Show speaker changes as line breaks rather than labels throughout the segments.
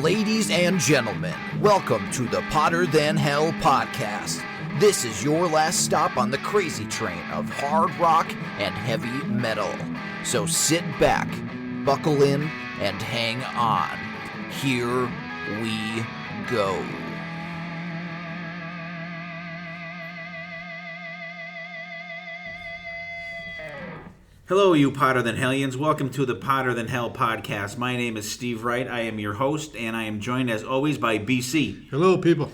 Ladies and gentlemen, welcome to the Potter Than Hell podcast. This is your last stop on the crazy train of hard rock and heavy metal. So sit back, buckle in, and hang on. Here we go.
Hello, you Potter Than Hellions. Welcome to the Potter Than Hell podcast. My name is Steve Wright. I am your host, and I am joined, as always, by BC.
Hello, people.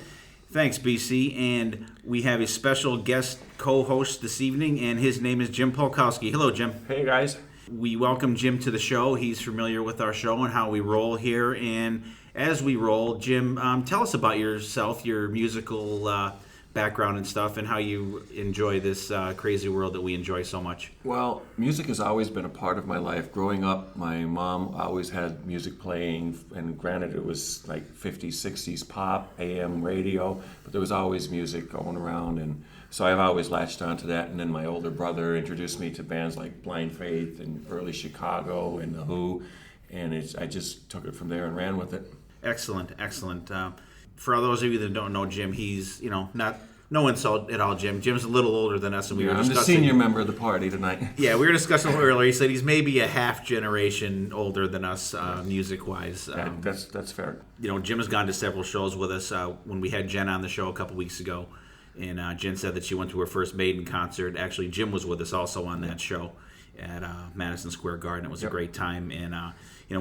Thanks, BC. And we have a special guest co-host this evening, and his name is Jim Polkowski. Hello, Jim.
Hey, guys.
We welcome Jim to the show. He's familiar with our show and how we roll here. And as we roll, Jim, tell us about yourself, your musical background and stuff, and how you enjoy this crazy world that we enjoy so much.
Well, music has always been a part of my life. Growing up, my mom always had music playing, and granted it was like 50s, 60s pop, AM radio, but there was always music going around, and so I've always latched onto that. And then my older brother introduced me to bands like Blind Faith and early Chicago and The Who, and I just took it from there and ran with it.
Excellent. For those of you that don't know Jim, he's, no insult at all, Jim. Jim's a little older than us, and we were discussing.
I'm the senior member of the party tonight.
Yeah, we were discussing earlier. He said he's maybe a half generation older than us, music-wise.
That's fair.
Jim has gone to several shows with us. When we had Jen on the show a couple weeks ago, and Jen said that she went to her first Maiden concert. Actually, Jim was with us also on that show at Madison Square Garden. It was a great time, and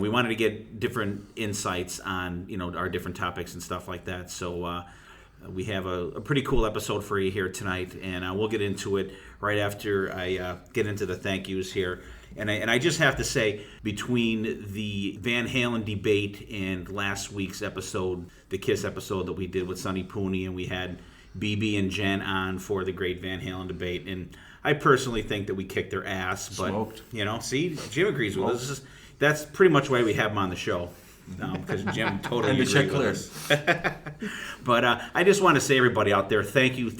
we wanted to get different insights on our different topics and stuff like that. So we have a pretty cool episode for you here tonight, and we'll get into it right after I get into the thank yous here. And I just have to say, between the Van Halen debate and last week's episode, the Kiss episode that we did with Sonny Pooney, and we had BB and Jen on for the great Van Halen debate, and I personally think that we kicked their ass. But
Smoked.
See, Jim agrees with us. That's pretty much why we have him on the show, because Jim totally agrees with us. But I just want to say, everybody out there, thank you.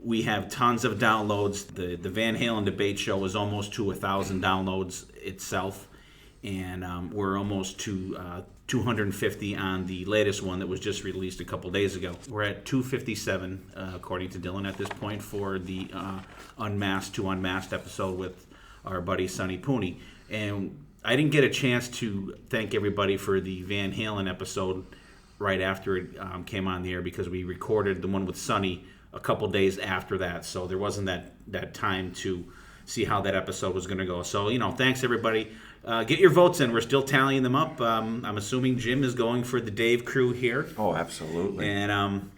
We have tons of downloads. The Van Halen debate show is almost to 1,000 downloads itself, and we're almost to 250 on the latest one that was just released a couple days ago. We're at 257, according to Dylan, at this point, for the Unmasked to Unmasked episode with our buddy Sonny Pooney. And I didn't get a chance to thank everybody for the Van Halen episode right after it came on the air, because we recorded the one with Sonny a couple days after that. So there wasn't that time to see how that episode was going to go. So, thanks, everybody. Get your votes in. We're still tallying them up. I'm assuming Jim is going for the Dave crew here.
Oh, absolutely.
And,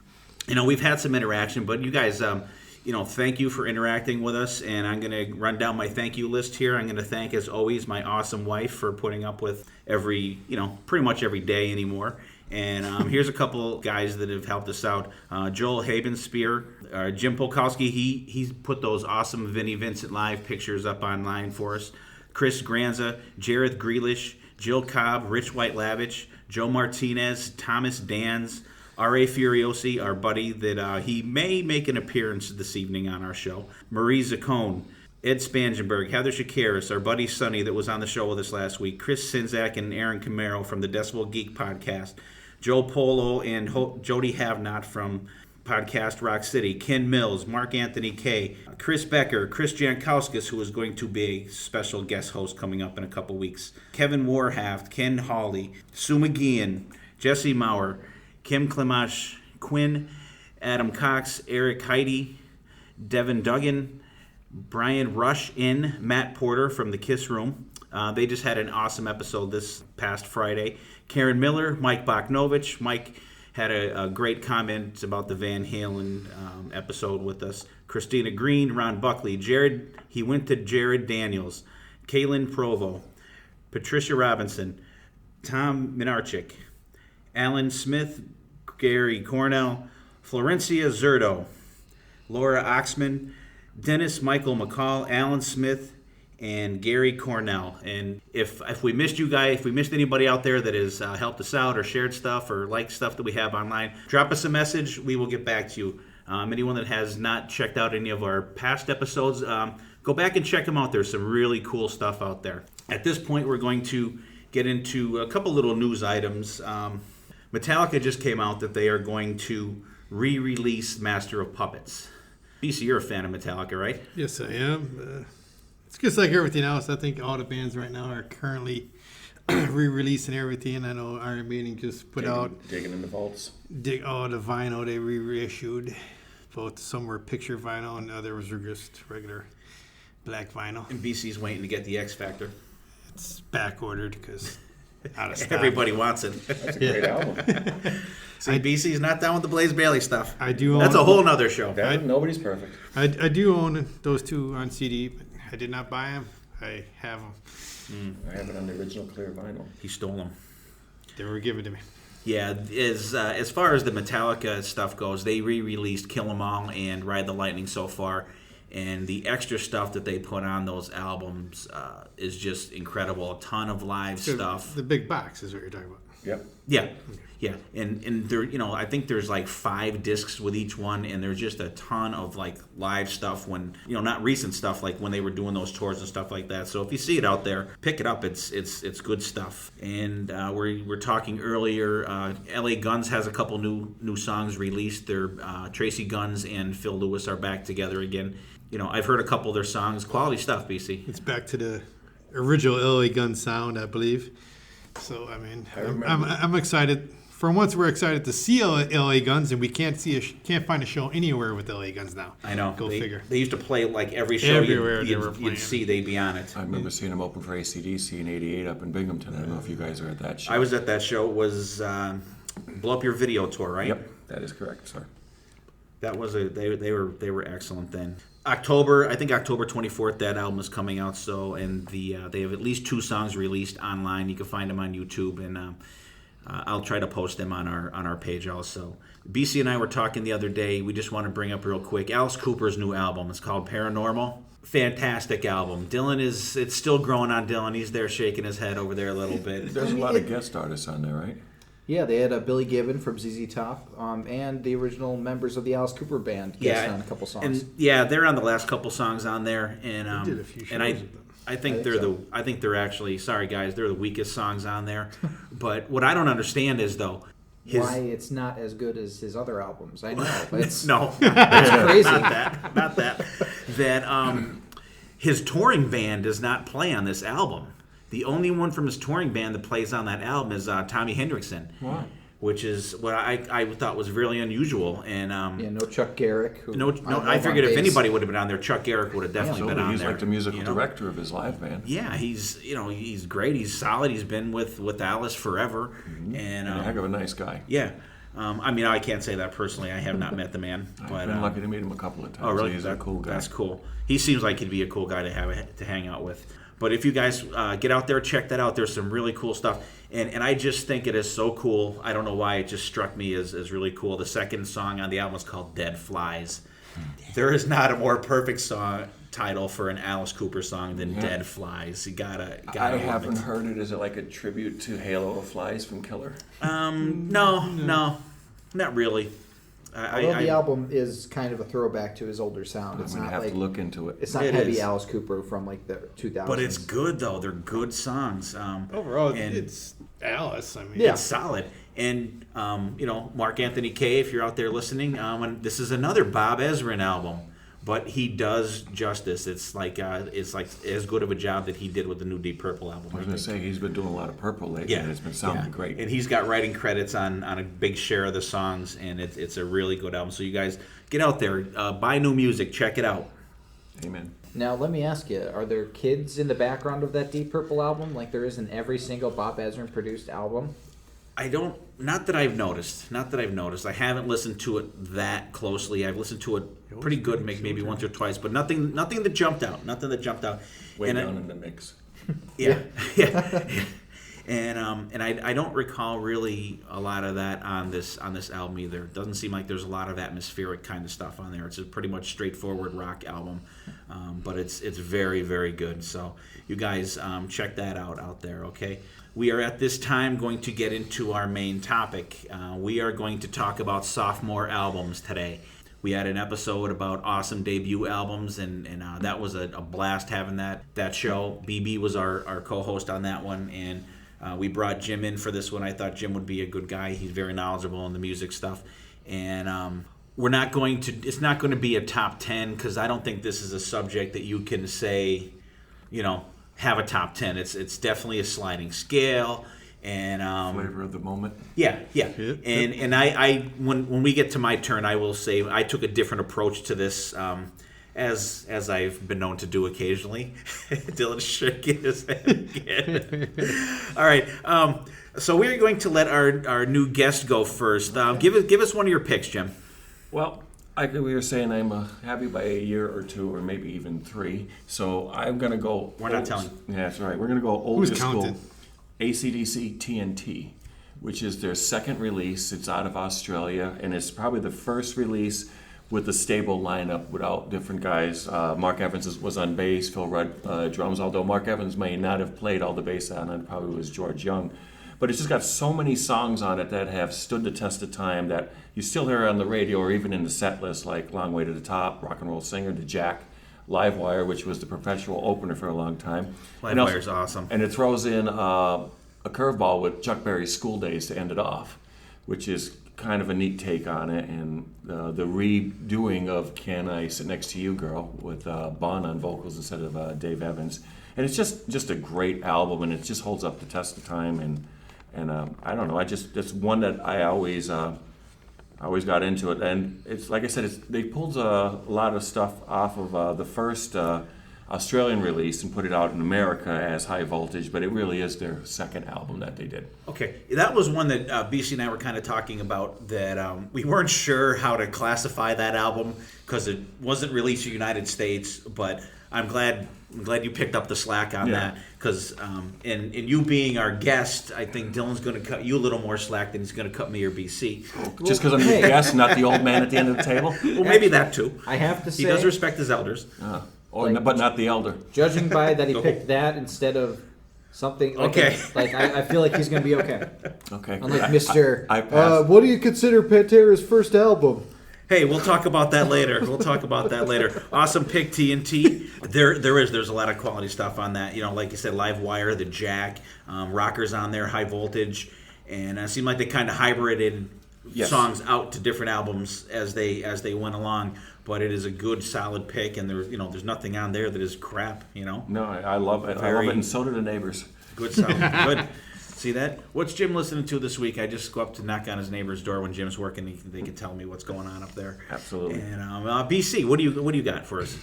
we've had some interaction, but you guys, thank you for interacting with us. And I'm going to run down my thank you list here. I'm going to thank, as always, my awesome wife for putting up with pretty much every day anymore. And here's a couple guys that have helped us out. Joel Habenspear, Jim Polkowski, he's put those awesome Vinnie Vincent Live pictures up online for us. Chris Granza, Jareth Grealish, Jill Cobb, Rich White-Lavich, Joe Martinez, Thomas Dans, R.A. Furiosi, our buddy that he may make an appearance this evening on our show, Marie Zaccone, Ed Spangenberg, Heather Shakaris, our buddy Sonny that was on the show with us last week, Chris Sinzak and Aaron Camaro from the Decibel Geek podcast, Joe Polo and Jody Havnot from podcast Rock City, Ken Mills, Mark Anthony K, Chris Becker, Chris Jankowskis, who is going to be a special guest host coming up in a couple weeks, Kevin Warhaft, Ken Hawley, Sue McGeehan, Jesse Maurer, Kim Klimash, Quinn, Adam Cox, Eric Heidi, Devin Duggan, Brian Rush, Matt Porter from the Kiss Room. They just had an awesome episode this past Friday. Karen Miller, Mike Boknovich. Mike had a great comment about the Van Halen episode with us. Christina Green, Ron Buckley, he went to Jared Daniels, Kaylin Provo, Patricia Robinson, Tom Minarchik, Alan Smith, Gary Cornell, Florencia Zerdo, Laura Oxman, Dennis Michael McCall, Alan Smith, and Gary Cornell. And if we missed you guys, if we missed anybody out there that has helped us out or shared stuff or liked stuff that we have online, drop us a message. We will get back to you. Anyone that has not checked out any of our past episodes, go back and check them out. There's some really cool stuff out there. At this point, we're going to get into a couple little news items. Metallica just came out that they are going to re-release Master of Puppets. BC, you're a fan of Metallica, right?
Yes, I am. It's just like everything else. I think all the bands right now are currently re-releasing everything. I know Iron Maiden just put out
digging in the vaults.
The vinyl they reissued. Both some were picture vinyl and others were just regular black vinyl.
And BC's waiting to get the X Factor.
It's back ordered because out of stock.
Everybody wants it.
That's a great album.
See, BC's not down with the Blaze Bailey stuff.
I do.
That's a whole nother show.
Nobody's perfect.
I do own those two on CD, but I did not buy them. I have them.
I have it on the original clear vinyl.
He stole them.
They were given to me.
Yeah, as far as the Metallica stuff goes, they re-released Kill 'Em All and Ride the Lightning so far, and the extra stuff that they put on those albums is just incredible. A ton of live stuff.
The big box is what you're talking about.
Yep.
Yeah, and there, I think there's like 5 discs with each one, and there's just a ton of like live stuff when, not recent stuff, like when they were doing those tours and stuff like that. So if you see it out there, pick it up. It's good stuff. And we're talking earlier. LA Guns has a couple new songs released. They're Tracy Guns and Phil Lewis are back together again. I've heard a couple of their songs. Quality stuff, BC.
It's back to the original LA Gun sound, I believe. So I mean, I'm excited. For once, we're excited to see LA Guns, and we can't find a show anywhere with LA Guns now.
I know.
Go figure.
They used to play like every show
everywhere
you'd see, they'd be on it.
I remember seeing them open for AC/DC in '88 up in Binghamton. I don't know if you guys were at that show.
I was at that show. It was Blow Up Your Video tour, right?
Yep, that is correct, sir.
That was they were excellent then. October 24th, that album is coming out. So, and they have at least 2 songs released online. You can find them on YouTube, and I'll try to post them on our page also. BC and I were talking the other day. We just want to bring up real quick Alice Cooper's new album. It's called Paranormal. Fantastic album. It's still growing on Dylan. He's there shaking his head over there a little bit.
There's a lot of guest artists on there, right?
Yeah, they had Billy Gibbon from ZZ Top, and the original members of the Alice Cooper band guest on a couple songs.
And they're on the last couple songs on there, and
They did a few shows
and
with them.
I think they're actually, sorry guys, they're the weakest songs on there. But what I don't understand is though
why it's not as good as his other albums. I know, but it's
no,
it's crazy.
not that his touring band does not play on this album. The only one from his touring band that plays on that album is Tommy Hendrickson.
Wow.
Which is what I thought was really unusual, and
no Chuck Garrick.
I figured if anybody would have been on there, Chuck Garrick would have definitely been on
he's
there.
He's like the musical director of his live band.
Yeah, he's great. He's solid. He's been with Alice forever, and
a heck of a nice guy.
Yeah, I can't say that personally. I have not met the man, but
I've been lucky to meet him a couple of times.
Oh, really?
He's a cool guy.
That's cool. He seems like he'd be a cool guy to hang out with. But if you guys get out there, check that out. There's some really cool stuff. And I just think it is so cool. I don't know why it just struck me as really cool. The second song on the album is called Dead Flies. There is not a more perfect song title for an Alice Cooper song than Dead Flies. You gotta
I haven't heard it. Is it like a tribute to Halo of Flies from Killer?
No, not really.
Although the album is kind of a throwback to his older sound.
I'm going to have to look into it.
It's not heavy Alice Cooper from like the 2000s.
But it's good, though. They're good songs.
Overall, it's Alice. I mean,
it's solid. And, Mark Anthony Kaye, if you're out there listening, and this is another Bob Ezrin album. But he does justice. It's like as good of a job that he did with the new Deep Purple album.
I was going to say, he's been doing a lot of Purple lately, and it's been sounding great.
And he's got writing credits on a big share of the songs, and it's a really good album. So you guys, get out there, buy new music, check it out.
Amen.
Now, let me ask you, are there kids in the background of that Deep Purple album like there is in every single Bob Ezrin produced album?
Not that I've noticed. I haven't listened to it that closely. I've listened to it pretty good, maybe once or twice, but nothing that jumped out.
Way down in the mix.
Yeah. And I don't recall really a lot of that on this album either. It doesn't seem like there's a lot of atmospheric kind of stuff on there. It's a pretty much straightforward rock album, but it's very, very good. So you guys check that out there, okay? We are at this time going to get into our main topic. We are going to talk about sophomore albums today. We had an episode about awesome debut albums, and that was a blast having that show. BB was our co-host on that one, and We brought Jim in for this one. I thought Jim would be a good guy. He's very knowledgeable in the music stuff. And we're not going to, it's not going to be a top 10 because I don't think this is a subject that you can say, have a top 10. It's definitely a sliding scale. And
flavor of the moment.
Yeah. And I when we get to my turn, I will say I took a different approach to this, as I've been known to do occasionally. Dylan's shaking his head again. All right. So we're going to let our new guest go first. Give us one of your picks, Jim.
Well, we were saying I'm happy by a year or two, or maybe even 3. So I'm going to go.
We're not telling.
Yeah, that's right. We're going to go old
Who's
school.
counted?
AC/DC TNT, which is their second release. It's out of Australia, and it's probably the first release with a stable lineup without different guys. Mark Evans was on bass, Phil Rudd drums, although Mark Evans may not have played all the bass on it, probably was George Young. But it's just got so many songs on it that have stood the test of time that you still hear on the radio or even in the set list, like Long Way to the Top, Rock and Roll Singer, The Jack, Livewire, which was the perpetual opener for a long time.
Livewire's awesome.
And it throws in a curveball with Chuck Berry's School Days to end it off, which is kind of a neat take on it. And the redoing of Can I Sit Next to You, Girl, with Bon on vocals instead of Dave Evans. And it's just a great album, and it just holds up the test of time. And I don't know, it's one that I always got into it, and it's like I said, they pulled a lot of stuff off of the first Australian release and put it out in America as High Voltage, but it really is their second album that they did.
Okay, that was one that BC and I were kind of talking about, that we weren't sure how to classify that album because it wasn't released in the United States, but I'm glad you picked up the slack on that, because and you being our guest, I think Dylan's going to cut you a little more slack than he's going to cut me or BC.
Just because I'm the guest, not the old man at the end of the table?
Well, maybe that too.
I have to say,
he does respect his elders.
But not the elder.
Judging by that he picked that instead of something like
Okay.
I feel like he's going to be okay.
Okay.
Unlike Mr.
I passed.
What do you consider Pantera's first album?
Hey, we'll talk about that later. Awesome pick, TNT. There's a lot of quality stuff on that. Like you said, Livewire, The Jack, Rockers on there, High Voltage, and it seemed like they kind of hybrided songs out to different albums as they went along. But it is a good, solid pick, and there's nothing on there that is crap.
No, I love it. I love it, and so do the neighbors.
Good, solid, good. See that? What's Jim listening to this week? I just go up to knock on his neighbor's door when Jim's working. They can tell me what's going on up there.
Absolutely.
And BC, what do you got for us?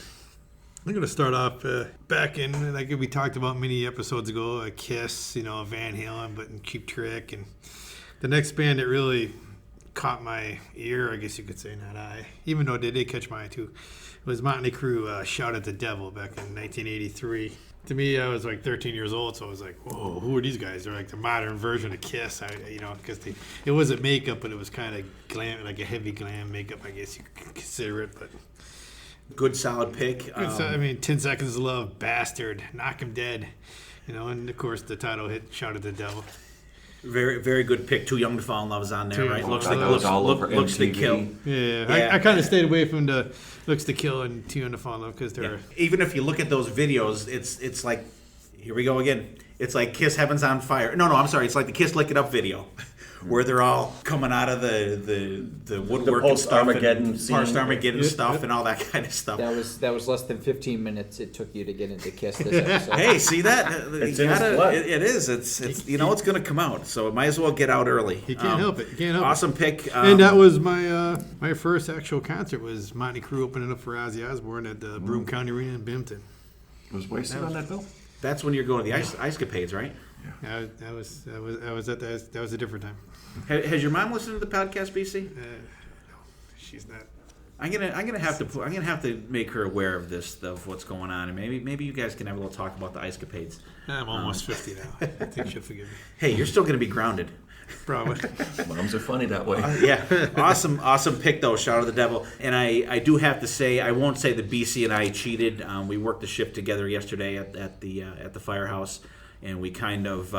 I'm going to start off back in, like we talked about many episodes ago, Kiss, Van Halen, but Cheap Trick. And the next band that really caught my ear, I guess you could say, not I, even though they did catch my eye too, was Motley Crue, Shout at the Devil, back in 1983. To me, I was like 13 years old, so I was like, whoa, who are these guys? They're like the modern version of Kiss, because it wasn't makeup, but it was kind of glam, like a heavy glam makeup, I guess you could consider it. But
good, solid pick.
10 Seconds of Love, Bastard, Knock 'Em Dead, and of course the title hit, Shout at the Devil.
Very, very good pick. Too Young to Fall in Love is on there, right? Looks
MTV.
to Kill.
Yeah. I kind of stayed away from the Looks to Kill and Too Young to Fall in Love because they're...
Even if you look at those videos, it's like, here we go again. It's like Kiss Heaven's on Fire. No, I'm sorry. It's like the Kiss Lick It Up video, where they're all coming out of the woodwork and stuff, Post-Armageddon stuff, and all that kind of stuff.
That was less than 15 minutes it took you to get into Kiss this episode.
Hey, see that?
It's in his blood.
It is. It's it's going to come out, so it might as well get out early.
You can't help it.
Awesome pick.
And that was my first actual concert was Motley Crue opening up for Ozzy Osbourne at the Broome County Arena in Bimpton.
Was wasted on that bill?
That's when you're going to the Ice-Capades, right?
Yeah, that was a different time.
Has your mom listened to the podcast, BC?
No, she's not.
I'm gonna have to make her aware of this, of what's going on, and maybe you guys can have a little talk about the Ice-Capades.
I'm almost 50 now. I think she'll forgive me.
Hey, you're still gonna be grounded.
Probably.
Moms are funny that way.
Yeah, awesome pick though. Shout out to the Devil. And I do have to say, I won't say that BC and I cheated. We worked the shift together yesterday at the firehouse, and we kind of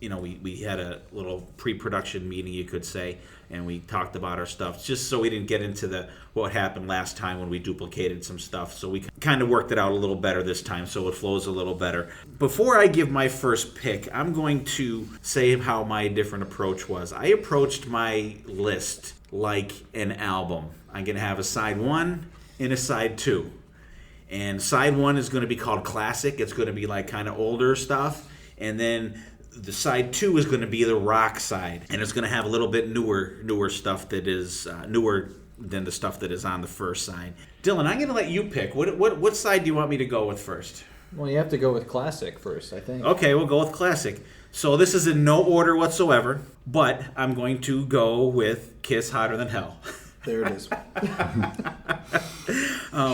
we had a little pre-production meeting, you could say, and we talked about our stuff just so we didn't get into what happened last time when we duplicated some stuff. So we kind of worked it out a little better this time, so it flows a little better. Before I give my first pick, I'm going to say how my different approach was. I approached my list like an album. I'm going to have a side 1 and a side 2. And side 1 is going to be called Classic. It's going to be like kind of older stuff. And then the side 2 is going to be the rock side, and it's going to have a little bit newer stuff that is newer than the stuff that is on the first side. Dylan, I'm going to let you pick. What side do you want me to go with first?
Well, you have to go with Classic first, I think.
Okay, we'll go with Classic. So this is in no order whatsoever, but I'm going to go with Kiss Hotter Than Hell.
There it is.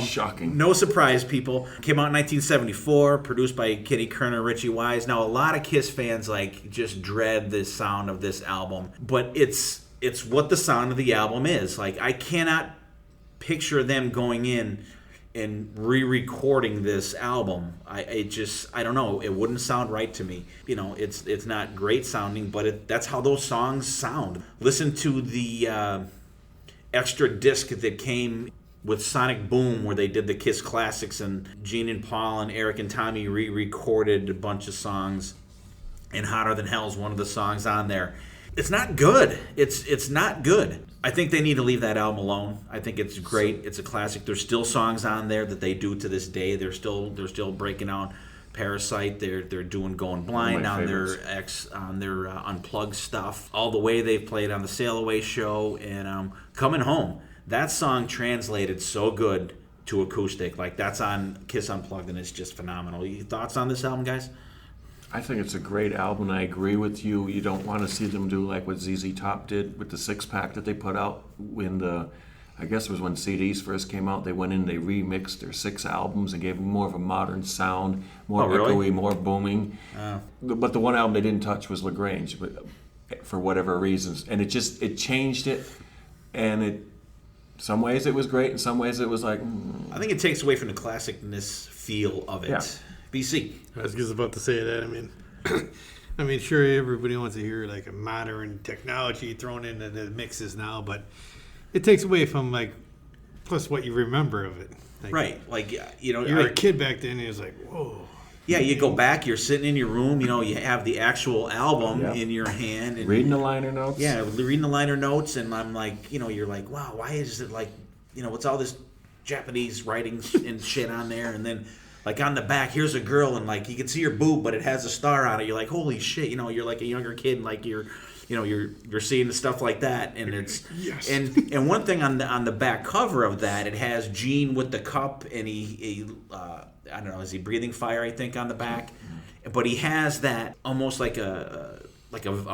Shocking.
No surprise, people. Came out in 1974, produced by Kenny Kerner, Richie Wise. Now, a lot of Kiss fans just dread the sound of this album, but it's what the sound of the album is. Like, I cannot picture them going in and re-recording this album. I don't know. It wouldn't sound right to me. It's not great sounding, but that's how those songs sound. Listen to the extra disc that came with Sonic Boom, where they did the Kiss classics, and Gene and Paul and Eric and Tommy re-recorded a bunch of songs, and Hotter Than Hell is one of the songs on there. It's not good. It's not good. I think they need to leave that album alone. I think it's great. It's a classic. There's still songs on there that they do to this day. They're still breaking out Parasite. They're doing Going Blind on their Unplugged stuff. All the Way they've played on the Sail Away show, and Coming Home. That song translated so good to acoustic. Like, that's on Kiss Unplugged, and it's just phenomenal. Your thoughts on this album, guys?
I think it's a great album, and I agree with you. You don't want to see them do like what ZZ Top did with the 6-pack that they put out I guess it was when CDs first came out. They went in, they remixed their 6 albums and gave them more of a modern sound, more echoey, more booming. But the one album they didn't touch was LaGrange, for whatever reasons. And it changed it, and some ways it was great, in some ways it was like...
I think it takes away from the classicness feel of it. Yeah. BC.
I was just about to say that. I mean, sure, everybody wants to hear like a modern technology thrown into the mixes now, but it takes away from plus what you remember of it.
Right.
You're a kid back then, and it was like, whoa.
Yeah, you go back, you're sitting in your room, you have the actual album in your hand. And
reading the liner notes.
Yeah, reading the liner notes, and I'm like, you're like, wow, why is it what's all this Japanese writing and shit on there? And then, on the back, here's a girl, and you can see her boob, but it has a star on it. You're like, holy shit, you're like a younger kid, and you're seeing the stuff like that, and it's
yes.
And one thing on the back cover of that, it has Gene with the cup, and he I don't know, is he breathing fire, I think, on the back? But he has that almost like a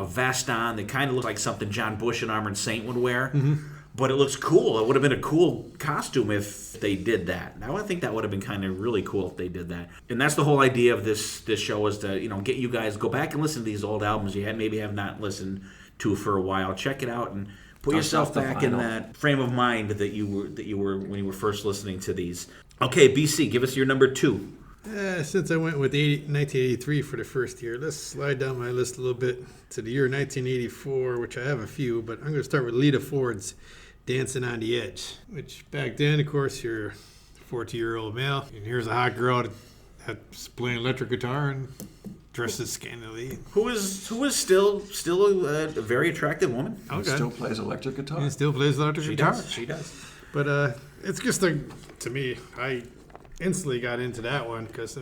vest on that kind of looks like something John Bush and Armored Saint would wear. Mm-hmm. But it looks cool. It would have been a cool costume if they did that. Now, I think that would have been kind of really cool if they did that. And that's the whole idea of this show, is to get you guys, go back and listen to these old albums you maybe have not listened to for a while. Check it out and put yourself back in that frame of mind that you were when you were first listening to these. Okay, BC, give us your number 2.
Since I went with 1983 for the first year, let's slide down my list a little bit to the year 1984, which I have a few, but I'm going to start with Lita Ford's Dancing on the Edge, which back then, of course, you're a 40-year-old male, and here's a hot girl that's playing electric guitar and dresses scantily.
Who is still a very attractive woman.
Okay.
Still plays electric guitar.
He still plays electric guitar.
She does.
But it's just to me, I instantly got into that one because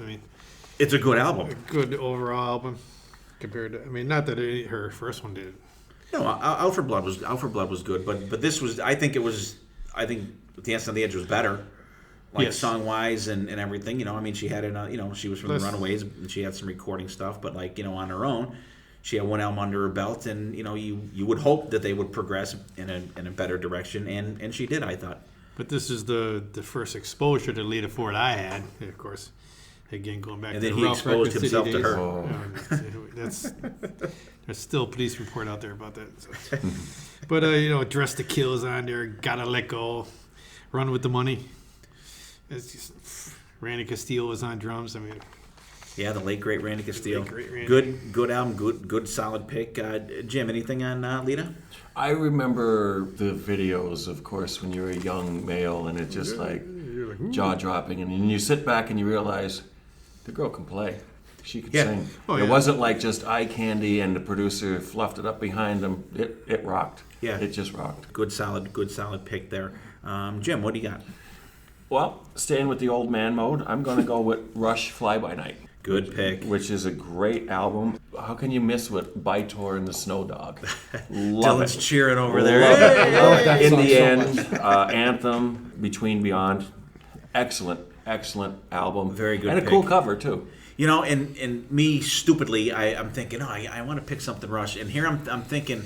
it's a good album.
A good overall album compared to not that her first one did.
No, Out for Blood was good, but this was, I think Dancing on the Edge was better,
yes.
Song wise and everything. She had she was from the Runaways, and she had some recording stuff, but on her own, she had one album under her belt, and you would hope that they would progress in a better direction, and she did, I thought.
But this is the first exposure to Lita Ford I had, of course. Again, going back
and
to
then
the
he
Ralph
exposed
Record
himself
City
to her.
Oh. There's still a police report out there about that. So. But Dress to Kill is on there. Gotta Let Go. Run with the Money. It's just Randy Castillo was on drums.
Yeah, the late great Randy Castillo.
Great Randy.
Good album, good solid pick. Jim, anything on Lita?
I remember the videos, of course, when you were a young male, and it's just like jaw-dropping. And then you sit back and you realize the girl can play. She could sing.
Oh,
It
yeah.
wasn't like just eye candy and the producer fluffed it up behind them. It rocked.
Yeah.
It just rocked.
Good solid pick there. Jim, what do you got?
Well, staying with the old man mode, I'm going to go with Rush Fly By Night.
Good pick.
Which is a great album. How can you miss with Bytor and the Snow Dog?
Dylan's cheering over there.
Love it.
I love that
In
song
the
so
End,
much.
Anthem, Between Beyond. Excellent album.
Very good
And a
pick.
cool cover, too.
You know, and me stupidly, I'm thinking, I want to pick something Rush, and here I'm thinking,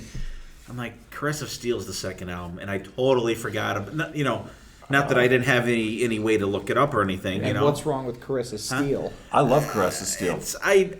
I'm like, Caress of Steel's the second album, and I totally forgot about, not that I didn't have any way to look it up or anything.
And what's wrong with Carissa Steele?
I love Caress of Steel.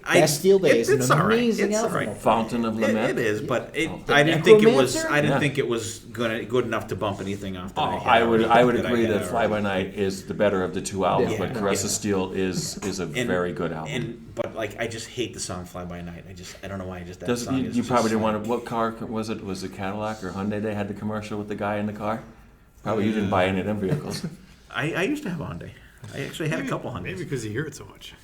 Bastille Day is an
all right.
amazing
It's all
album.
right.
Fountain of Lament.
It is, but
The
I didn't think it was.
Necromancer?
I didn't
Yeah.
think it was good enough to bump anything off. That
I would agree
had
that Fly By Night is the better of the two albums,
Yeah.
but Caress of
Yeah.
Steel is a very good album.
But I just hate the song "Fly By Night." I don't know why. That
Does,
song is
you
just
probably didn't
like-
want to. What car was it? Was it Cadillac or Hyundai? They had the commercial with the guy in the car. Probably you didn't buy any of them vehicles.
I used to have a Hyundai. I actually had a couple Hyundais.
Maybe because you hear it so much.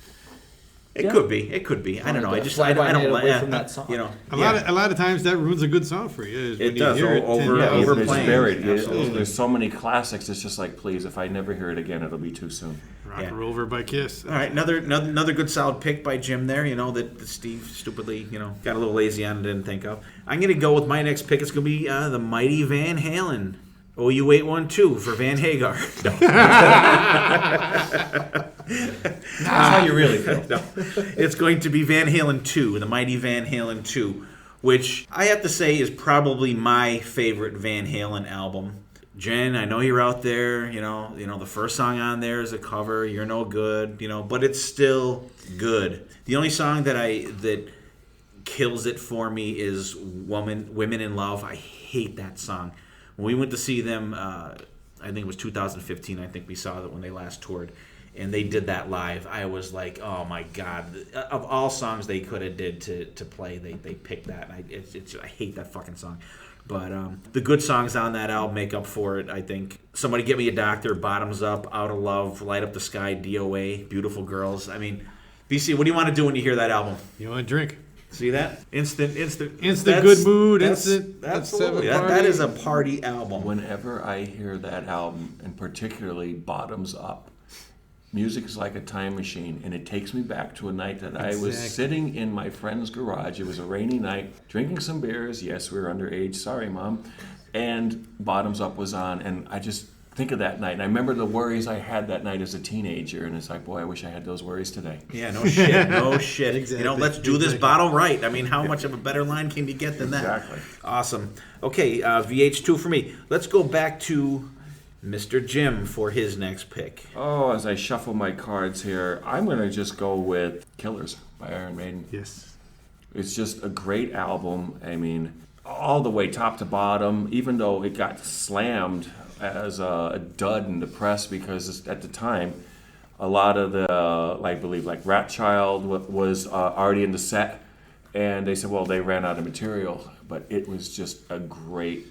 It could be. It could be. I don't know. I
Like
just
Fly
I
By
don't
Night
like
away from that song.
A lot of times that ruins a good song for you. is
It
when you
does,
hear it
over-
10
over-
years
over-
later.
It's
overplaying.
buried.
Absolutely.
There's so many classics. It's just like, please, if I never hear it again, it'll be too soon.
Rock
Yeah.
and Rover by Kiss.
All right, another good solid pick by Jim there. That Steve stupidly got a little lazy on and didn't think of. I'm gonna go with my next pick. It's gonna be the mighty Van Halen. Oh, you wait 1-2 for Van Hagar. No.
That's how you really feel.
No. It's going to be Van Halen 2, the mighty Van Halen 2, which I have to say is probably my favorite Van Halen album. Jen, I know you're out there, the first song on there is a cover, You're No Good, but it's still good. The only song that kills it for me is Women in Love. I hate that song. When we went to see them, I think it was 2015, I think we saw that when they last toured, and they did that live. I was like, oh my God. Of all songs they could have did to play, they picked that. And I hate that fucking song. But the good songs on that album make up for it, I think. Somebody Get Me a Doctor, Bottoms Up, Out of Love, Light Up the Sky, DOA, Beautiful Girls. I mean, BC, what do you want to do when you hear that album?
You want to drink?
See that? Instant
good mood, instant
Absolutely.
let's have a
That
party.
is a party album.
Whenever I hear that album, and particularly Bottoms Up, music is like a time machine, and it takes me back to a night that I was
Exactly.
sitting in my friend's garage. It was a rainy night, drinking some beers. Yes, we were underage. Sorry, Mom. And Bottoms Up was on, and I just think of that night. And I remember the worries I had that night as a teenager, and it's like, boy, I wish I had those worries today.
Yeah, no shit. No shit.
Exactly.
Let's do this bottle right. I mean, how much of a better line can you get than that?
Exactly.
Awesome. Okay, VH2 for me. Let's go back to Mr. Jim for his next pick.
Oh, as I shuffle my cards here, I'm going to just go with Killers by Iron Maiden.
Yes.
It's just a great album. I mean, all the way top to bottom, even though it got slammed as a dud in the press because at the time, a lot of the, I believe, like Rat Child was already in the set, and they said, well, they ran out of material. But it was just a great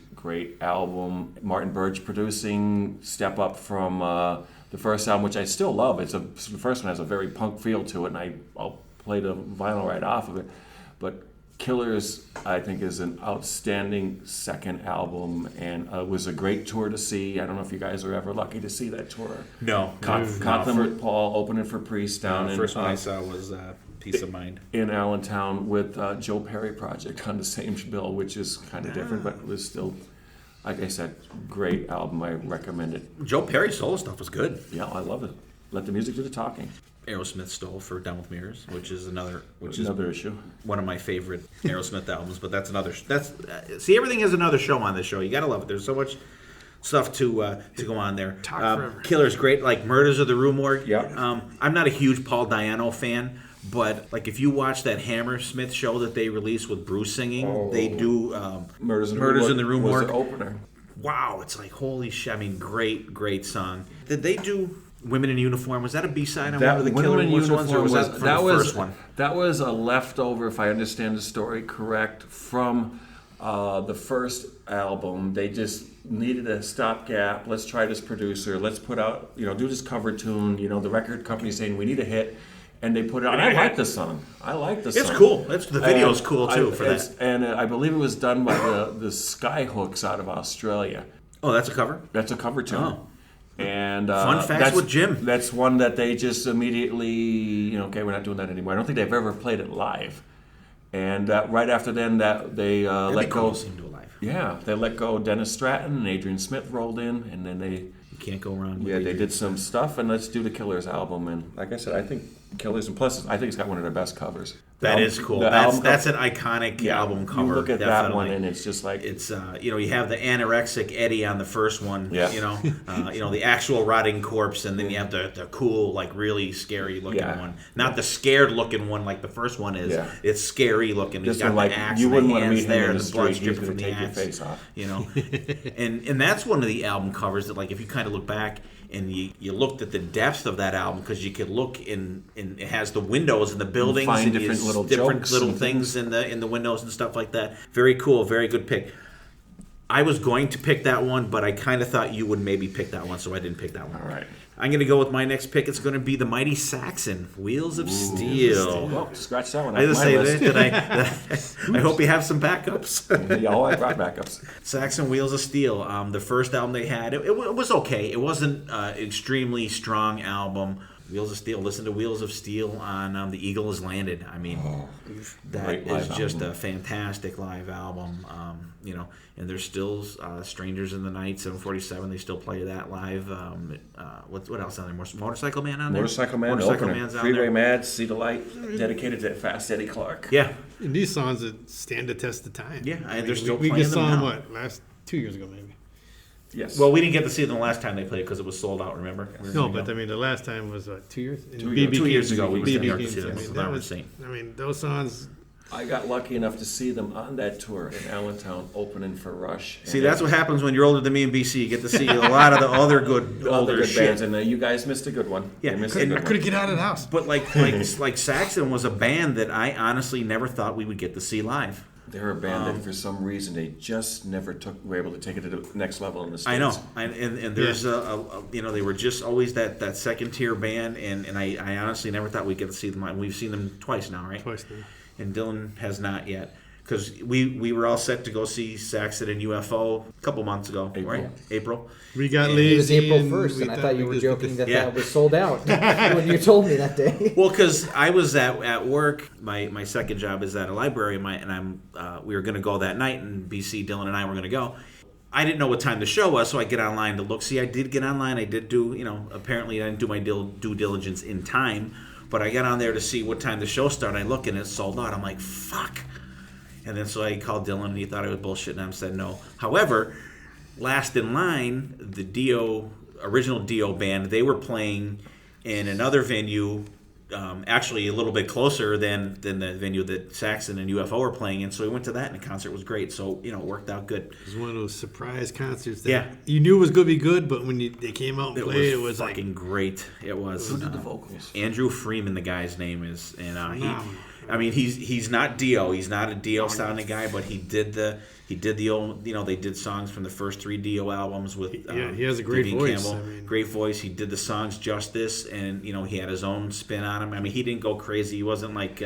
album. Martin Birch producing, step up from the first album, which I still love. The first one has a very punk feel to it, and I'll play the vinyl right off of it. But Killers, I think, is an outstanding second album, and it was a great tour to see. I don't know if you guys were ever lucky to see that tour.
No.
Caught them with Paul, opening for Priest down in
first one I saw was Peace of Mind.
in Allentown with Joe Perry Project on the same bill, which is kind of different, but it was still, like I said, great album. I recommend it.
Joe Perry's solo stuff was good.
Yeah, I love it. Let the music do the talking.
Aerosmith stole for Down with Mirrors, which is another
issue.
one of my favorite Aerosmith albums. But that's another. See, everything has another show on this show. You gotta love it. There's so much stuff to go on there.
Talk forever.
Killer's great, like Murders of the Rue Morgue.
Yeah.
I'm not a huge Paul Diano fan, but like if you watch that Hammersmith show that they released with Bruce singing, they do
Murders in
the Rue
was
Morgue.
the opener.
Wow, it's like holy shit. I mean, great song. Did they do Women in Uniform. Was that a B-side on
That
one of the
Women
Killer
in
Woods ones, or
Uniform
was that from the first one?
That was a leftover, if I understand the story correct, from the first album. They just needed a stopgap. Let's try this producer. Let's put out, do this cover tune. The record company saying we need a hit, and they put it out. I like the song.
It's cool. The video's cool too for that.
And I believe it was done by the Skyhooks out of Australia.
Oh, that's a cover?
That's a cover tune.
Oh.
And
Fun facts with Jim.
That's one that they just immediately, okay, we're not doing that anymore. I don't think they've ever played it live. And right after then, that they let go.
Seem to do it live.
Yeah, they let go. Dennis Stratton and Adrian Smith rolled in, and then they.
You can't go wrong.
Yeah, they did some stuff, and let's do the Killers album. And like I said, I think Killers, and plus, I think it's got one of their best covers.
That is cool. That's an iconic album cover.
You look at
definitely.
that one, and it's just like
it's you have the anorexic Eddie on the first one.
Yeah.
The actual rotting corpse, and then you have the cool, like really scary looking one. Not the scared looking one like the first one is.
Yeah.
It's scary looking. He's
this
got
one,
the
like
axe
you
and
wouldn't
the
want to
hands
meet him
there,
in
and
the
the blood
street. He's
dripping
going
from
to
the
take your
axe.
face off.
and that's one of the album covers that, like, if you kind of look back and you looked at the depth of that album, because you could look in it has the windows and the buildings
find
and
different little
different
jokes
little
and
things in the windows and stuff like that. Very cool, very good pick. I was going to pick that one, but I kind of thought you would maybe pick that one, so I didn't pick that one.
All right.
I'm going to go with my next pick. It's going to be the Mighty Saxon, Wheels of Steel.
Well, scratch that one.
I just
off
say
my list.
that I hope you have some backups.
Yeah, I brought backups.
Saxon Wheels of Steel. The first album they had, it was okay. It wasn't an extremely strong album. Wheels of Steel. Listen to Wheels of Steel on The Eagle Has Landed. I mean, that is just a fantastic live album. And there's still Strangers in the Night, 747. They still play that live. What else on there? Motorcycle Man on there?
Motorcycle Man,
Motorcycle
opener.
Man's on
Freeway
there.
Mad, See the Light, dedicated to Fast Eddie Clark.
Yeah.
And these songs that stand the test of time.
Yeah, they're still
we
playing
just
them
saw
now.
them, last 2 years ago, maybe.
Yes.
Well, we didn't get to see them the last time they played because it was sold out, remember?
No, but I mean, the last time was, 2 years?
2 years ago, we
BB
went to
King's,
see them.
I mean,
So
that
that
was,
was
I mean, those songs...
I got lucky enough to see them on that tour in Allentown, opening for Rush.
See, that's what happens when you're older than me and BC. You get to see a lot of the other good older
good
shit.
bands, and you guys missed a good one.
Yeah,
You missed
I
a good
couldn't
one.
get out of the house.
But like Saxon was a band that I honestly never thought we would get to see live.
They're a band that, for some reason, they just never were able to take it to the next level in the States.
I know, and there's they were just always that second tier band, and I honestly never thought we'd get to see them. And we've seen them twice now, right?
Twice now.
And Dylan has not yet. Because we were all set to go see Saxon and UFO a couple months ago, right? April.
We got
It
lazy.
was April
and
1st,
we
and I thought you were
just-
joking that
Yeah.
that was sold out when you told me that day.
Well, because I was at work. My second job is at a library, and we were going to go that night, and BC, Dylan, and I were going to go. I didn't know what time the show was, so I get online to look. See, I did get online. I did do, apparently I didn't do my due diligence in time, but I got on there to see what time the show started. I look, and it's sold out. I'm like, fuck. And then so I called Dylan, and he thought I was bullshitting. I said no. However, last in line, the original Dio band, they were playing in another venue, actually a little bit closer than the venue that Saxon and UFO were playing in. So we went to that, and the concert was great. So it worked out good.
It was one of those surprise concerts that
Yeah.
you knew was going to be good, but when they came out and played, it was
fucking great. It was.
Who did the vocals?
Andrew Freeman, the guy's name is, and
Phenomenal.
he's not Dio. He's not a Dio sounding guy, but he did the old. They did songs from the first 3 Dio albums with.
He has a great
Vivian
voice.
Campbell.
I mean-
Great voice. He did the songs justice, and he had his own spin on him. I mean, he didn't go crazy. He wasn't like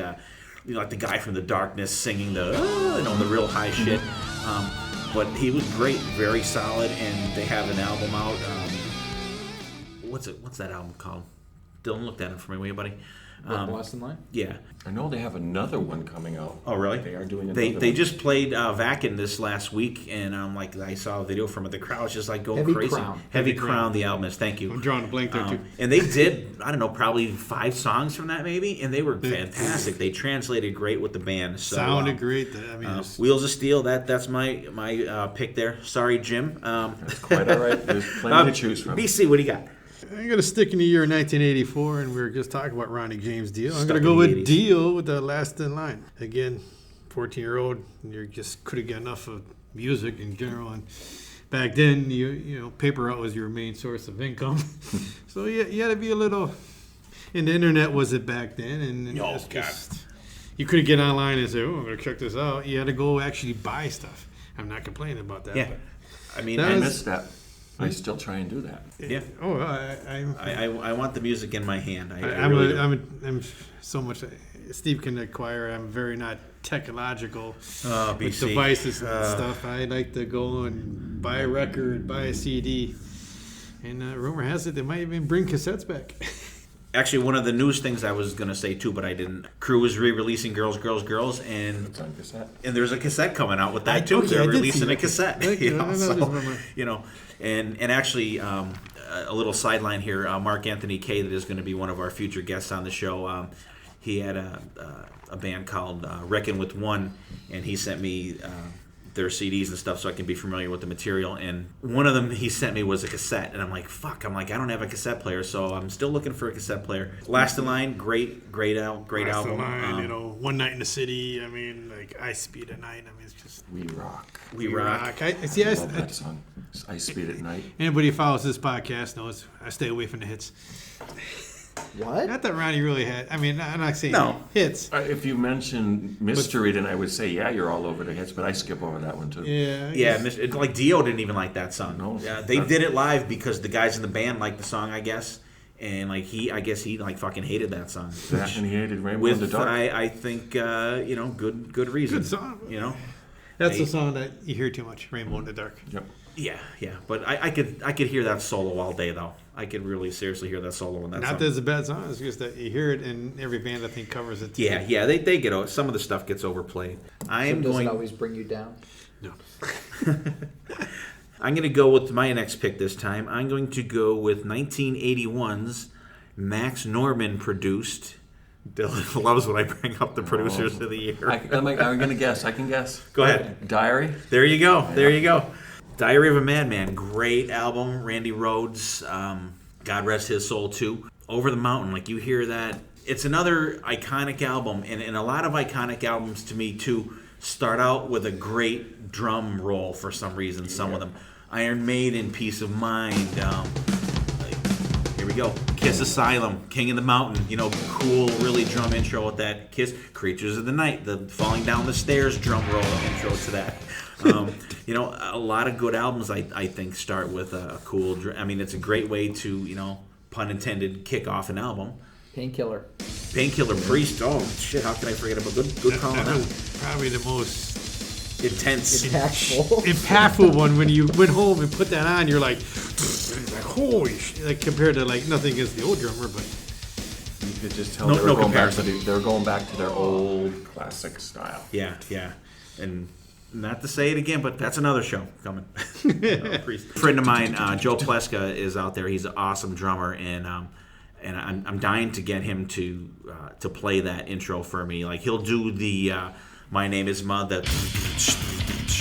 like the guy from The Darkness singing the real high shit. But he was great, very solid, and they have an album out. What's that album called? Dylan, look at it for me, will you, buddy?
Lost in Line?
Yeah.
I know they have another one coming out.
Oh, really?
They are doing
They
another
they
one.
just played Vakin this last week, and I saw a video from it. The crowd was just like going
Heavy
crazy.
Crown.
Heavy
Heavy
Crown,
Crown.
the album is. Thank you.
I'm drawing a blank there, too.
And they did, I don't know, probably 5 songs from that maybe, and they were fantastic. They translated great with the band. So,
Sounded great. I mean, it's-
Wheels of Steel. That's my pick there. Sorry, Jim.
That's quite all right. There's plenty to choose from.
BC, what do you got?
I'm going to stick in the year 1984, and we were just talking about Ronnie James Dio. I'm
Stuck
going to
in
go
the
with
80s.
Dio with the Last in Line. Again, 14-year-old, and you just couldn't get enough of music in general. And back then, you know, paper route was your main source of income. So you had to be a little. And the internet was it back then, and
Oh,
it's
God.
just you couldn't get online and say, "Oh, I'm gonna check this out." You had to go actually buy stuff. I'm not complaining about that.
Yeah.
But
I mean,
That
I
was-
miss that. I still try and do that.
yeah.
oh,
I want the music in my hand. I
I'm,
really do.
I'm so much. Steve can acquire. I'm very not technological
Oh,
with
BC.
devices and stuff. I like to go and buy a record, buy a CD, and rumor has it they might even bring cassettes back.
Actually, one of the news things I was going to say too, but I didn't. Crew is re-releasing Girls, Girls, Girls, and
It's on cassette.
there's a cassette coming out with that
I-
too.
oh, yeah,
They're
I did see
releasing a
that.
cassette.
Like,
You
I
know,
know
so,
this one.
you know, and actually, a little sideline here. Mark Anthony Kay, that is going to be one of our future guests on the show. He had a band called Reckon with One, and he sent me their CDs and stuff so I can be familiar with the material. And one of them he sent me was a cassette, and I'm like, fuck. I'm like, I don't have a cassette player, so I'm still looking for a cassette player. Last in Line, great
Last
album.
in Line, you know, One Night in the City. I mean, like Ice Speed at Night. I mean, it's just
We rock.
We rock.
I see.
I love that song. Ice Speed at Night.
Anybody who follows this podcast knows I stay away from the hits.
What?
Not that Ronnie really had. I mean, I'm not saying
No.
hits.
If you mention Mystery, then I would say, yeah, you're all over the hits, but I skip over that one too.
Yeah. I
Yeah,
guess.
like Dio didn't even like that song.
No.
Yeah, they did it live because the guys in the band liked the song, I guess, and like I guess he like fucking hated that song.
That and he hated Rainbow in the
With
Dark.
I think you know good reason.
Good song.
You know.
That's
Hey.
the song that you hear too much. Rainbow in the Dark.
Yep.
Yeah, but I could hear that solo all day though. I could really seriously hear that solo in that
Not
song.
that it's a bad song. It's just that you hear it, and every band I think covers it. Too.
Yeah, they get some of the stuff gets overplayed. I
So
am
does
going.
it always bring you down?
No.
I'm going to go with my next pick this time. I'm going to go with 1981's Max Norman produced. Dylan loves when I bring up the producers of the year.
I'm going to guess. I can guess.
Go ahead.
Diary.
There you go. Diary of a Madman. Great album. Randy Rhoads. God rest his soul, too. Over the Mountain. Like, you hear that. It's another iconic album. And a lot of iconic albums, to me, too, start out with a great drum roll for some reason. Some of them. Iron Maiden, Peace of Mind. Here we go. Kiss Asylum, King of the Mountain. You know, cool, really drum intro with that. Kiss, Creatures of the Night, the falling down the stairs drum roll intro to that. You know, a lot of good albums, I think, start with a cool. I mean, it's a great way to, you know, pun intended, kick off an album.
Painkiller.
Painkiller, Priest. Oh shit! How can I forget about good call on
That
that?
was probably the most
Intense.
Impactful.
impactful one. When you went home and put that on, you're like holy shit. Like compared to like nothing against the old drummer, but
You could just tell
No-
they were
no
going back to
comparison.
they were going back to their old classic style.
Yeah, and not to say it again, but that's another show coming. Priest. Friend of mine, Joe Pleska, is out there. He's an awesome drummer, and I'm dying to get him to play that intro for me. Like he'll do the My Name Is Mud, that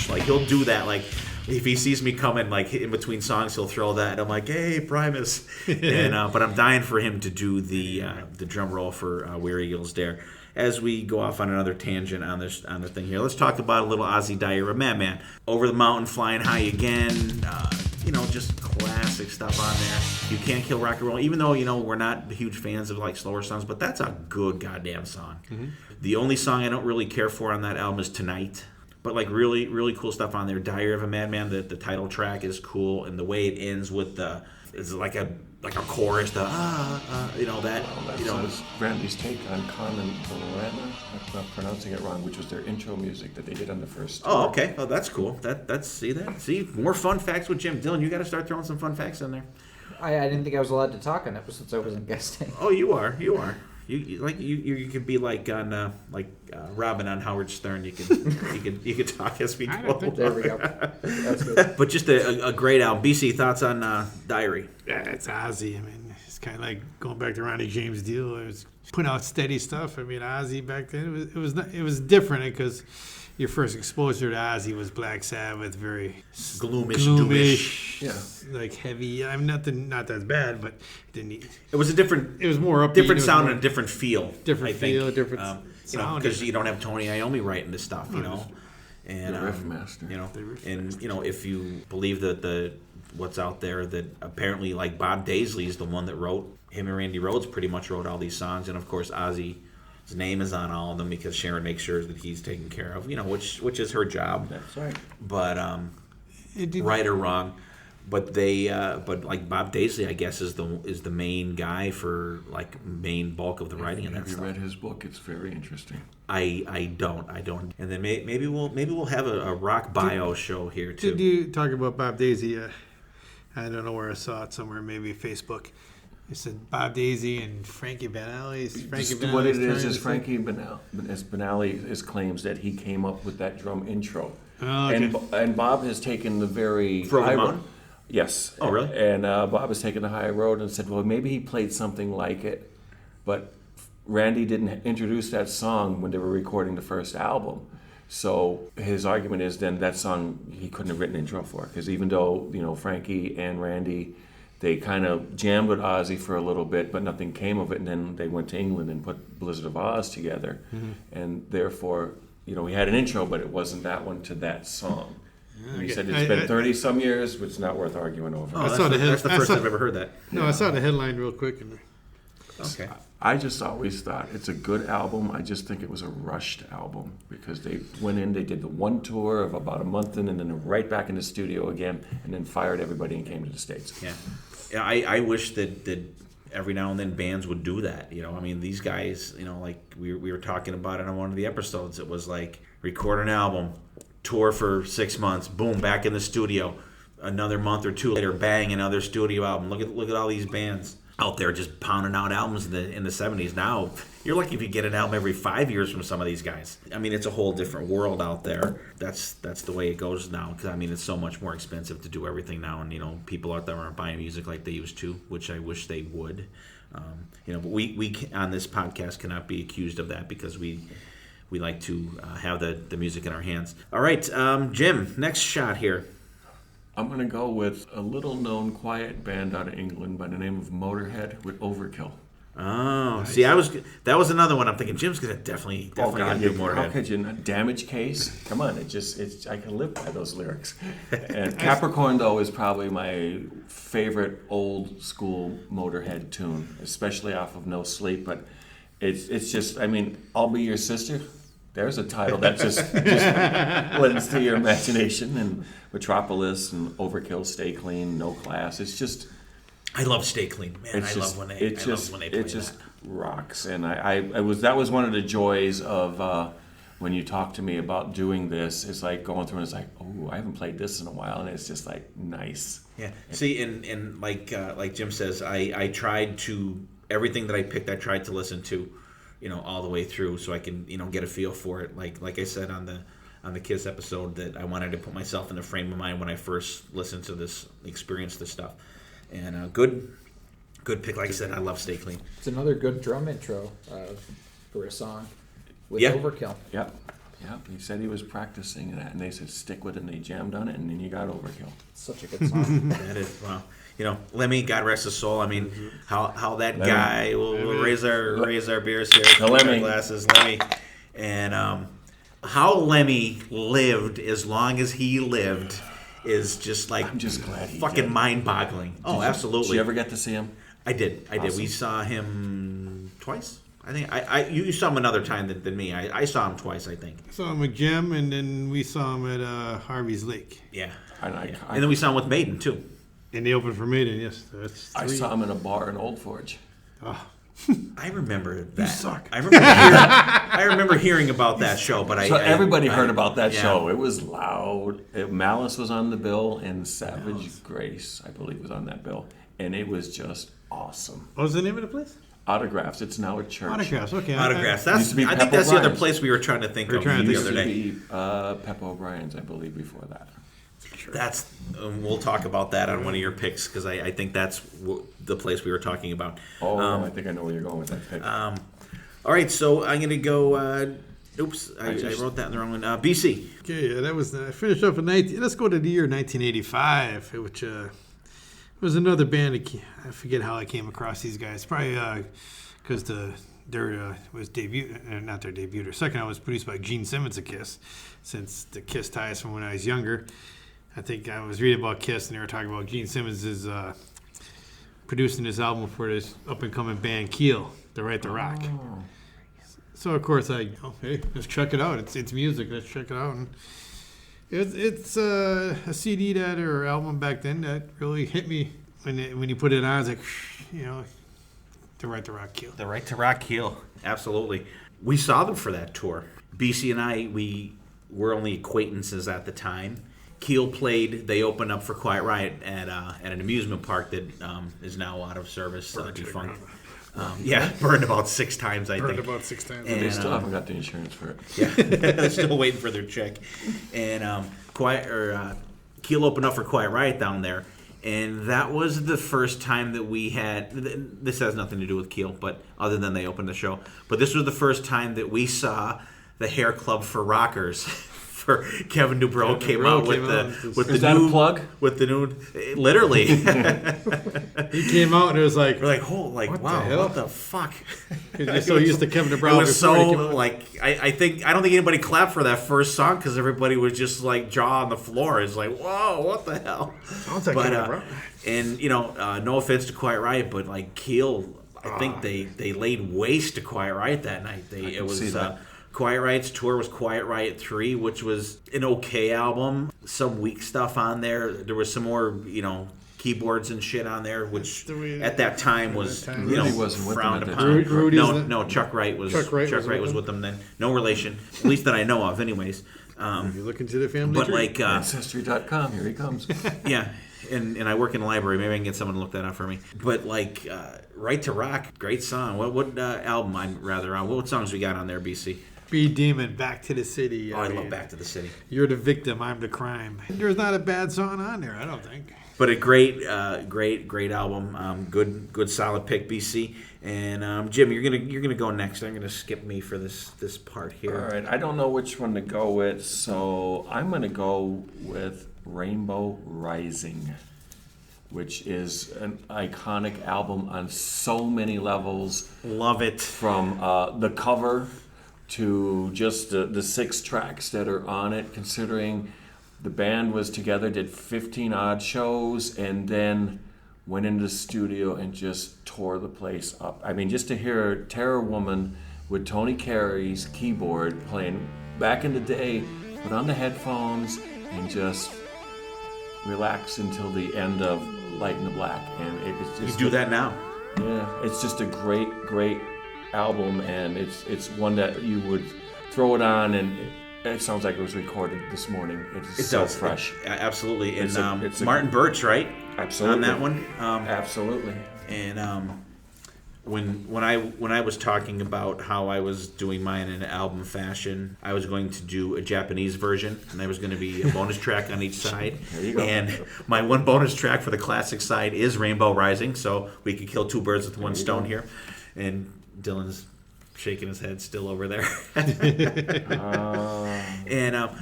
like he'll do that. Like if he sees me coming, like in between songs, he'll throw that. And I'm like, hey, Primus, and but I'm dying for him to do the drum roll for Where Eagles Dare. As we go off on another tangent on the thing here, let's talk about a little Ozzy Diary of a Madman. Over the Mountain, Flying High Again, you know, just classic stuff on there. You Can't Kill Rock and Roll, even though, you know, we're not huge fans of like slower songs, but that's a good goddamn song. Mm-hmm. The only song I don't really care for on that album is Tonight. But like really, really cool stuff on there. Diary of a Madman, the title track is cool, and the way it ends with it's like a chorus, you know that, you know.
was Randy's take on Carmen Bolorana. I'm not pronouncing it wrong, which was their intro music that they did on the first tour.
Oh, okay. Oh, that's cool. See more fun facts with Jim. Dylan, you got to start throwing some fun facts in there.
I didn't think I was allowed to talk on episodes I wasn't guesting.
Oh, you are. You could be like on Robin on Howard Stern. You could talk as we
I
go.
don't think
There we go. That's good.
But just a great album. BC, thoughts on Diary?
yeah, it's Ozzy. I mean, it's kind of like going back to Ronnie James Dio. It was putting out steady stuff. I mean, Ozzy back then it was different because your first exposure to Ozzy was Black Sabbath, very
Gloomish,
gloomish,
Yeah.
like heavy. I'm not that bad, but it didn't.
It was a different.
It was more upbeat.
Different
it was
sound
more-
and a different feel.
Different
I think.
feel, different
you know,
sound.
because you don't have Tony Iommi writing this stuff. You know, And
the riff master.
If you believe that what's out there, that apparently like Bob Daisley is the one that wrote, him and Randy Rhoads pretty much wrote all these songs, and of course Ozzy's name is on all of them because Sharon makes sure that he's taken care of, which is her job.
That's right.
But right or wrong, but like Bob Daisley, I guess, is the main guy for like main bulk of the writing of that stuff.
Have you read his book? It's very interesting.
I don't. And then maybe we'll have a rock bio show here too.
Did you talk about Bob Daisy? I don't know where I saw it somewhere, maybe Facebook. It said Bob Daisy and Frankie Banali.
What it is Frankie Banali claims that he came up with that drum intro.
Oh, okay.
And Bob has taken the very high road. Yes.
Oh, really?
And Bob has taken the high road and said, well, maybe he played something like it, but Randy didn't introduce that song when they were recording the first album. So his argument is then that song he couldn't have written intro for, because even though Frankie and Randy, they kind of jammed with Ozzy for a little bit, but nothing came of it, and then they went to England and put Blizzard of Oz together, and therefore we had an intro, but it wasn't that one to that song. And he said it's been 30-some years, but it's not worth arguing over.
Oh, that's the first I've ever heard that.
No, I saw the headline real quick.
Okay.
I just always thought it's a good album. I just think it was a rushed album because they went in, they did the one tour of about a month in, and then right back in the studio again, and then fired everybody and came to the States.
Yeah, I wish that every now and then bands would do that. These guys, like we were talking about it on one of the episodes. It was like record an album, tour for 6 months, boom, back in the studio. Another month or two later, bang, another studio album. Look at all these bands out there just pounding out albums in the 70s. Now you're lucky if you get an album every 5 years from some of these guys. It's a whole different world out there. That's the way it goes now, because it's so much more expensive to do everything now, and people out there aren't buying music like they used to, which I wish they would. But we on this podcast cannot be accused of that because we like to have the music in our hands. All right, Jim, next shot here.
I'm going to go with a little-known quiet band out of England by the name of Motorhead with Overkill.
Oh, nice. See, that was another one. I'm thinking Jim's going to definitely do Motorhead.
How could you not? Damage Case? Come on, I can live by those lyrics. And Capricorn, though, is probably my favorite old-school Motorhead tune, especially off of No Sleep. But it's just, I'll Be Your Sister. There's a title that just lends to your imagination. And Metropolis and Overkill, Stay Clean, No Class. It's just...
I love Stay Clean, man. I love when they play that.
It just rocks. And that was one of the joys of when you talk to me about doing this. It's like going through and it's like, oh, I haven't played this in a while. And it's just like nice.
Yeah. See, and like Jim says, I tried to... Everything that I picked, I tried to listen to, all the way through, so I can, get a feel for it. Like I said on the Kiss episode, that I wanted to put myself in the frame of mind when I first listened to this, experienced this stuff. And good pick. Like I said, I love Stay Clean.
It's another good drum intro for a song with Overkill.
Yep. He said he was practicing that, and they said stick with it, and they jammed on it, and then you got Overkill.
Such a good song.
That is, wow. Lemmy, God rest his soul. How that Lemmy. Guy will raise our beers here,
the Lemmy
glasses, Lemmy, and how Lemmy lived as long as he lived is just like,
I'm just glad he
fucking
did.
Mind-boggling. Absolutely.
Did you ever get to see him?
I did.
Awesome.
We saw him twice. I think you saw him another time than me. I saw him twice, I think.
I saw him with Jim, and then we saw him at Harvey's Lake.
Yeah.
And
then we saw him with Maiden, too.
And they opened for Maiden, yes. That's
I saw him in a bar in Old Forge.
Oh.
I remember that.
You suck.
I remember hearing about that show, but
everybody heard about that show. It was loud. Malice was on the bill, and Savage Grace, I believe, was on that bill. And it was just awesome.
What was the name of the place?
Autographs. It's now a church.
Autographs, okay.
Autographs.
I think
that's the other place we were trying to think of the other day.
Used to be Pep O'Brien's, I believe, before that.
That's we'll talk about that on one of your picks, because I think that's the place we were talking about.
I think I know where you're going with that pick.
All right, so I'm going to go. I wrote that in the wrong one. BC.
Okay, that was. I finished up in let's go to the year 1985, which was another band. I forget how I came across these guys. Probably because the their was debut, not their debut. Their second album was produced by Gene Simmons of Kiss, since the Kiss ties from when I was younger. I think I was reading about Kiss, and they were talking about Gene Simmons is producing this album for this up-and-coming band Keel, the Right to Rock.
Oh.
So of course hey, let's check it out. It's music. Let's check it out. And it's a CD or album back then that really hit me when you put it on. It's like, the Right to Rock Keel.
The Right to Rock Keel, absolutely. We saw them for that tour. BC and I, we were only acquaintances at the time. Keel played. They opened up for Quiet Riot at an amusement park that is now out of service, defunct. Burned about 6 times, I think.
Burned about 6 times.
And,
They still haven't got the insurance for it.
Yeah, they're still waiting for their check. And Keel opened up for Quiet Riot down there, and that was the first time that we had. This has nothing to do with Keel, but other than they opened the show. But this was the first time that we saw the Hair Club for Rockers. For Kevin Dubrow came out with the
Is that a plug?
With the new, literally.
He came out and it was like,
We're like, what the fuck?
You're so used to Kevin Dubrow.
It was so like I don't think anybody clapped for that first song because everybody was just like jaw on the floor. It's like, whoa, what the hell?
Sounds like Kevin Dubrow.
And no offense to Quiet Riot, but like Keel, I think they laid waste to Quiet Riot that night. Quiet Riot's tour was Quiet Riot 3, which was an okay album. Some weak stuff on there. There was some more, keyboards and shit on there, which at that time was,
Rudy wasn't with
frowned
them at the
upon.
time.
No, Chuck Wright was
with
them then. No relation, at least that I know of, anyways.
You're looking to the family
But
tree.
like,
Ancestry.com, here he comes.
yeah. And I work in the library. Maybe I can get someone to look that up for me. But like, Right to Rock, great song. What album I'm rather on? What songs we got on there, BC?
Be Demon, Back to the City.
I love Back to the City.
You're the victim, I'm the crime. There's not a bad song on there, I don't think.
But a great album. Good, solid pick, BC. And Jim, you're gonna go next. I'm gonna skip me for this part here.
All right, I don't know which one to go with, so I'm gonna go with Rainbow Rising, which is an iconic album on so many levels.
Love it.
From the cover to just the 6 tracks that are on it, considering the band was together, did 15 odd shows, and then went into the studio and just tore the place up. I mean, just to hear Terror Woman with Tony Carey's keyboard playing back in the day, put on the headphones and just relax until the end of Light in the Black. And it's just...
You do that now.
Yeah, it's just a great album, and it's one that you would throw it on, and it sounds like it was recorded this morning. It's so fresh.
Absolutely. And
it's
Martin Birch, right?
Absolutely.
On that one.
Absolutely.
And when I was talking about how I was doing mine in an album fashion, I was going to do a Japanese version, and there was going to be a bonus track on each side.
There you go.
And my one bonus track for the classic side is Rainbow Rising, so we could kill 2 birds with one stone here. And Dylan's shaking his head still over there.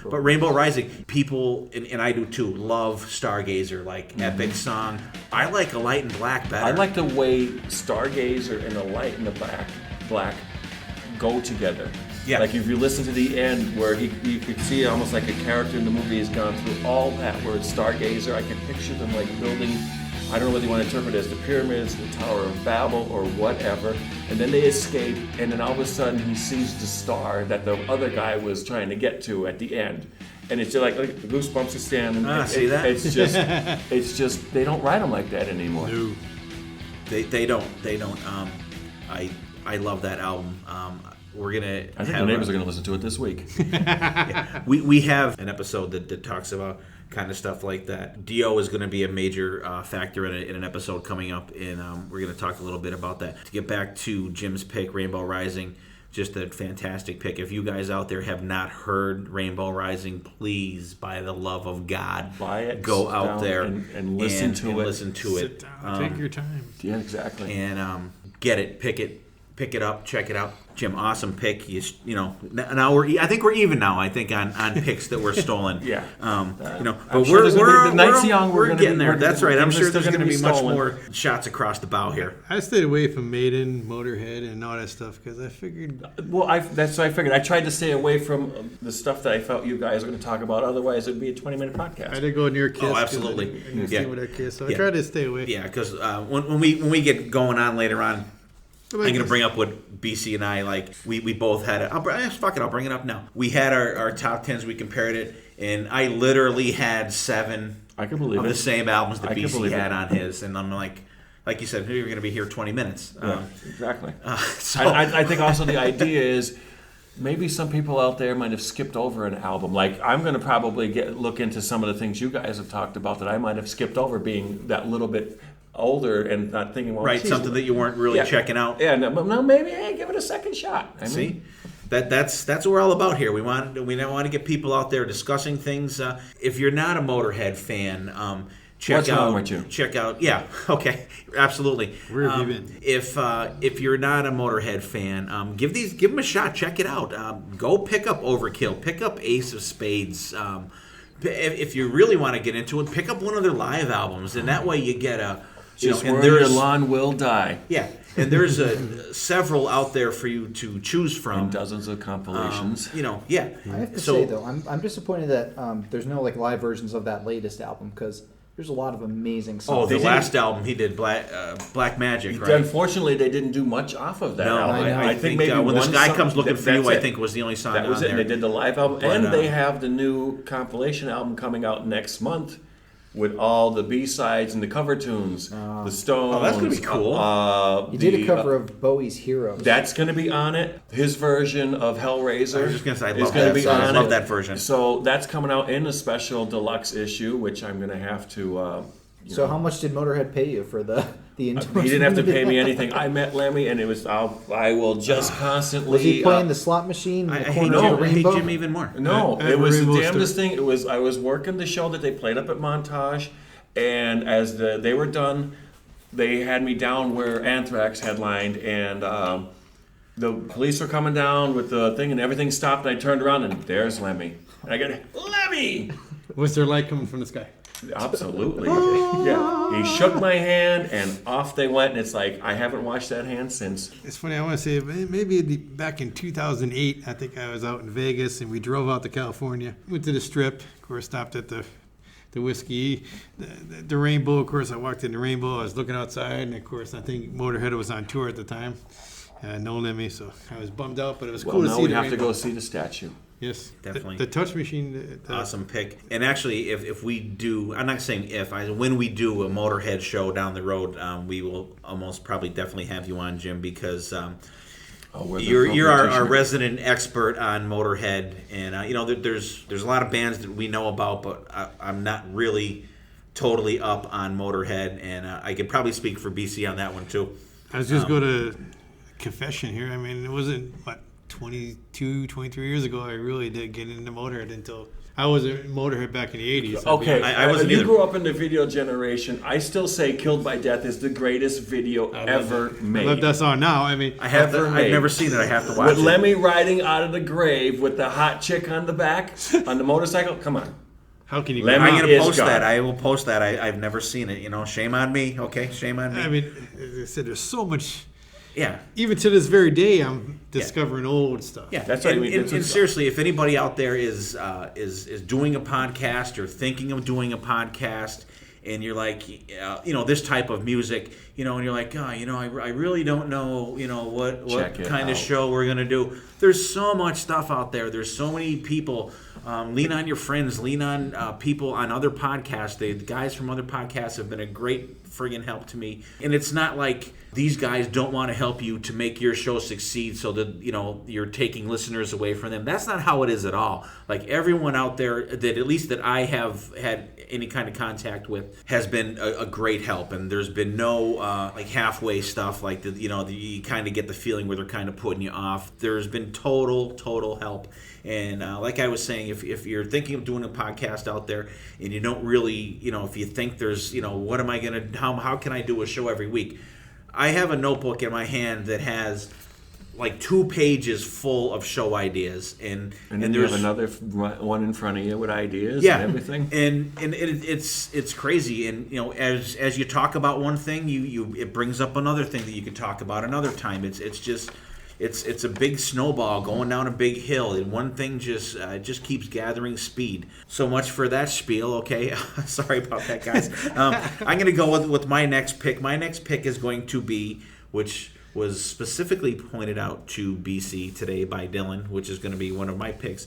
But Rainbow Rising, people, and I do too, love Stargazer, like epic song. I like A Light in Black better.
I like the way Stargazer and A Light in the Black go together.
Yeah.
Like if you listen to the end where you could see almost like a character in the movie has gone through all that, where it's Stargazer, I can picture them like building, I don't know whether you want to interpret it as the pyramids, the Tower of Babel, or whatever. And then they escape, and then all of a sudden he sees the star that the other guy was trying to get to at the end. And it's just like the goosebumps are standing.
See that?
It's just they don't write them like that anymore.
No.
They don't. I love that album. We're gonna.
I think the neighbors are gonna listen to it this week.
Yeah. We have an episode that talks about kind of stuff like that. Dio is going to be a major factor in an episode coming up, and we're going to talk a little bit about that. To get back to Jim's pick, Rainbow Rising, just a fantastic pick. If you guys out there have not heard Rainbow Rising, please, by the love of God,
buy it,
go out there
and listen to it.
Listen to
Sit
it.
down, take your time.
Yeah, exactly.
And get it, pick it. pick it up, check it out. Jim, awesome pick. Now I think we're even now. I think on picks that were stolen.
Yeah.
But
sure the night's young.
We're getting there. That's right. I'm sure
there's
there's going to be much
stolen.
more shots across the bow here.
I stayed away from Maiden, Motorhead, and all that stuff because I figured.
Well, that's what I figured. I tried to stay away from the stuff that I felt you guys were going to talk about. Otherwise, it would be a 20-minute podcast.
I didn't go near Kiss.
Absolutely.
I didn't stay with that Kiss, so I tried to stay away.
Yeah, because when we get going on later on, I'm going to bring up what BC and I, like, we both had it. I'll bring it up now. We had our top 10s, we compared it, and I literally had 7
I can believe
of
it.
the same albums that
I can
BC
believe
had
it.
on his, and I'm like you said, you're going to be here 20 minutes.
Yeah, exactly.
So
I think also the idea is maybe some people out there might have skipped over an album. Like, I'm going to probably look into some of the things you guys have talked about that I might have skipped over, being that little bit older and not thinking, well,
right,
geez,
something that you weren't really checking out.
Yeah, no, but now maybe give it a second shot.
See, that's what we're all about here. We want to get people out there discussing things. If you're not a Motorhead fan,
What's wrong with you?
Check out. Yeah, okay, absolutely.
Where have you been?
If you're not a Motorhead fan, give them a shot. Check it out. Go pick up Overkill. Pick up Ace of Spades. If you really want to get into it, pick up one of their live albums, and that way you get a.
Just where your lawn will die.
Yeah, and there's several out there for you to choose from.
And dozens of compilations.
Yeah.
I have to say though, I'm disappointed that there's no like live versions of that latest album because there's a lot of amazing songs.
Oh, the last album he did, Black Magic, right?
Unfortunately, they didn't do much off of that
No,
album.
I think
maybe
When the
one
Sky
song-
Comes Looking for You,
that's
I
it.
think was the only song
That was
on
it.
there.
They did the live album,
But,
and they have the new compilation album coming out next month with all the B-sides and the cover tunes. The Stones.
Oh, that's gonna be cool.
You did a cover of Bowie's Heroes.
That's going to be on it. His version of Hellraiser
I was just gonna say, I
is
love
going
that
to be
song.
on
I love
it.
that version.
So that's coming out in a special deluxe issue, which I'm going to have to.
So how much did Motorhead pay you for the endorsement?
He didn't have to pay me anything. I met Lemmy, and it was. I will just constantly.
Was he playing the slot machine in
I
the
hate
corner of the
Jim, I hate
rainbow?
Jim even more.
No,
At
it was the
Rainbow
damnedest
Star.
thing. It was. I was working the show that they played up at Montage, and as they were done, they had me down where Anthrax headlined, and the police were coming down with the thing, and everything stopped. And I turned around, and there's Lemmy. And I go, Lemmy!
Was there light coming from the sky?
Absolutely. Yeah. He shook my hand, and off they went. And it's like I haven't washed that hand since.
It's funny. I want to say maybe back in 2008, I think I was out in Vegas and we drove out to California. Went to the Strip. Of course, stopped at the Whiskey, the Rainbow. Of course, I walked in the Rainbow. I was looking outside, and of course, I think Motorhead was on tour at the time. No Lemmy, so I was bummed out, but it was cool to
now
see
we
the
have to
Rainbow.
go see the statue.
Yes,
Definitely.
The touch machine.
Awesome pick. And actually, if we do, I'm not saying when we do a Motorhead show down the road, we will almost probably definitely have you on, Jim, because you're our resident expert on Motorhead, and there's a lot of bands that we know about, but I'm not really totally up on Motorhead, and I could probably speak for BC on that one too.
I was just go to confession here. I mean, it wasn't 22, 23 years ago. I really did get into Motorhead until I was a Motorhead back in the 80s.
Okay,
I wasn't
you
either.
grew up in the video generation. I still say "Killed by Death" is the greatest video ever made.
I love that song now. I mean,
I've never seen it. I have to watch
With
it.
Lemmy riding out of the grave with the hot chick on the back on the motorcycle. Come on.
how can you?
Lemmy
I'm going to
is
post
gone.
that. I will post that. I've never seen it. Shame on me. Okay, shame on me.
I mean, as I said, there's so much.
yeah.
Even to this very day, I'm discovering old stuff.
Yeah,
That's what I mean.
And seriously, if anybody out there is doing a podcast or thinking of doing a podcast, and you're like, this type of music, and you're like, I really don't know, what
Check it
kind of
out.
show we're gonna do. There's so much stuff out there. There's so many people. Lean on your friends. Lean on people on other podcasts. The guys from other podcasts have been a great friggin' help to me. And it's not like these guys don't want to help you to make your show succeed so that, you're taking listeners away from them. That's not how it is at all. Like everyone out there that at least that I have had any kind of contact with has been a great help. And there's been no halfway stuff like you kind of get the feeling where they're kind of putting you off. There's been total help. And like I was saying, if you're thinking of doing a podcast out there and you don't really, if you think there's, what am I going to, how can I do a show every week? I have a notebook in my hand that has like 2 pages full of show ideas, and
then you
there's
have another one in front of you with ideas
yeah,
and everything.
and it's crazy. And as you talk about one thing, it brings up another thing that you could talk about another time. It's a big snowball going down a big hill, and one thing just keeps gathering speed. So much for that spiel, okay? Sorry about that, guys. I'm going to go with my next pick. My next pick is going to be, which was specifically pointed out to BC today by Dylan, which is going to be one of my picks,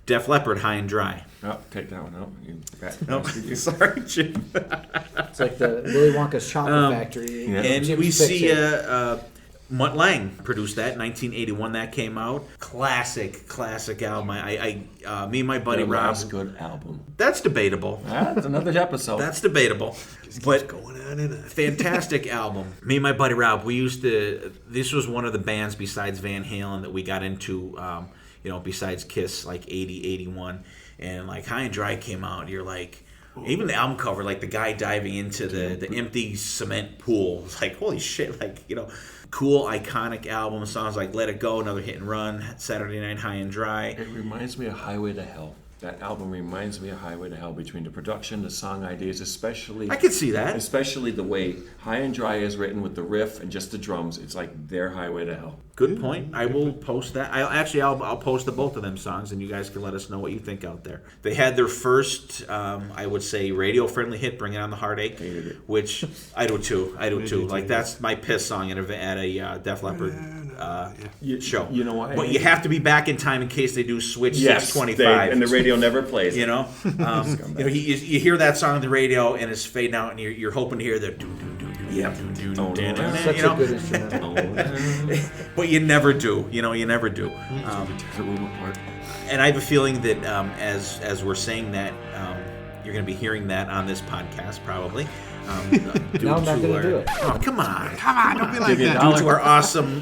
Def Leppard, High and Dry.
Oh, take that one out.
No, sorry, Jim.
It's like the Willy Wonka's chocolate factory.
Yeah.
And
Jim's
we
picks
see
it.
Mutt Lange produced that, 1981 that came out. Classic album. Me and my buddy
The
Rob.
last good album.
That's debatable.
That's another episode.
That's debatable. But
Going on and on.
fantastic album. Me and my buddy Rob, this was one of the bands besides Van Halen that we got into, besides Kiss, like 80, 81. And like High and Dry came out, and you're like, even the album cover, like the guy diving into the empty cement pool. It's like, holy shit, cool, iconic album. Songs like Let It Go, Another Hit and Run, Saturday Night High and Dry.
It reminds me of Highway to Hell. That album reminds me of Highway to Hell, between the production, the song ideas, especially.
I could see that.
Especially the way High and Dry is written with the riff and just the drums. It's like their Highway to Hell.
Good point. I will post that. I'll post the both of them songs, and you guys can let us know what you think out there. They had their first, I would say, radio-friendly hit, "Bring It On the Heartache,"
Hated it.
which I do too. Like that's my piss song at a Def Leppard show.
You know why?
But you have to be back in time in case they do switch 625.
and the radio never plays.
You you hear that song on the radio and it's fading out, and you're hoping to hear the
Such a good instrumental.
but you never do. You never do. And I have a feeling that as we're saying that, you're going to be hearing that on this podcast probably.
No, I'm not going to do it.
Oh, come on.
Don't be like that.
Due to our awesome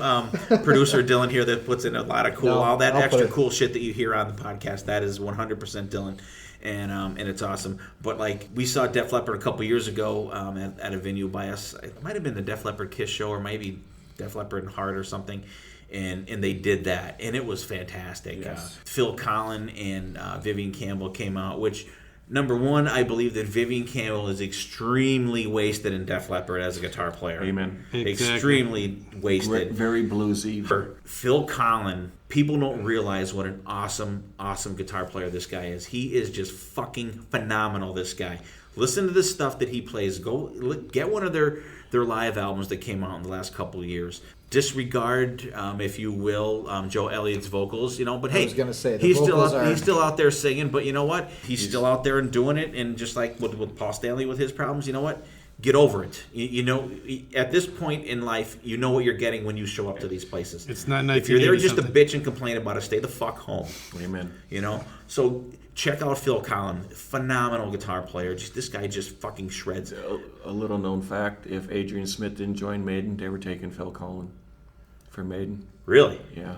producer Dylan here that puts in a lot of all that
I'll
extra
put it.
cool shit that you hear on the podcast, that is 100% Dylan. And it's awesome. But like we saw Def Leppard a couple years ago at a venue by us. It might have been the Def Leppard Kiss show, or maybe Def Leppard and Heart or something. And they did that, and it was fantastic.
Yes.
Phil Collin and Vivian Campbell came out, which, number one, I believe that Vivian Campbell is extremely wasted in Def Leppard as a guitar player.
Amen.
Exactly.
Extremely wasted.
Very bluesy.
For Phil Collin, people don't realize what an awesome guitar player this guy is. He is just fucking phenomenal, this guy. Listen to the stuff that he plays. Go get one of their live albums that came out in the last couple of years. Disregard, if you will, Joe Elliott's vocals, but hey,
I was gonna say, the
he's
vocals
still out there singing. But you know what? He's still out there and doing it. And just like with Paul Stanley with his problems, you know what? Get over it. At this point in life, you know what you're getting when you show up to these places.
It's not
If you're there just to
1980
bitch and complain about it, stay the fuck home.
Amen.
So check out Phil Collin, phenomenal guitar player. This guy just fucking shreds.
A little known fact: if Adrian Smith didn't join Maiden, they were taking Phil Collin for Maiden.
Really?
Yeah.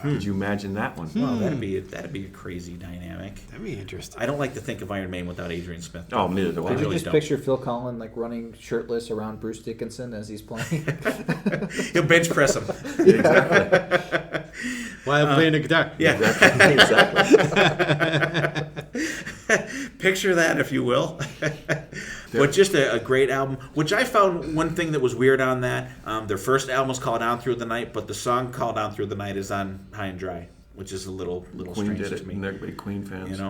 Did you imagine that one?
Well, that'd be a crazy dynamic.
That'd be interesting.
I don't like to think of Iron Maiden without Adrian Smith.
Oh, neither do I.
I
Did you
really
just
don't.
picture Phil Collin like running shirtless around Bruce Dickinson as he's playing?
He'll bench press him.
Exactly.
While playing the guitar.
Yeah.
Exactly.
Picture that, if you will. But just a great album, which I found one thing that was weird on that. Their first album was called Down Through the Night, but the song called Down Through the Night is on High and Dry, which is a little
Queen
strange
did
to
it,
me.
and they're big Queen fans.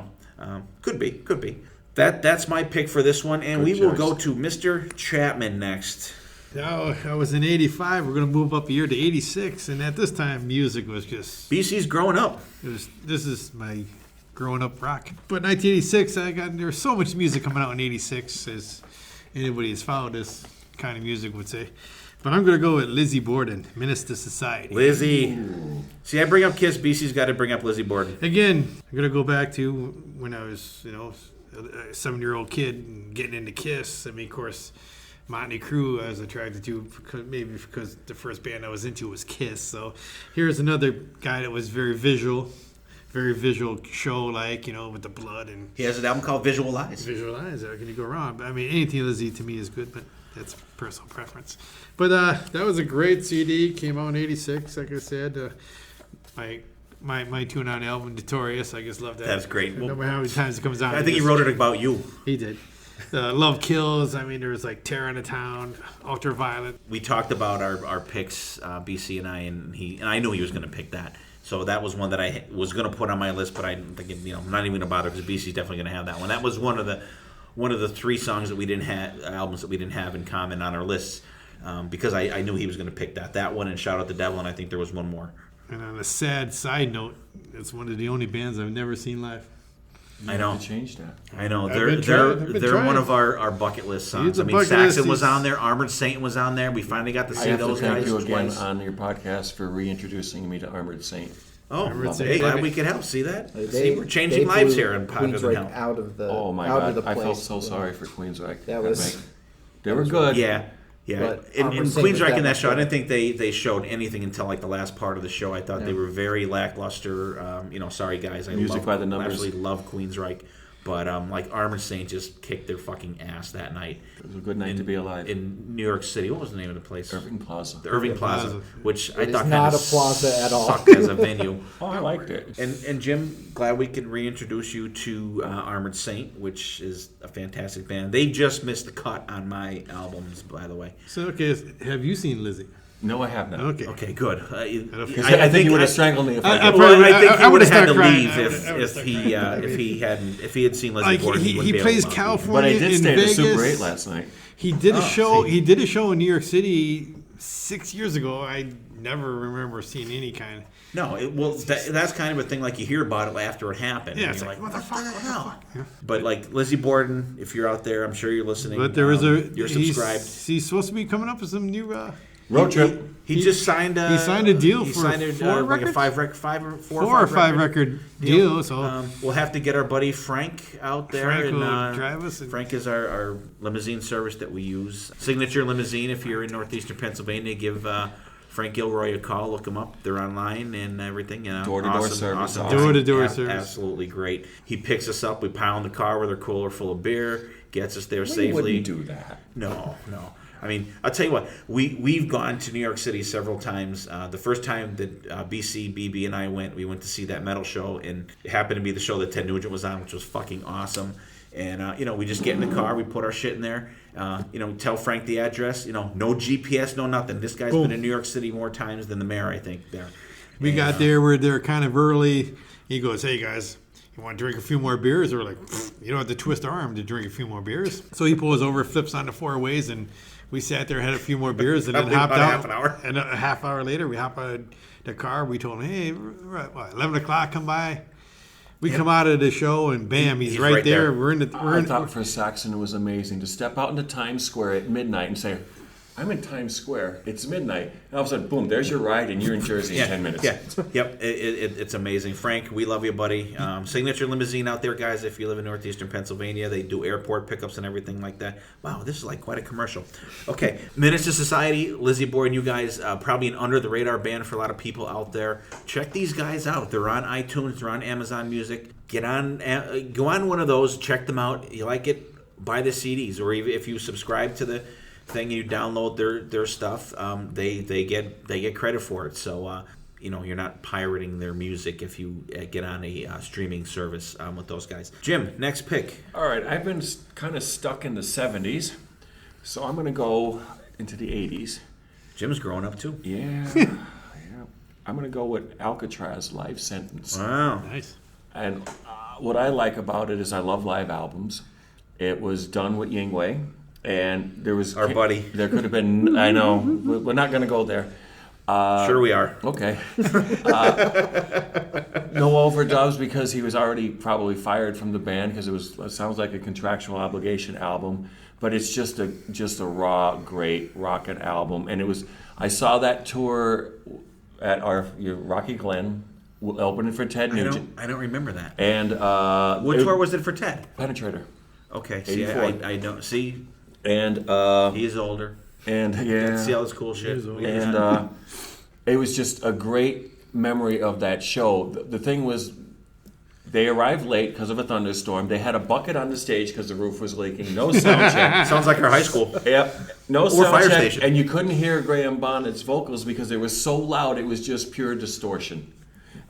Could be. That's my pick for this one, and
Good
we will
choice.
to Mr. Chapman next.
Now, I was in 85. We're going to move up a year to 86. And at this time, music was just...
BC's growing up.
This is my growing up rock. But 1986, there was so much music coming out in 86, as anybody has followed this kind of music would say. But I'm going to go with Lizzie Borden, Menace to Society.
Lizzie. See, I bring up Kiss. BC's got to bring up Lizzie Borden.
Again, I'm going to go back to when I was, a 7-year-old kid and getting into Kiss. I mean, of course, Motley Crue I was attracted to because the first band I was into was Kiss. So here's another guy that was very visual, very visual show, like, with the blood and
He has an album called Visualize.
visualize. How can you go wrong? But, I mean, anything Lizzie to me is good, but that's personal preference. But that was a great CD. Came out in '86, like I said. My tune-on album, Notorious. I just love that.
That's great.
No matter how many times it comes out.
I think he wrote it about you.
He did. Love Kills. I mean, there was like Terror in the Town, Ultraviolet.
We talked about our picks, BC and I, and I knew he was going to pick that. So that was one that I was going to put on my list, but I'm thinking, I'm not even going to bother because BC's definitely going to have that one. That was one of the 3 songs that we didn't have, albums that we didn't have in common on our lists, because I knew he was going to pick that one, and Shout Out the Devil, and I think there was one more.
And on a sad side note, it's one of the only bands I've never seen live.
I know.
Change that.
I know.
I've
They're
been
one
trying.
of our bucket list songs.
He's a
I mean,
bucket
Saxon
list.
was on there. Armored Saint was on there. We finally got to
I
see
have to
those
thank
guys
you again
twice.
on your podcast for reintroducing me to Armored Saint.
Oh,
Armored Saint.
hey, glad we could help. See that?
They-
See, we're changing
they
lives
blew
here in Potter Than
Queensryche
Hell.
out of the
Oh my
out
God!
of the
I
place.
felt so sorry for Queensryche.
That was-
night. They were good.
Yeah.
But
In
Armored Saint was
Queensryche in that
much
show, I
better.
didn't think they showed anything until like the last part of the show. I thought they were very lackluster. Sorry guys, I
Music by the numbers.
absolutely love Queensryche, but like Armored Saint just kicked their fucking ass that night.
It was a good night to be alive.
In New York City. What was the name of the place?
Irving Plaza.
The Irving Plaza, which I
It is
thought
not
kind of
a plaza at all.
sucked as a venue.
Oh, I liked it.
And Jim, glad we could reintroduce you to Armored Saint, which is a fantastic band. They just missed the cut on my albums, by the way.
So, okay, have you seen Lizzie?
No, I have not.
Okay.
Okay, good.
I think you would have strangled me if I did.
Well, I think he
I
would have had to
would've started
leave
crying. I would've
if he had seen Leslie
Like,
Gordon.
he
wouldn't be able
plays
to-
California
But I did
in
stay at
Vegas.
the Super 8 last night.
He did a show.
see.
He did a show in New York City 6 years ago. I never remember seeing any kind.
No, that's kind of a thing. Like you hear about it after it happened.
Yeah,
and
it's
you're
like,
what the fuck? But like Lizzie Borden, if you're out there, I'm sure you're listening.
But there is
you're subscribed.
He's supposed to be coming up with some new.
Road trip.
He just signed a.
he signed a deal
he
for
signed a,
4
like a
records?
four
Four or five record deal. So
We'll have to get our buddy Frank out there.
Frank
and,
will drive us and-
Frank is our limousine service that we use. Signature Limousine. If you're in northeastern Pennsylvania, give Frank Gilroy a call. Look him up. They're online and everything.
Door-to-door service.
Awesome.
Door-to-door service.
Absolutely great. He picks us up. We pile in the car with our cooler full of beer. Gets us there
We
safely.
wouldn't do that.
No. I mean, I'll tell you what. We've gone to New York City several times. The first time that BC, BB, and I went, we went to see that metal show, and it happened to be the show that Ted Nugent was on, which was fucking awesome. And we just get in the car, we put our shit in there. Tell Frank the address. No GPS, no nothing. This guy's been in New York City more times than the mayor, I think. There.
we got there. We're there kind of early. He goes, "Hey guys, you want to drink a few more beers?" We're like, "You don't have to twist our arm to drink a few more beers." So he pulls over, flips on the 4 ways, and we sat there, had a few more beers, and then
Probably
hopped
about
out.
half an hour.
And a half hour later, we hop out of the car. We told him, "Hey, 11 o'clock, come by." We come out of the show, and bam, he's right there. We're in the.
I thought for Saxon it was amazing to step out into Times Square at midnight and say, I'm in Times Square. It's midnight. And all of a sudden, boom, there's your ride, and you're in Jersey in 10 minutes.
Yeah, yep. It's amazing. Frank, we love you, buddy. Signature Limousine out there, guys. If you live in northeastern Pennsylvania, they do airport pickups and everything like that. Wow, this is like quite a commercial. Okay, Menace to Society, Lizzie Borden, you guys, probably an under-the-radar band for a lot of people out there. Check these guys out. They're on iTunes. They're on Amazon Music. Go on one of those. Check them out. You like it? Buy the CDs. Or even if you subscribe to the thing and you download their stuff, they get credit for it. So you're not pirating their music if you get on a streaming service with those guys. Jim, next pick.
All right, I've been kind of stuck in the 70s, so I'm going to go into the 80s.
Jim's growing up too.
Yeah. I'm going to go with Alcatraz Life Sentence.
Wow.
Nice.
And what I like about it is I love live albums. It was done with Yingwei, and there was
Our buddy.
There could have been. I know we're not going to go there.
Sure we are.
Okay. No overdubs because he was already probably fired from the band because it sounds like a contractual obligation album, but it's just a raw, great rockin' album. And it was. I saw that tour at your Rocky Glen. Opening for Ted Nugent.
I don't remember that.
And
What tour was it for Ted?
Penetrator.
Okay, see,
84.
I don't see.
And
He's older.
and yeah,
See all this cool shit.
and it was just a great memory of that show. The thing was, They arrived late because of a thunderstorm. They had a bucket on the stage because the roof was leaking. No sound check.
Sounds like our high school.
Yep. No
Or
sound
fire
check.
station.
And you couldn't hear Graham Bonnet's vocals because they were so loud it was just pure distortion.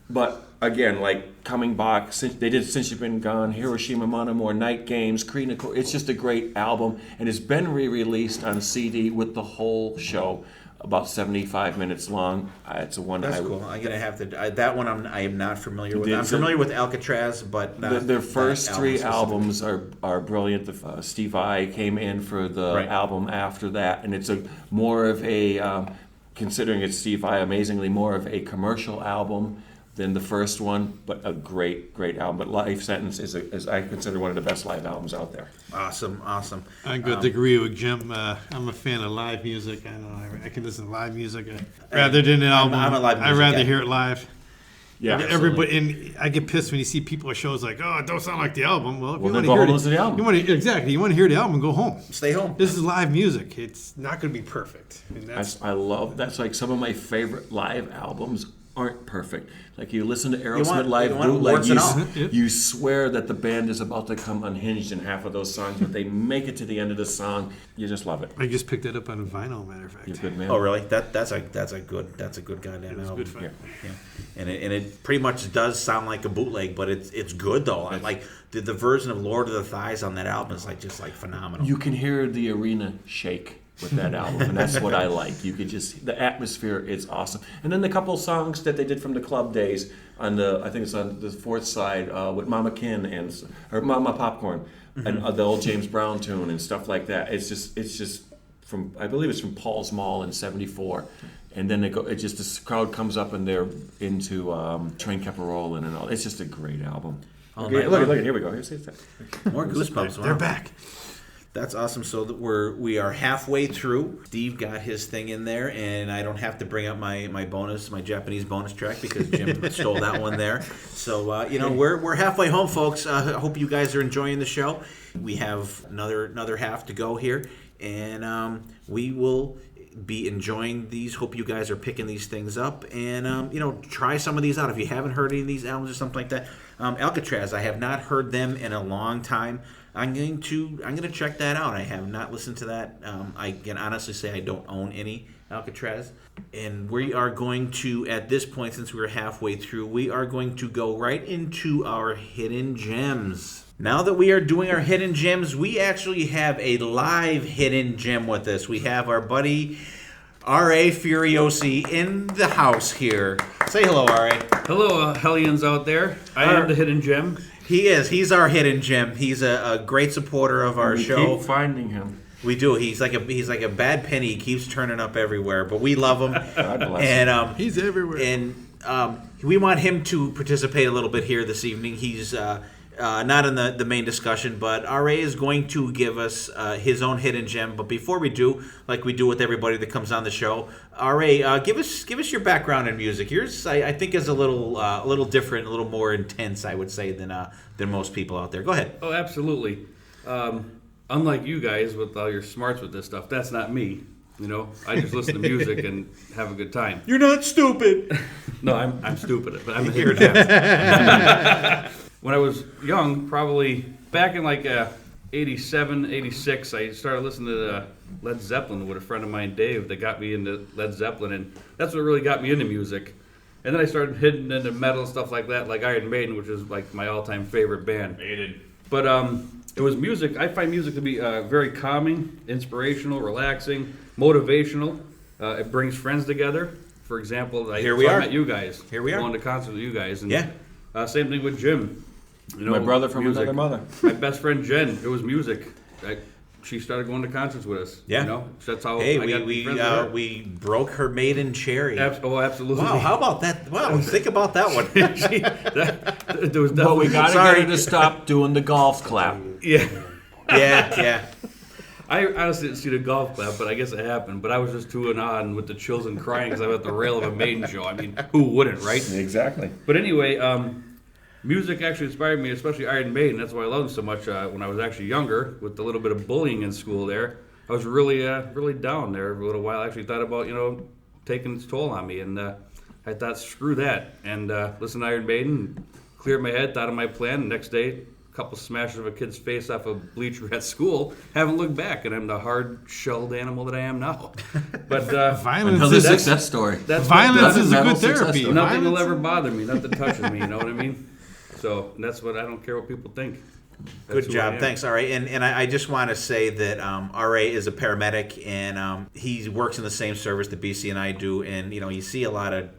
But again, like coming back, they did Since You've Been Gone, Hiroshima Mon Amour, Night Games, Krina. It's just a great album, and it's been re-released on CD with the whole show, about 75 minutes long. It's a one.
That's cool. I'm gonna have to. That one I am not familiar with. I'm familiar with Alcatraz, but not
their first three albums
specifically.
are brilliant. Steve Vai came in for the
Right.
album after that, and it's more of a, considering it's Steve Vai, amazingly more of a commercial album than the first one, but a great album. But Life Sentence is I consider one of the best live albums out there.
Awesome.
I'm going to agree with Jim. I'm a fan of live music. I know I can listen to live music rather than an album.
I'm a live
I'd
music
rather
guy.
hear it live.
Yeah,
Everybody, and I get pissed when you see people at shows like, "Oh, it don't sound like the album." Well, if you
then
want
go
to hear
home and listen to the album.
you want to exactly. You want to hear the album, go home.
Stay home.
This is live music. It's not going to be perfect. And that's
I love that's like some of my favorite live albums aren't perfect. Like you listen to Aerosmith live bootleg,
warts and all.
you swear that the band is about to come unhinged in half of those songs, but they make it to the end of the song. You just love it.
I just picked it up on vinyl. Matter of fact,
You're a good man.
Oh, really? That's a good goddamn
It was
album.
good fun.
Yeah. And it pretty much does sound like a bootleg, but it's good though. I like the version of Lord of the Thighs on that album is just phenomenal.
You can hear the arena shake with that album, and that's what I like. You could just the atmosphere is awesome. And then the couple songs that they did from the club days I think it's on the fourth side with Mama Kin or Mama Popcorn and the old James Brown tune and stuff like that. It's just from I believe it's from Paul's Mall in '74. And then the crowd comes up and they're into Train Kept Rollin' and all. It's just a great album. Okay, look, here we go. Here's
More goosebumps.
They're
Wow.
back.
That's awesome. So that we are halfway through. Steve got his thing in there, and I don't have to bring up my Japanese bonus track because Jim stole that one there. So we're halfway home, folks. I hope you guys are enjoying the show. We have another half to go here, and we will be enjoying these. Hope you guys are picking these things up, and try some of these out if you haven't heard any of these albums or something like that. Alcatraz, I have not heard them in a long time. I'm going to check that out. I have not listened to that. I can honestly say I don't own any Alcatraz. And we are going to, at this point, since we're halfway through, we are going to go right into our hidden gems. Now that we are doing our hidden gems, we actually have a live hidden gem with us. We have our buddy R.A. Furiosi in the house here. Say hello, R.A.
Hello, Hellions out there. I am the hidden gem.
He is. He's our hidden gem. He's a great supporter of our show.
Keep finding him.
We do. He's like a bad penny. He keeps turning up everywhere, but we love him.
God bless
and
He's everywhere.
And we want him to participate a little bit here this evening. He's not in the main discussion, but RA is going to give us his own hidden gem. But before we do, like we do with everybody that comes on the show, RA, give us your background in music. Yours, I think, is a little different, a little more intense, I would say, than most people out there. Go ahead.
Oh, absolutely. Unlike you guys with all your smarts with this stuff, that's not me. I just listen to music and have a good time.
You're not stupid.
No, I'm stupid, but I'm a hidden gem. When I was young, probably back in 87, 86, I started listening to Led Zeppelin with a friend of mine, Dave, that got me into Led Zeppelin, and that's what really got me into music. And then I started hitting into metal and stuff like that, like Iron Maiden, which is like my all-time favorite band. But it was music. I find music to be very calming, inspirational, relaxing, motivational. It brings friends together. For example, I met you guys.
Here we are.
Going to concerts with you guys. And,
Yeah.
Same thing with Jim.
My brother from
music.
another mother.
My best friend Jen. It was music. She started going to concerts with us.
Yeah.
That's how.
Hey,
I got friends with her.
we broke her maiden cherry.
Absolutely.
Wow, how about that? Wow, think about that one.
There was
But we got to
Sorry.
get her to stop doing the golf clap.
Yeah.
Yeah.
I honestly didn't see the golf clap, but I guess it happened. But I was just too on with the chills and crying because I'm at the rail of a Maiden show. I mean, who wouldn't, right?
Exactly.
But anyway, music actually inspired me, especially Iron Maiden. That's why I loved them so much when I was actually younger, with a little bit of bullying in school there. I was really down there for a little while. I actually thought about, taking its toll on me. And I thought, screw that. And listen to Iron Maiden. cleared my head, thought of my plan. The next day, a couple smashes of a kid's face off a bleacher at school. Haven't looked back, and I'm the hard-shelled animal that I am now. But
Violence
Another
is
success story.
violence is a
Metal
good
success
therapy.
story.
nothing will
Violence-
ever bother me. Nothing touches me. You know what I mean? So that's what I don't care what people think. That's
Good
who I
job.
am.
Thanks, RA. And I just want to say that RA is a paramedic, and he works in the same service that BC and I do. And, you see a lot of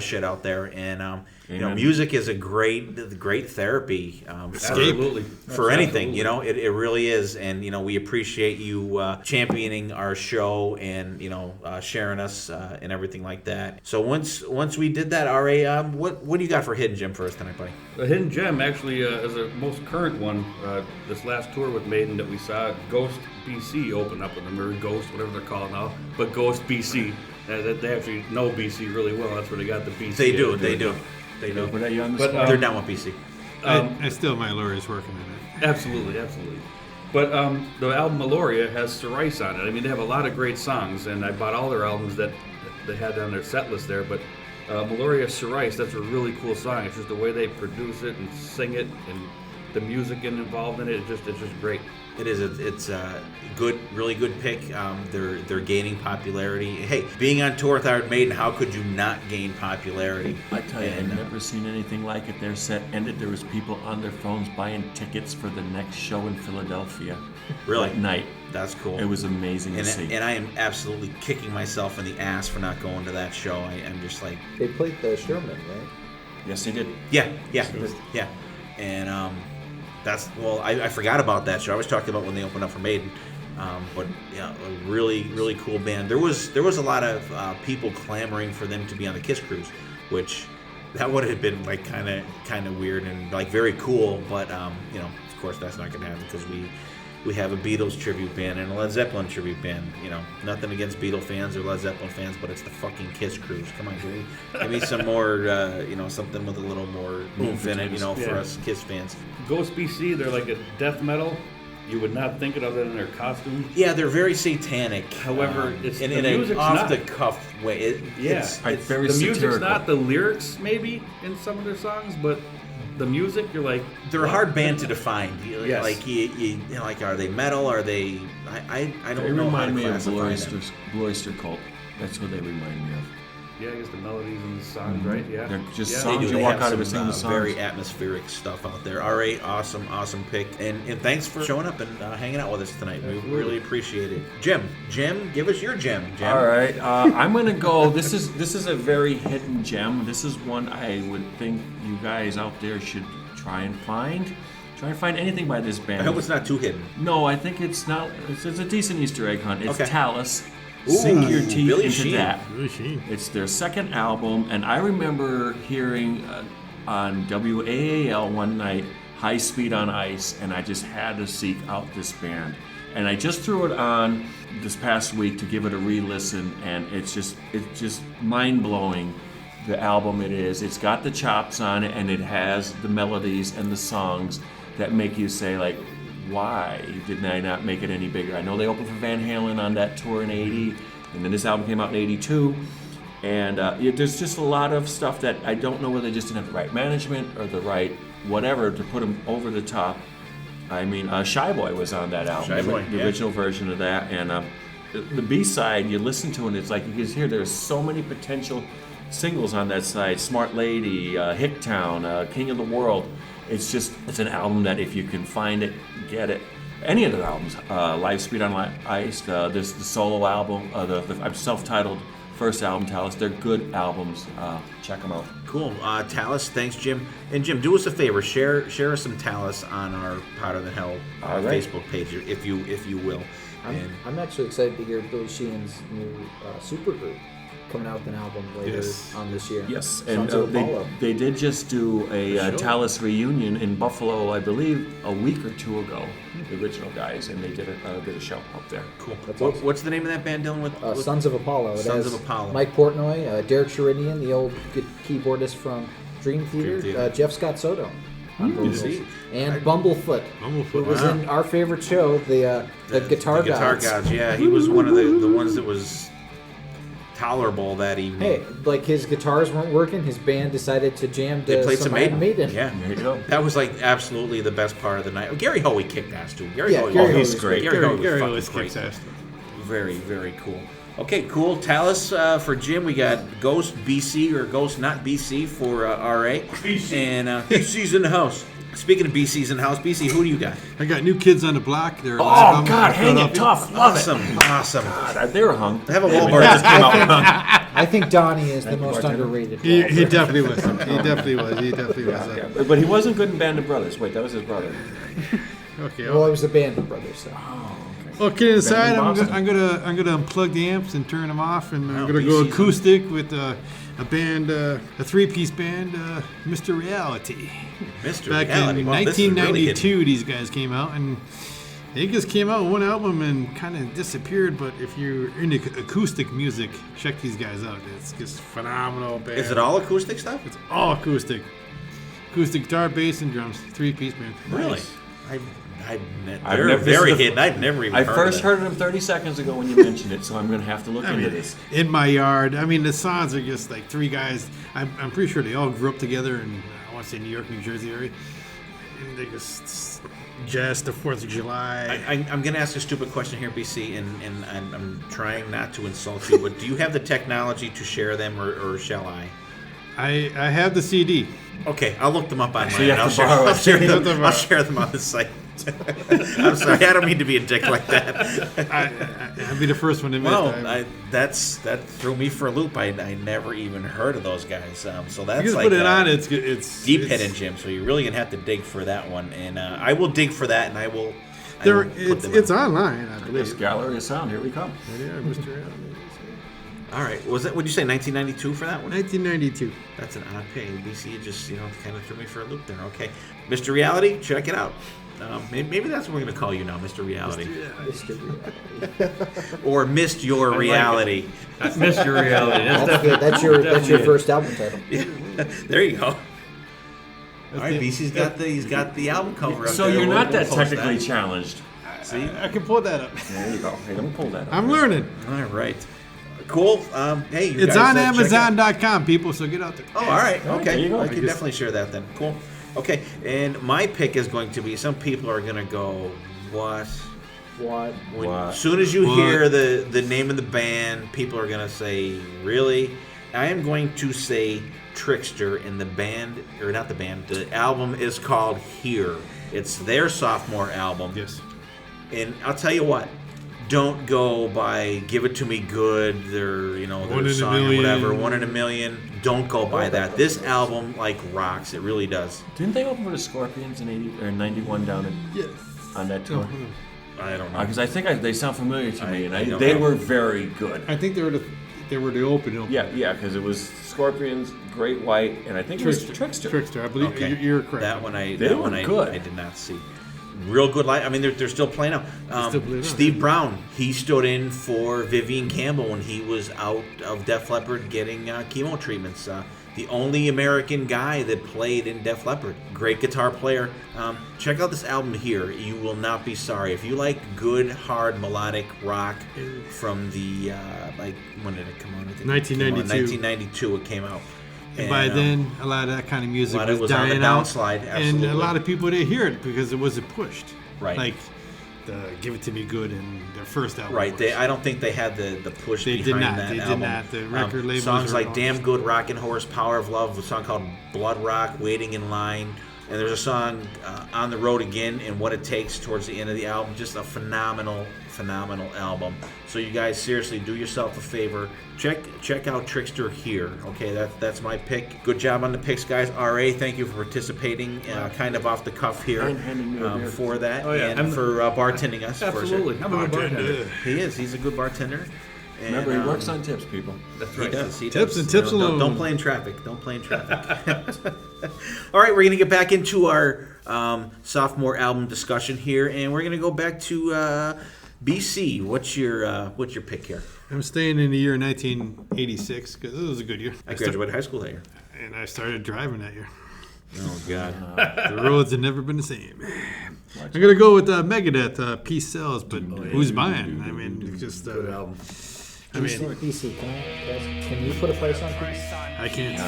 shit out there. And,
Amen.
music is a great therapy
Absolutely.
for anything. It really is. And, we appreciate you championing our show and, sharing us and everything like that. So once we did that, RA, what do you got for Hidden Gem for us tonight, buddy?
The Hidden Gem actually is the most current one. This last tour with Maiden that we saw, Ghost BC opened up with them, or Ghost, whatever they're called now, but Ghost BC. They actually know BC really well. That's where they got the BC.
They do.
Put you on the
But,
spot.
They're down with BC.
I still, my lawyer's working on it.
Absolutely. But the album Meloria has Cerise on it. I mean, they have a lot of great songs, and I bought all their albums that they had on their set list there. But Meloria Cerise, that's a really cool song. It's just the way they produce it and sing it, and the music involved in it. It's just great.
It is. It's a good, really good pick. They're gaining popularity. Hey, being on tour with Iron Maiden, how could you not gain popularity?
I tell you, I've never seen anything like it. Their set ended. There was people on their phones buying tickets for the next show in Philadelphia.
Really?
That night.
That's cool.
It was amazing to
and,
see.
and I am absolutely kicking myself in the ass for not going to that show. I'm just like,
They played the Sherman, right?
Yes, they did.
yeah. And I forgot about that show. I was talking about when they opened up for Maiden. But yeah, a really, really cool band. There was a lot of people clamoring for them to be on the Kiss Cruise, which that would have been like kind of weird and like very cool. But of course that's not going to happen because we have a Beatles tribute band and a Led Zeppelin tribute band. Nothing against Beatles fans or Led Zeppelin fans, but it's the fucking Kiss Cruise. Come on, give me some more, something with a little more oomph in it, for us Kiss fans.
Ghost BC, they're like a death metal. You would not think it other than their costume.
Yeah, they're very satanic.
However, it's
in
the
an
music's
off-the-cuff way. It's
very
the music's
satirical.
not the lyrics, maybe, in some of their songs, but the music, you're like...
they're a hard band to define.
Yes.
Like, are they metal? Are they... I
They
don't know how to
remind me of
classify them.
Bloister Cult. That's what they remind me of.
Yeah, I guess the melodies and the songs, right? Yeah.
They're just
yeah.
songs.
They do.
You
They
walk
have
out of it
some
singing the songs.
very atmospheric stuff out there. All right, awesome pick. And thanks for showing up and hanging out with us tonight. We really appreciate it. Jim, give us your gem. Jim.
All right, I'm gonna go. This is a very hidden gem. This is one I would think you guys out there should try and find. Try and find anything by this band.
I hope it's not too hidden.
No, I think it's not. It's a decent Easter egg hunt. It's
Okay.
Talus.
Ooh,
Sink your teeth
Billy
into
Sheehan.
that.
Really shame.
It's their second album, and I remember hearing on WAAL one night, High Speed on Ice, and I just had to seek out this band. And I just threw it on this past week to give it a re-listen, and it's just mind-blowing, the album it is. It's got the chops on it, and it has the melodies and the songs that make you say, like, why didn't I not make it any bigger? I know they opened for Van Halen on that tour in 80, and then this album came out in 82. And there's just a lot of stuff that I don't know whether they just didn't have the right management or the right whatever to put them over the top. I mean, Shy Boy was on that album,
Shy Boy,
the
yeah.
original version of that. And the B-side, you listen to it, and it's like you can hear there's so many potential singles on that side. Smart Lady, Hicktown, King of the World. It's an album that if you can find it, get it. Any of their albums, Live Speed on Ice, the solo album, the self-titled first album, Talus, they're good albums. Check them out.
Cool. Talus, thanks, Jim. And Jim, do us a favor. Share us some Talus on our Hotter Than Hell
All right.
Facebook page, if you will.
I'm actually excited to hear Billy Sheehan's new supergroup coming out with an album later
Yes.
on this year.
Yes, and
Sons of Apollo.
they did just do a Talus reunion in Buffalo, I believe, a week or two ago. The original guys, and they did a show up there.
Cool.
That's awesome.
What's the name of that band, Dylan? With
Sons of Apollo. It
Sons
has
of Apollo.
Mike Portnoy, Derek Sheridan, the old good keyboardist from Dream Theater,
Theater.
Jeff Scott Soto on vocals,
see.
and Bumblefoot, who was in our favorite show, the Guitar
Guitar
Gods.
Gods. Yeah, he was one of the ones that was tolerable that evening.
Hey, like his guitars weren't working, his band decided to jam
They
to
played
some
some
Iron
Maiden.
Maiden.
Yeah,
There you go.
that was like absolutely the best part of the night. Gary Hoey kicked ass too. Gary Hoey,
Gary
he's
Hoey's
great.
Gary Hoey was
Gary
fucking
always
great.
kicks ass.
Very, very cool. Okay, cool. Talus for Jim. We got Ghost BC or Ghost not BC for RA. BC. And BC's in the house. Speaking of BC's in the house, BC, who do you got?
I got New Kids on the Block. They're
Oh, God, hang it tough. Love it.
Awesome.
God, they were hung.
I have a Walmart just came out.
I think Donnie is the most
bartender.
underrated.
He definitely was. He definitely was.
Yeah, but he wasn't good in Band of Brothers. Wait, that was his brother.
Okay.
Well, it was the Band of Brothers. So.
Okay, inside I'm
Boston.
gonna unplug the amps and turn them off, and I'm
Wow,
gonna go
BC's
acoustic with a band, a 3-piece band, Mr. Reality.
Mr.
Back
Reality.
in
Well, this is really
1992, these guys came out, and they just came out with one album and kind of disappeared. But if you're into acoustic music, check these guys out. It's just phenomenal band.
Is it all acoustic stuff?
It's all acoustic. Acoustic guitar, bass, and drums. 3-piece band.
Really?
I've
They're
never-
very
this is the-
hidden. I've never even
I
heard
first
of
heard of them 30 seconds ago when you mentioned it, so I'm going to have to look into this.
In my yard. I mean, the songs are just like three guys. I'm pretty sure they all grew up together in, I want to say, New York, New Jersey area. And they just the 4th of July.
I'm going to ask a stupid question here, BC, and I'm trying not to insult you, but do you have the technology to share them, or shall I?
I have the CD.
Okay, I'll look them up online.
you have
I'll
to
share,
borrow
I'll,
it.
share
You have
them,
to
I'll
borrow.
share them on the site. I'm sorry, I don't mean to be a dick like that.
I'll be the first one to admit
Well,
that.
that threw me for a loop. I never even heard of those guys. So
You
that's
just
like
put it on. It's
deep
it's,
hidden, Jim. So you're really gonna have to dig for that one, and I will dig for that, and I will.
There,
put them
it's
in.
online, I
This
believe.
gallery of sound, here we come.
There they are, Mr. Reality.
All right, was that? Would you say 1992 for that one?
1992.
That's an odd pay. BC just kind of threw me for a loop there. Okay, Mr. Reality, check it out. Maybe that's what we're gonna call you now, Mr. Reality,
Mr. Reality.
or Missed Your
like it.
Reality.
Mr. Reality.
That's good. That's your first album title.
There you go. All right, BC's got the album cover up
So
there.
you're
We'll-
not
we'll
that
post
technically challenged.
See?
I can pull that up.
There you go. Hey, let me pull that up.
I'm learning.
All right. Cool. Hey, you
It's
guys,
on
check out-
Amazon.com, people, so get out there.
Oh, all right.
there
Okay.
you go.
I can definitely share that then. Cool. Okay. And my pick is going to be, some people are going to go, what?
What?
As soon as you
What?
hear the name of the band, people are going to say, really? I am going to say Trickster, in the band, or not the band, the album is called Here. It's their sophomore album.
Yes.
And I'll tell you what, don't go by Give It To Me Good, their,
One
their
in a
song or
Million.
whatever, 1 in a Million. Don't go by that. This album, rocks. It really does.
Didn't they open for the Scorpions in 80 or 91 down
Yes.
on that tour?
I don't know.
Because I think they sound familiar to me,
I don't
they
know.
were very good.
I think they were the open.
Yeah, because it was Scorpions, Great White, and I think it was Trickster.
Trickster, I believe
Okay.
you're correct.
That one I
They were good.
I did not see. Real good live. I mean, they're still playing out.
still playing out,
Steve
yeah.
Brown, he stood in for Vivian Campbell when he was out of Def Leppard getting chemo treatments. The only American guy that played in Def Leppard. Great guitar player. Check out this album Here. You will not be sorry. If you like good, hard, melodic rock from the, when did it come out? I think it came out in
1992.
1992 it came out.
And by then, a lot of that kind of music
lot of it
was
was on the
dying out,
downslide,
and
absolutely.
a lot of people didn't hear it because it wasn't pushed.
Right.
Like the "Give It to Me Good" and their first album.
Right,
was.
I don't think they had the push
They did
behind
not.
that
They did
album.
not. The record labels
songs
were
like
all
"Damn
just-
Good," "Rockin' Horse," "Power of Love," a song called "Blood Rock," "Waiting in Line," and there's a song "On the Road Again" and "What It Takes" towards the end of the album. Just a phenomenal album. So you guys, seriously, do yourself a favor. Check out Trickster Here. Okay, that's my pick. Good job on the picks, guys. RA, thank you for participating, kind of off the cuff here,
And handing me a beer.
for that,
Oh, yeah.
and
I'm-
for bartending us.
Absolutely.
For
I'm a good bartender.
he is. He's a good bartender. And,
Remember, he works on tips, people.
That's
He
right.
does. He
Tips
does.
and tips
Don't-
alone.
Don't play in traffic. Don't play in traffic. All right, we're gonna get back into our sophomore album discussion here, and we're gonna go back to BC. What's your pick here?
I'm staying in the year 1986 because it was a good year.
I graduated high school that year.
And I started driving that year.
Oh God.
The roads have never been the same. I'm gonna go with Megadeth, Peace Sells, but who's buying? I mean, it's just
Good album.
I mean,
BC, can you put a price on peace?
I can't.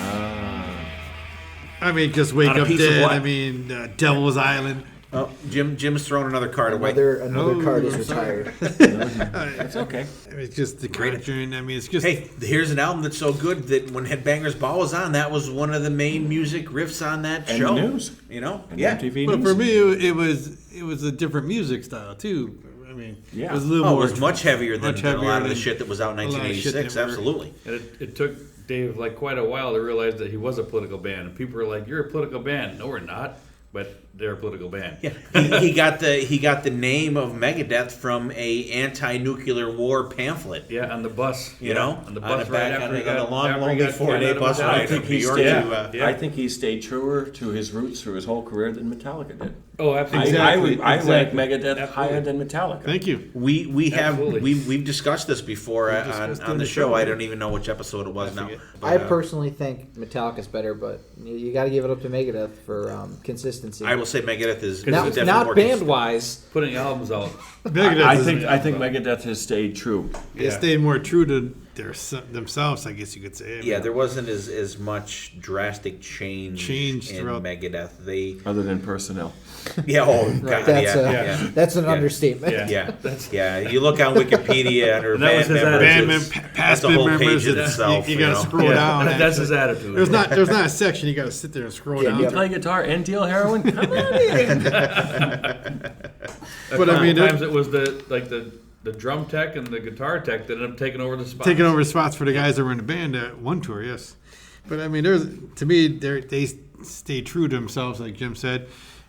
I mean, just Wake
On a
Up
piece of
Dead.
what?
I mean, Devil's Island.
Oh, Jim's throwing another card away.
Another card is retired.
It's okay.
I mean, it's just the Conjuring. I mean, it's just.
Hey, here's an album that's so good that when Headbangers Ball was on, that was one of the main music riffs on that
And
show.
the news.
You know?
And
Yeah.
MTV
But
News.
for me, it was a different music style too. I mean,
Yeah.
it was a little
Oh, it
more.
was much heavier than,
much
than a lot of
heavier
the
than
shit that was out in
a lot of shit
1986.
that were-
Absolutely.
And it took Dave like quite a while to realize that he was a political band. And people were like, "You're a political band." No, we're not. But they're a political band.
Yeah, he got the name of Megadeth from a anti-nuclear war pamphlet.
Yeah, on the bus.
You know,
on the bus
the
right
back,
after he
on
got
the long,
after he
lonely
got
4-day
kicked out
bus
of
ride
the
from New
he
York
stayed,
to.
Yeah.
I think he stayed truer to his roots through his whole career than Metallica did.
Oh, absolutely.
I rank
Exactly.
Megadeth higher than Metallica.
Thank you.
We have
Absolutely.
we've discussed this before
discussed it
on
in
the
the
show.
show.
I don't even know which episode it was now.
forget.
But,
I personally think Metallica's better, but you got to give it up to Megadeth for consistency.
I will say Megadeth is
Not,
definitely
not
more
band wise.
Putting albums out.
Megadeth
I
is-
think Megadeth has stayed true.
they stayed more true to themselves, I guess you could say. I mean,
Yeah, there wasn't as much drastic change in
throughout-
Megadeth. They
Other than personnel.
God,
That's
yeah.
that's an
Yeah.
understatement.
Yeah.
Yeah, You look on Wikipedia under
And that was
band
his
members.
band
it's-
past
that's a
band
whole
members.
page in
it's-
itself.
you got to
know?
scroll down.
That's his attitude.
There's not a section. You got to sit there and scroll
Yeah,
down.
yeah.
Play guitar and deal heroin? Come on in.
But I mean,
sometimes it was the drum tech and the guitar tech that ended up taking over the spot.
taking over spots for the guys that were in the band at one tour, yes. But I mean, they stay true to themselves, like Jim said,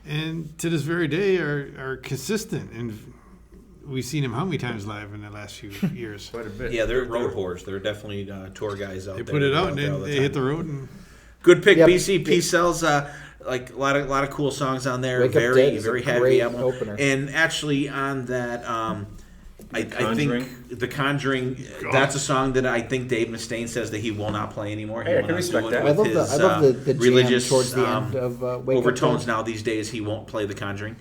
and to this very day are consistent. And we've seen them how many times live in the last few years.
Quite a bit.
Yeah, they're road whores. They're definitely tour guys out
They
there.
put it
They're
out and
there all
then
the
they
time.
hit the road. And
Good pick,
Yep.
BC. Peace sells. Like a lot of cool songs on there.
Wake Up Dead
Very
is a
very heavy
great
album.
opener.
And actually on that, I
Conjuring?
think The Conjuring. That's a song that I think Dave Mustaine says that he will not play anymore. He
Hey, I
will
can
not
respect
do it
that.
I
with
love
his,
the I love the jam
religious
towards the end of Wake Up
overtones.
Dead.
Now these days he won't play The Conjuring,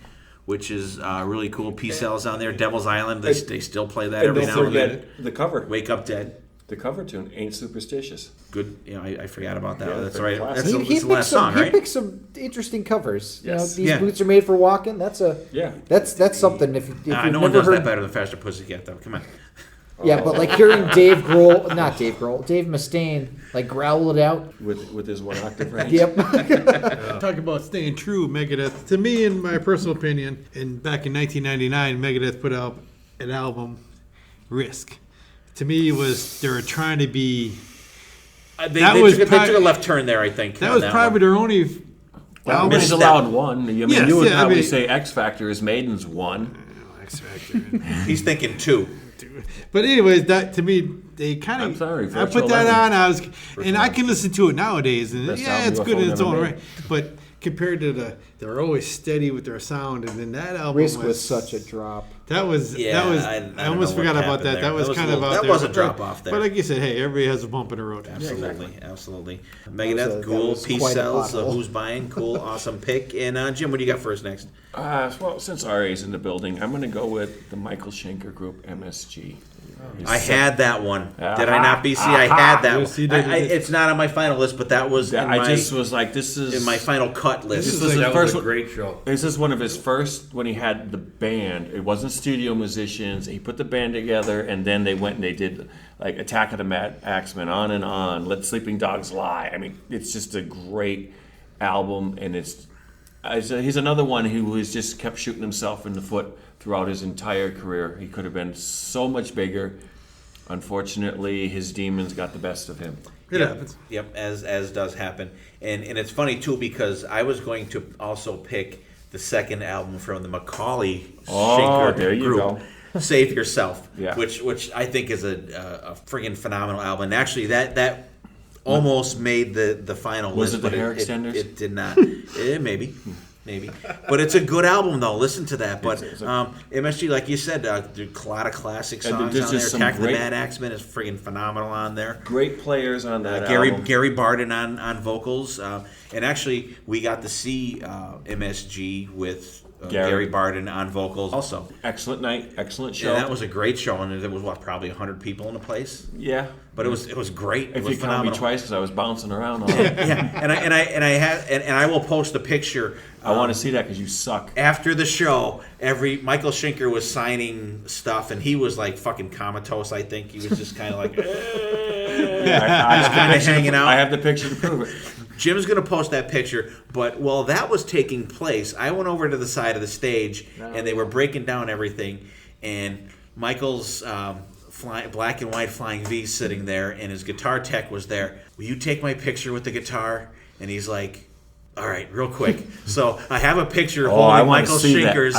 which is really cool. Peace Cells on there. Devil's Island. They still play that
And
every
don't
now and then.
forget the cover.
Wake Up Dead.
The cover tune, Ain't Superstitious.
Good. I forgot about that.
Yeah,
That's
that's
right.
classic.
That's
He
the last song,
he
right?
picked some interesting covers.
Yes.
These
Yeah.
boots are made for walking. That's
Yeah.
that's something. If you've
no
never
one does
heard,
that better than Faster Pussycat, though. Come on.
yeah, but like hearing Dave Mustaine, like growl it out.
With his one octave range.
Yep.
talk about staying true, Megadeth. To me, in my personal opinion, and back in 1999, Megadeth put out an album, Risk. To me, they were trying to be.
They
That
took
was
a
probably-
left turn there, I think.
That
on
was
that
probably
one.
their only.
Well,
album.
He's allowed one. I mean,
Yes,
you would
yeah, I
probably
mean-
say X Factor is Maiden's one.
X Factor.
He's thinking two.
But anyways, that to me, they kind of.
I'm sorry,
I
Virtual
put that
Eleven.
on. I can listen to it nowadays, and
Best
yeah,
album
it's
UFO
good in its
never
own
made.
right. But compared to they're always steady with their sound, and then that album
Risk was such a drop.
That was
Yeah,
that was.
I
I,
don't
almost
know what
forgot about
happened
that.
there.
That was kind of out
that
there.
was a
But-
drop off there.
But like you said, hey, everybody has a bump in the road.
Absolutely. Megadeth,
that
Ghoul,
was
Peace
quite a
Cells,
pothole.
Who's Buying, cool, awesome pick. And Jim, what do you got for us next?
Well, since RA's in the building, I'm going to go with the Michael Schenker group, MSG.
I had that one. Did I not, BC? I had that
Yes,
one.
you did.
It's not on my final list, but that was in
I just was like, this is
my final cut list.
This was his
That
first
was a
one.
great show.
This is one of his first when he had the band. It wasn't studio musicians. He put the band together, and then they went and they did like Attack of the Mad Axemen, on, Let Sleeping Dogs Lie. I mean, it's just a great album, and he's another one who has just kept shooting himself in the foot throughout his entire career. He could have been so much bigger. Unfortunately, his demons got the best of him.
It happens.
Yep, as does happen. And it's funny, too, because I was going to also pick the second album from the Macaulay Schenker
there you
group,
go.
Save Yourself,
Yeah.
which I think is a friggin' phenomenal album. And actually, that almost made the final
Was
list.
it the
but
hair extenders?
It did not. Maybe. But it's a good album, though. Listen to that. But MSG, like you said, there's a lot of classic
And
songs
there's
on there.
just some
Attack of the
great-
Mad Axemen is friggin' phenomenal on there.
Great players on that album.
Gary Barden on vocals, and actually we got to see MSG with Gary Barden on vocals also.
Excellent night, excellent show.
Yeah, that was a great show, and there was probably 100 people in the place.
Yeah,
but it was great.
If
it was
you count me twice, because I was bouncing around. All
yeah, and I will post a picture.
I want to see that because you suck.
After the show, Michael Schenker was signing stuff, and he was like fucking comatose. I think he was just kind of like,
I was
kind of hanging out.
I have the picture to prove it.
Jim's going to post that picture, but while that was taking place, I went over to the side of the stage, and they were breaking down everything, and Michael's black and white Flying V sitting there, and his guitar tech was there. Will you take my picture with the guitar? And he's like, all right, real quick. So I have a picture holding Michael Schenker's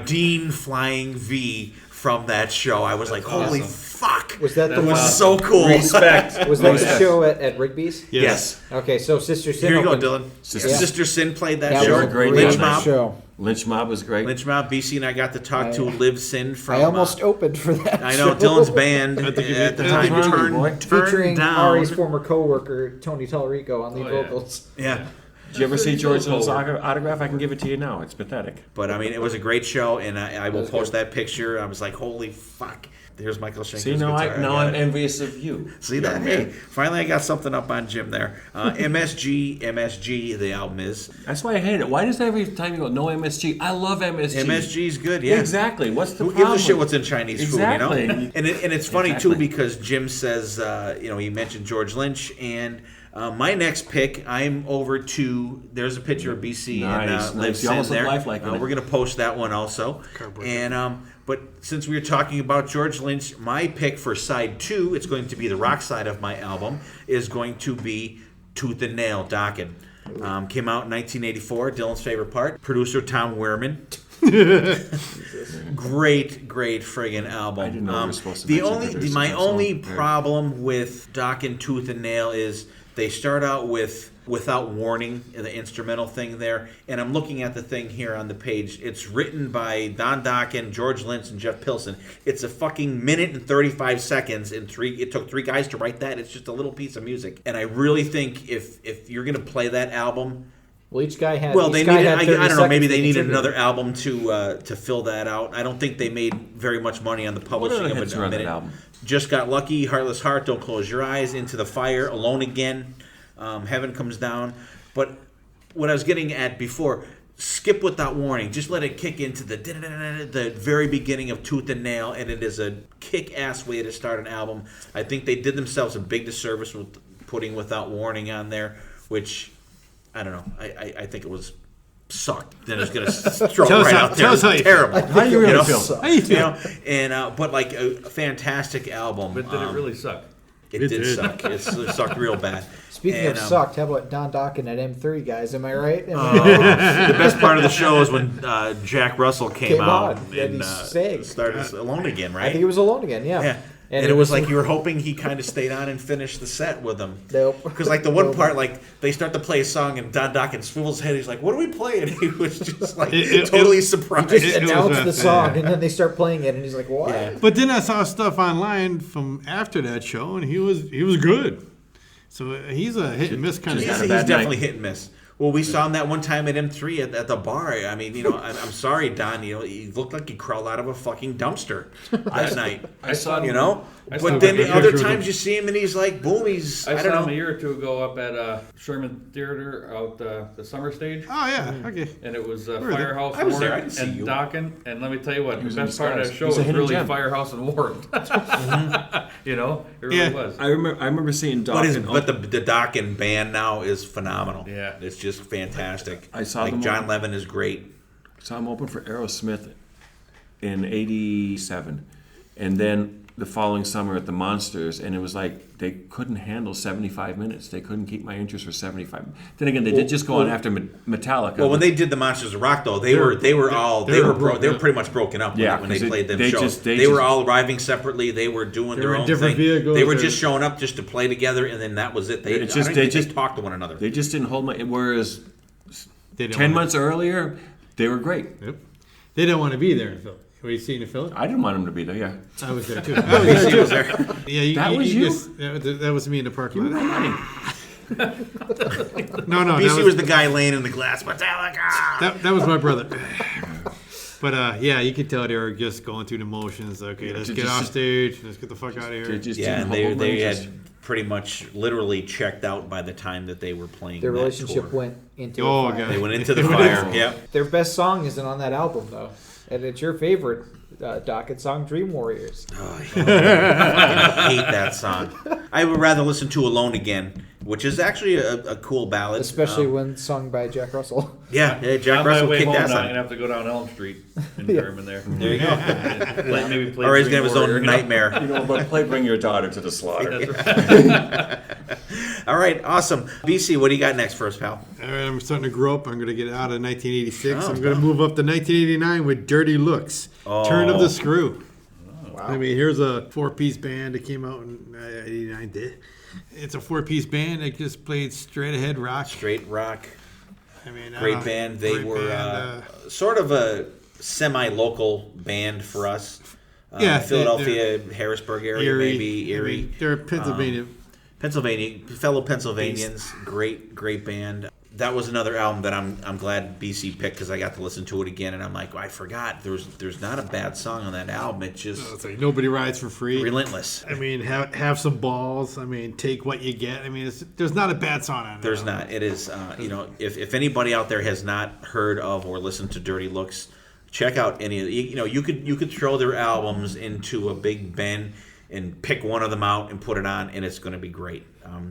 Dean Flying V from that show. I was like, holy fuck.
Was that
was so cool.
Respect.
Was that the show at Rigby's?
Yes.
Okay, so Sister Sin.
Here you go, Dylan. Sister Sin played that show.
Was a great
Lynch Mob.
Show.
Lynch Mob was great.
Lynch Mob. BC and I got to talk to Liv Sin from.
I almost opened for that.
I know
show.
Dylan's band at the time turned
featuring
down.
Ari's former co-worker Tony Tallarico on lead vocals.
Yeah.
Did you ever see George Little's autograph? I can give it to you now. It's pathetic.
But I mean, it was a great show, and I will post that picture. I was like, holy fuck. There's Michael Schenker's
See, now I'm envious of you.
See that? Hey, finally I got something up on Jim there. MSG, the album is.
That's why I hate it. Why does every time you go, no MSG? I love MSG.
MSG's good, yeah.
Exactly. What's the
Who
problem?
gives a shit what's in Chinese food, you know?
Exactly.
And it's funny, too, because Jim says, he mentioned George Lynch, and my next pick, I'm over to, there's a picture of BC and Liv Sin there. We're going to post that one also. And but since we were talking about George Lynch, my pick for side 2, it's going to be the rock side of my album, is going to be Tooth and Nail, Dokken. Came out in 1984, Dylan's favorite part. Producer Tom Wehrman. Great friggin' album.
I didn't know we were supposed to
my only problem with Dokken, Tooth and Nail is they start out with Without Warning, the instrumental thing there, and I'm looking at the thing here on the page. It's written by Don Dokken, George Lynch, and Jeff Pilson. It's a fucking minute and 35 seconds, and it took 3 guys to write that. It's just a little piece of music, and I really think if you're gonna play that album,
well, each guy had.
Well, they needed. I don't know. Maybe they needed
contribute.
another album to fill that out. I don't think they made very much money on the publishing of a minute.
Album?
Just Got Lucky, Heartless Heart, Don't Close Your Eyes, Into the Fire, Alone Again. Heaven Comes Down. But what I was getting at before, skip Without Warning. Just let it kick into the very beginning of Tooth and Nail, and it is a kick-ass way to start an album. I think they did themselves a big disservice with putting Without Warning on there, which, I don't know. I think it was sucked. Then it's going to throw it right out there. It's terrible.
How do you really feel?
How you feel?
But like a fantastic album.
But did it really suck?
It did suck. It sucked real bad.
Speaking of sucked, how about Don Dokken at M3, guys? Am I right?
The best part of the show is when Jack Russell came out and started Alone Again, right?
I think he was Alone Again, yeah.
And it was like you were hoping he kind of stayed on and finished the set with them.
Nope.
Because like the one part, like they start to play a song and Don Dokken swivels his head. He's like, "What are we playing?" He was just like totally surprised.
He just announced the song and then they start playing it and he's like, "What?"
Yeah.
But then I saw stuff online from after that show, and he was good. So he's a hit and miss kind of
He's
guy.
definitely hit and miss. Well, we saw him that one time at M3 at the bar. I mean, I'm sorry, Don. He looked like he crawled out of a fucking dumpster that night.
I saw
him. But then the other times you see him and he's like, boom, he's.
I saw him a year or two ago up at Sherman Theater out the summer stage.
Oh yeah, okay.
And it was
there.
Firehouse,
I was there. I
Warren,
didn't see
and
you.
Dokken. And let me tell you what, the
was
best
in
part of that
disguise.
show
He's a
was
hidden
really
gem.
Firehouse and Warren. You know, it really was.
I remember seeing Dokken.
But the Dokken band now is phenomenal.
Yeah.
It's just fantastic.
I saw them
John
all.
Levin is great.
saw him open for Aerosmith in '87, and then the following summer at the Monsters, and it was like they couldn't handle 75 minutes. They couldn't keep my interest for 75. Then again, they did just go on after Metallica.
Well, when they did the Monsters of Rock, though, they were pretty much broken up when they played them shows. They were all arriving separately. They were doing their own
different
thing.
vehicles,
they were just showing up just to play together, and then that was it. They just talked to one another.
They just didn't hold my. Whereas
They didn't
10
wanna-
months earlier, they were great.
Yep. They didn't want to be there in Philly. Were you seeing the Philly?
I didn't want them to be there. Yeah,
I was there too. I was there too. Yeah,
That was you?
that was me in the parking lot. No,
BC was the guy laying in the glass. Metallica.
that was my brother. But yeah, you could tell they were just going through the motions. Okay, let's get off stage. Let's get the fuck out of here.
Yeah, and they had pretty much literally checked out by the time that they were playing.
Their
that
relationship
tour.
went into the fire.
They went into the fire. Yep.
Their best song isn't on that album though, and it's your favorite Docket song, "Dream Warriors."
Oh, I hate that song. I would rather listen to "Alone Again," which is actually a cool ballad,
Especially when sung by Jack Russell.
Yeah, Jack
On
Russell
my way
kicked
home
ass
now, I'm
on.
gonna have to go down Elm Street and German there.
There you go.
Maybe play
Or he's
Dream
gonna have his own
Warrior,
nightmare.
You know, but play "Bring Your Daughter to the Slaughter."
All right, awesome. BC, what do you got next for us, pal?
All right, I'm starting to grow up. I'm going to get out of 1986.
Oh,
I'm going to move up to 1989 with Dirty Looks. Turn of the Screw.
Wow.
I mean, here's a 4-piece band that came out in 89. It's a 4-piece band that just played straight ahead rock.
Straight rock.
I mean,
Great band. They
great
were
band,
sort of a semi-local band for us.
Yeah,
Philadelphia, Harrisburg area, maybe Erie.
I mean, they're Pennsylvania.
Fellow Pennsylvanians, great band. That was another album that I'm glad BC picked because I got to listen to it again and I'm like, I forgot there's not a bad song on that album. It's just
It's like Nobody Rides for Free.
relentless.
I mean, have some balls. I mean, take what you get. I mean, there's not a bad song on it.
There's not. It is. If anybody out there has not heard of or listened to Dirty Looks, check out any of. You could throw their albums into a big bin and pick one of them out and put it on, and it's going to be great.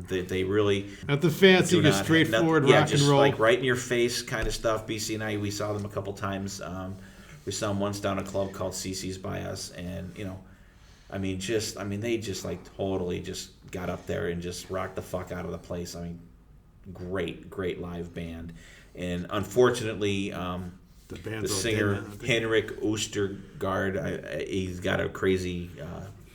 They really
Not the fancy, just straightforward rock
just
and roll.
like right in your face kind of stuff. BC and I, we saw them a couple times. We saw them once down a club called CC's by us, and they just like totally just got up there and just rocked the fuck out of the place. I mean, great live band, and unfortunately, the singer Henrik Oostergaard, he's got a crazy.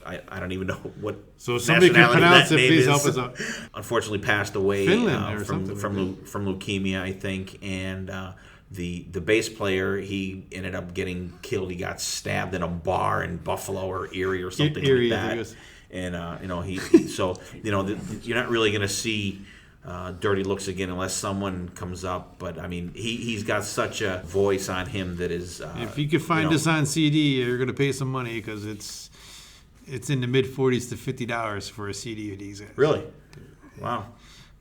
I don't even know what.
So somebody can pronounce it. Please help us out.
Unfortunately, passed away from leukemia, I think, and the bass player, he ended up getting killed. He got stabbed in a bar in Buffalo or Erie or something like that. And you're not really going to see Dirty Looks again unless someone comes up. But I mean, he's got such a voice on him that is.
If you could find this on CD, you're going to pay some money because it's in the mid $40s to $50 for a CD of these guys.
Really? Wow.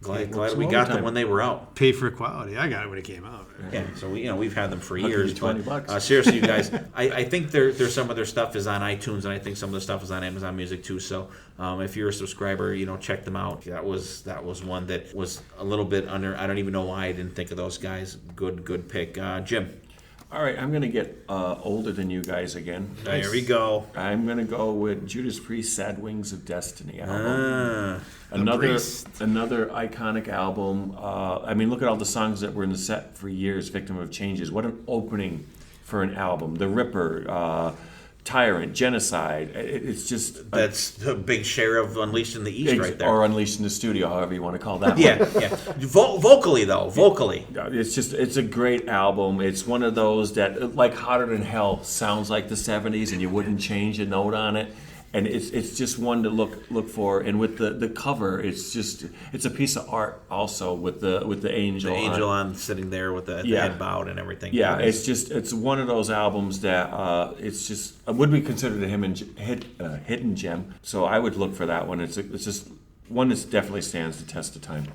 Glad we got them when they were out.
Pay for quality. I got it when it came out.
Yeah, so we've had them for years.
$20.
Seriously, you guys, I think there's some of their stuff is on iTunes, and I think some of the stuff is on Amazon Music too. So if you're a subscriber, check them out. That was one that was a little bit under. I don't even know why I didn't think of those guys. Good pick, Jim.
All right, I'm going to get older than you guys again.
There we go.
I'm going to go with Judas Priest's Sad Wings of Destiny album. Another iconic album. Look at all the songs that were in the set for years, Victim of Changes. What an opening for an album. The Ripper, Tyrant, Genocide. It's just...
That's a big share of Unleashed in the East right there.
Or Unleashed in the Studio, however you want to call that
yeah. Vocally.
It's a great album. It's one of those that, like Hotter Than Hell, sounds like the 70s and you wouldn't change a note on it. And it's just one to look for. And with the cover, it's a piece of art also with the angel.
The angel on sitting there with the head bowed and everything.
Yeah, it's one of those albums that would be considered a hidden gem. So I would look for that one. It's just one that definitely stands the test of time.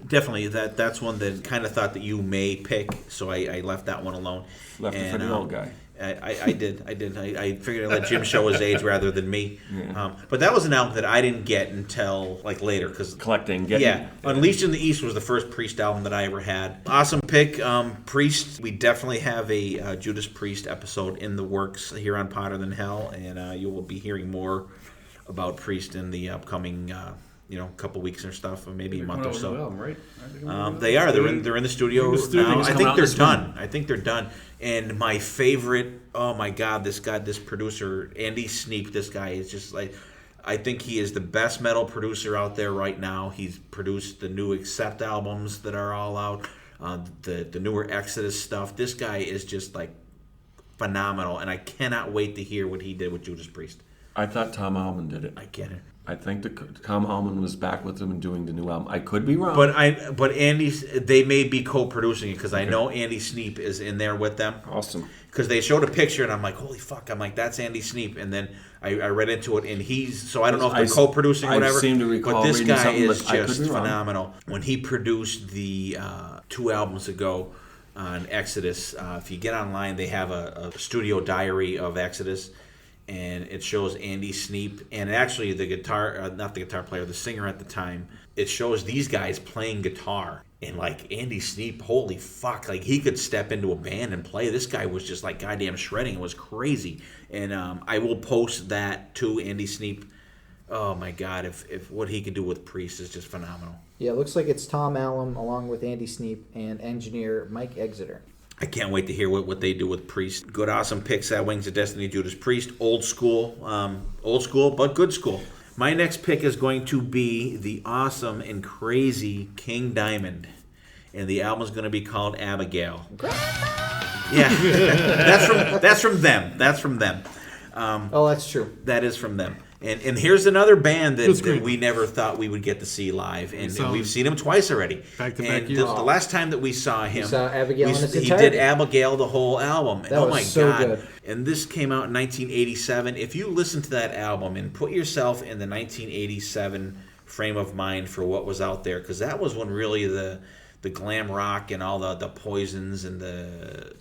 Definitely, that's one that kind of thought that you may pick, so I left that one alone.
Left it for the old guy.
I did. I figured I'd let Jim show his age rather than me. Yeah. But that was an album that I didn't get until later because Unleashed in the East was the first Priest album that I ever had. Awesome pick, Priest. We definitely have a Judas Priest episode in the works here on Potter Than Hell, and you will be hearing more about Priest in the upcoming. Couple weeks or stuff, or maybe a month or so.
Album, right?
They are. They're in the studio now. I think they're done. And my favorite, oh my God, this producer, Andy Sneap, this guy is just like, I think he is the best metal producer out there right now. He's produced the new Accept albums that are all out, the newer Exodus stuff. This guy is just like phenomenal, and I cannot wait to hear what he did with Judas Priest.
I thought Tom Allman did it.
I get it.
I think Tom Hallman was back with them and doing the new album. I could be wrong.
But they may be co-producing it because I know Andy Sneap is in there with them.
Awesome.
Because they showed a picture and I'm like, holy fuck! I'm like, that's Andy Sneap, and then I read into it and so I don't know if they're co-producing or whatever.
I seem to recall
but this
reading
guy
something,
is
but I could
just
be wrong.
phenomenal. When he produced the 2 albums ago on Exodus, if you get online, they have a studio diary of Exodus. And it shows Andy Sneap and actually the not the guitar player, the singer at the time. It shows these guys playing guitar. And like Andy Sneap, holy fuck, like he could step into a band and play. This guy was just like goddamn shredding. It was crazy. And I will post that to Andy Sneap. Oh my God, if what he could do with Priest is just phenomenal.
Yeah, it looks like it's Tom Allum along with Andy Sneap and engineer Mike Exeter.
I can't wait to hear what they do with Priest. Good, awesome picks at Wings of Destiny, Judas Priest. Old school, but good school. My next pick is going to be the awesome and crazy King Diamond. And the album is going to be called Abigail. Yeah, that's from them. That's from them.
That's true.
That is from them. And here's another band that we never thought we would get to see live, and we've seen him twice already.
Back-to-back
years. The last time that we saw him,
saw Abigail in its
he
entirety.
did Abigail the whole album.
That was
my
so
God!
good.
And this came out in 1987. If you listen to that album and put yourself in the 1987 frame of mind for what was out there, because that was when really the glam rock and all the Poisons and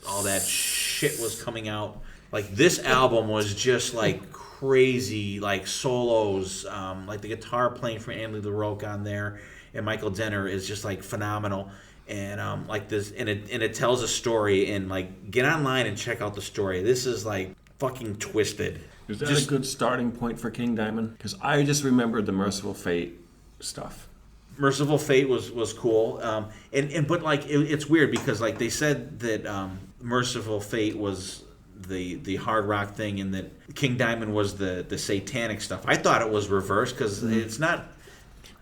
all that shit was coming out. Like this album was just like crazy, like solos, like the guitar playing from Andy LaRocque on there, and Michael Denner is just like phenomenal. And like this, and it tells a story. And like, get online and check out the story. This is like fucking twisted.
Is that a good starting point for King Diamond? Because I just remembered the Merciful Fate stuff.
Merciful Fate was cool, but like it's weird because like they said that Merciful Fate was the hard rock thing, and that King Diamond was the satanic stuff. I thought it was reversed because it's not.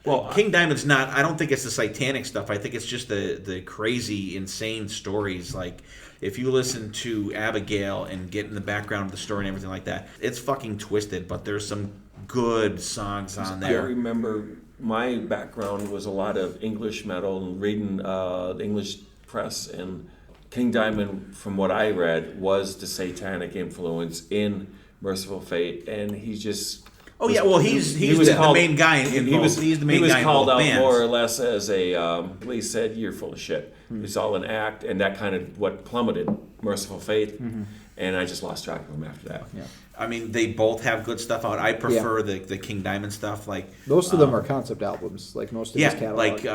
Well, King Diamond's not. I don't think it's the satanic stuff. I think it's just the crazy, insane stories. Like if you listen to Abigail and get in the background of the story and everything like that, it's fucking twisted. But there's some good songs on there.
I remember my background was a lot of English metal and reading the English press, and King Diamond, from what I read, was the satanic influence in Merciful Fate, and he just.
Oh yeah, well he's the main guy in both. He's the main guy in both bands. He was
called out more or less as a. Police said, "You're full of shit." It's all an act, and that kind of what plummeted Merciful Fate, and I just lost track of him after that.
Yeah.
I mean, they both have good stuff out. I prefer the King Diamond stuff. Like
most of them are concept albums, like most of his catalog.
Like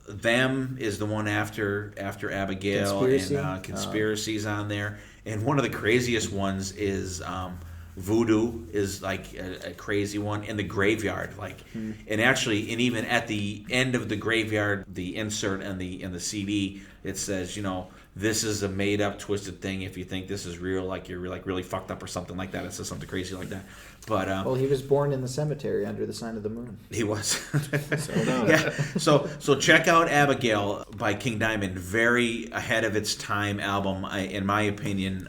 Them is the one after Abigail,
Conspiracy.
and Conspiracy's on there. And one of the craziest ones is Voodoo is like a crazy one, and The Graveyard. Like, and actually, and even at the end of The Graveyard, the insert and the CD, it says, this is a made up, twisted thing. If you think this is real, like you're like really fucked up or something like that. It says something crazy like that. But
well, he was born in the cemetery under the sign of the moon.
He was. Yeah. So check out Abigail by King Diamond. Very ahead of its time album, in my opinion.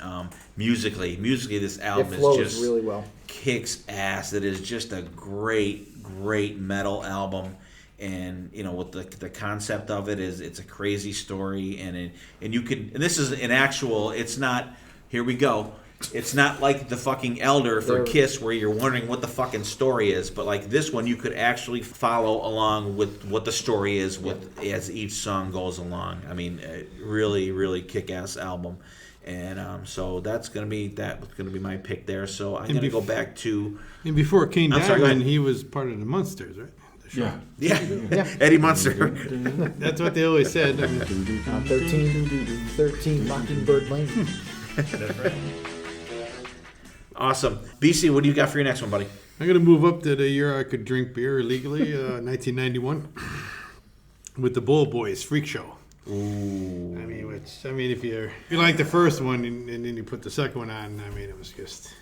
Musically, this album
It flows
is just
really well.
Kicks ass. It is just a great metal album. And with the concept of it is it's a crazy story, and this is an actual. It's not. Here we go. It's not like the fucking Elder for Kiss where you're wondering what the fucking story is, but like this one you could actually follow along with what the story is as each song goes along. I mean, really kick-ass album, and so that's gonna be my pick there. So I'm gonna go back to.
And before King
I'm sorry, go
Diamond,
ahead.
he was part of the Munsters, right?
Yeah. Eddie Munster.
That's what they always said. I mean,
13 Mockingbird Lane.
That's right.
Awesome. BC, what do you got for your next one, buddy?
I'm going to move up to the year I could drink beer illegally, 1991, with the Bull Boys Freak Show.
Ooh.
I mean, if you like the first one and then you put the second one on, I mean, it was just.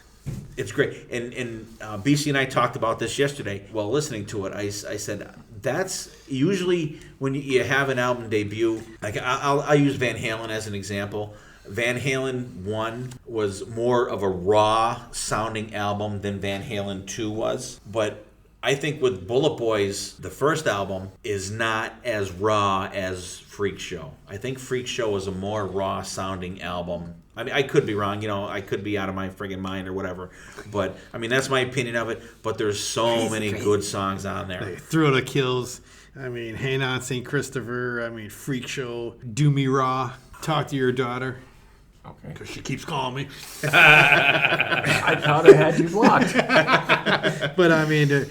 It's great. And BC and I talked about this yesterday while listening to it. I said, that's usually when you have an album debut. Like I'll use Van Halen as an example. Van Halen 1 was more of a raw sounding album than Van Halen 2 was. But I think with Bullet Boys, the first album is not as raw as Freak Show. I think Freak Show is a more raw sounding album. I mean, I could be wrong, I could be out of my friggin' mind or whatever. But, I mean, that's my opinion of it. But there's so many good songs on there.
Like Thrill to Kills. I mean, Hang On St. Christopher. I mean, Freak Show. Do Me Raw. Talk to Your Daughter.
Okay.
Because she keeps calling me.
I thought I had you blocked.
But, I mean,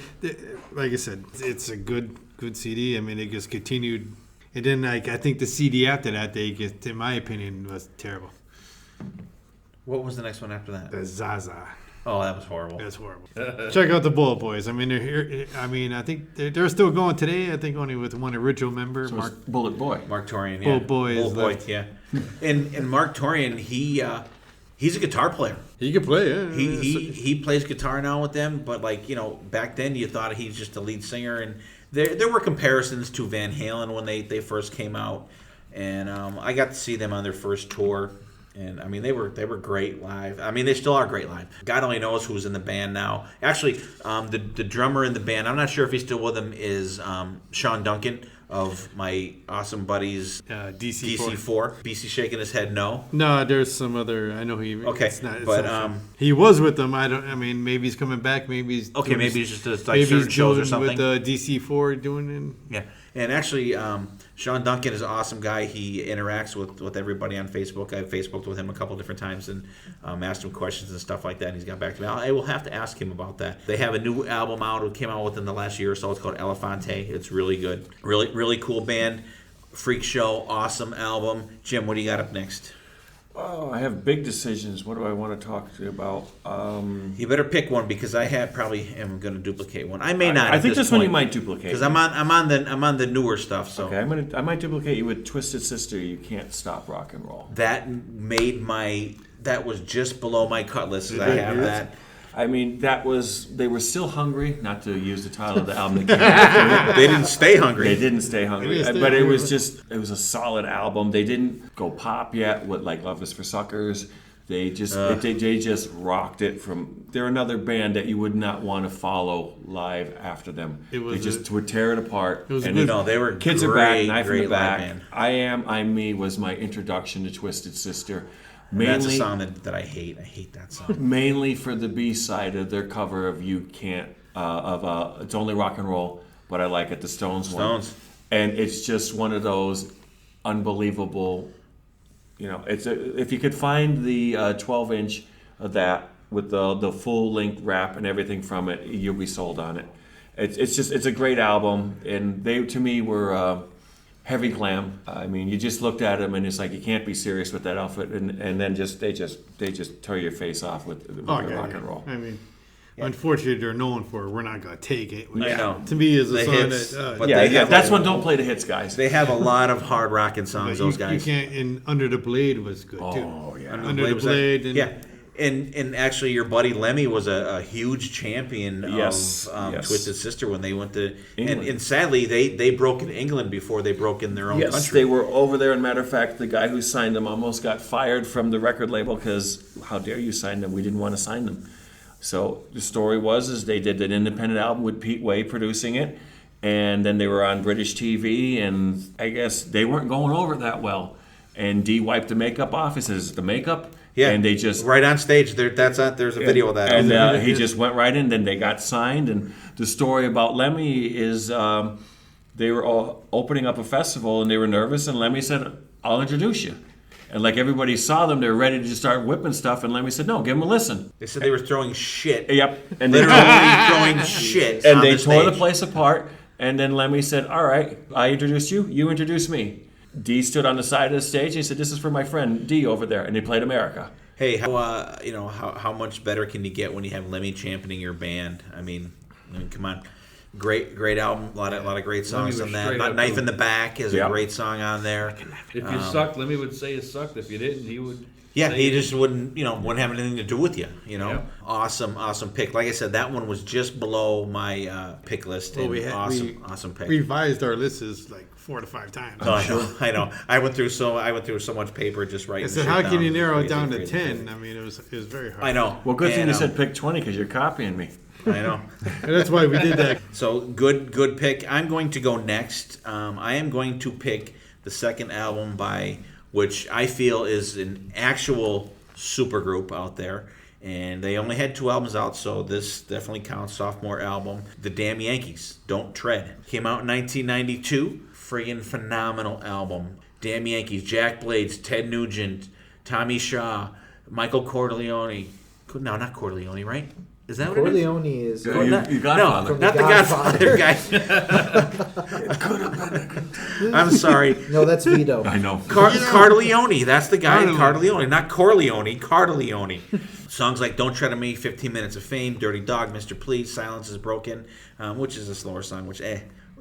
like I said, it's a good CD. I mean, it just continued. And then, like, I think the CD after that, in my opinion, was terrible.
What was the next one after that?
The Zaza.
Oh, that was horrible.
That's horrible. Check out the Bullet Boys. I mean, they're here. I mean, I think they're still going today. I think only with one original member,
So
Mark.
it's Bullet Boy.
Mark Torian, yeah.
Bullet Boy is
Bullet Boy,
left.
yeah. And Mark Torian, he's a guitar player.
He can play. Yeah.
He plays guitar now with them, but back then you thought he's just a lead singer, and there were comparisons to Van Halen when they first came out, and I got to see them on their first tour, and I mean they were great live. I mean they still are great live. God only knows who's in the band now. Actually, the drummer in the band, I'm not sure if he's still with them, is Sean Duncan of my awesome buddies DC4. BC shaking his head no.
No, there's some other. I know he.
Okay,
he was with them. I mean, maybe he's coming back. Maybe he's
okay. Maybe he's just
maybe
certain
he's
shows or
doing
something.
with DC4 doing it.
Yeah, and actually, Sean Duncan is an awesome guy. He interacts with everybody on Facebook. I've Facebooked with him a couple different times and asked him questions and stuff like that, and he's got back to me. I will have to ask him about that. They have a new album out. It came out within the last year or so. It's called Elefante. It's really good. Really cool band. Freak Show, awesome album. Jim, what do you got up next?
Oh, I have big decisions. What do I want to talk to you about?
You better pick one because I probably am going to duplicate one. I may not.
I think this one you might duplicate
because I'm on the newer stuff. So
okay, I might duplicate you with Twisted Sister. You Can't Stop Rock and Roll.
That was just below my cut list. I have that.
I mean, they were still hungry, not to use the title of the album. They
didn't stay hungry.
They didn't stay hungry. But it was a solid album. They didn't go pop yet with like Love Is for Suckers. They just rocked it they're another band that you would not want to follow live after them. They would tear it apart.
They were
Kids
great,
Are Back, Knife in the Back.
Band.
I Am, I'm Me was my introduction to Twisted Sister. Mainly,
that's a song that I hate. I hate that song.
Mainly for the B-side of their cover of You Can't, It's Only Rock and Roll, but I like it, the Stones one. And it's just one of those unbelievable, if you could find the 12-inch of that with the full-length rap and everything from it, you'll be sold on it. It's a great album, and they, to me, were... heavy glam. I mean, you just looked at them and it's like you can't be serious with that outfit, and then they just tear your face off with rock and roll.
I mean, unfortunately, they're known for "We're Not Gonna Take It."
I know.
To me, is a
the
song
hits,
that.
That's when don't play the hits, guys.
They have a lot of hard rocking songs. Those guys.
You can't. And Under the Blade was good too.
Oh yeah,
Under the Blade.
Yeah. And actually, your buddy Lemmy was a huge champion of Twisted Sister when they went to England. And sadly, they broke in England before they broke in their own country.
Yes, they were over there. And matter of fact, the guy who signed them almost got fired from the record label because how dare you sign them? We didn't want to sign them. So the story was they did an independent album with Pete Way producing it, and then they were on British TV, and I guess they weren't going over that well. And Dee wiped the makeup off. He says, "The makeup."
Yeah,
and they just
right on stage. There's a video of that.
And he just went right in. Then they got signed. And the story about Lemmy is they were all opening up a festival and they were nervous. And Lemmy said, "I'll introduce you." And like everybody saw them, they were ready to just start whipping stuff. And Lemmy said, "No, give them a listen."
They said they were throwing shit.
Yep,
and literally throwing shit.
And they tore the place apart. And then Lemmy said, "All right, I introduced you. You introduced me." Dee stood on the side of the stage. And he said, "This is for my friend Dee over there," and they played America.
Hey, how much better can you get when you have Lemmy championing your band? I mean, come on, great album, a lot of great songs on that. Knife in the Back is a great song on there.
If you sucked, Lemmy would say it sucked. If you didn't, he would
Yeah, he just wouldn't have anything to do with you.
Yeah.
Awesome pick. Like I said, that one was just below my pick list.
Well,
And awesome pick.
Revised our lists like 4 to 5 times.
Oh, I know. I went through so much paper just writing.
I said,
shit
how
down.
can you narrow it
Crazy,
down to
crazy,
10?
crazy.
I mean, it was very hard.
I know.
Well, good thing
And,
you said pick 20 because you're copying me.
I know.
And that's why we did that.
So good pick. I'm going to go next. I am going to pick the second album by which I feel is an actual supergroup out there. And they only had 2 albums out, so this definitely counts. Sophomore album, The Damn Yankees, Don't Tread. Came out in 1992. Friggin' phenomenal album. Damn Yankees, Jack Blades, Ted Nugent, Tommy Shaw, Michael Corleone. No, not Corleone, right? Is that what it is?
Corleone is.
You Godfather.
From
Not
The
the Godfather guy. I'm sorry.
No, that's Vito.
I know.
Cardleone. That's the guy.
Cardleone.
Cardleone. Not Corleone. Cardleone. Songs like Don't Tread on Me, 15 Minutes of Fame, Dirty Dog, Mr. Please, Silence is Broken, which is a slower song,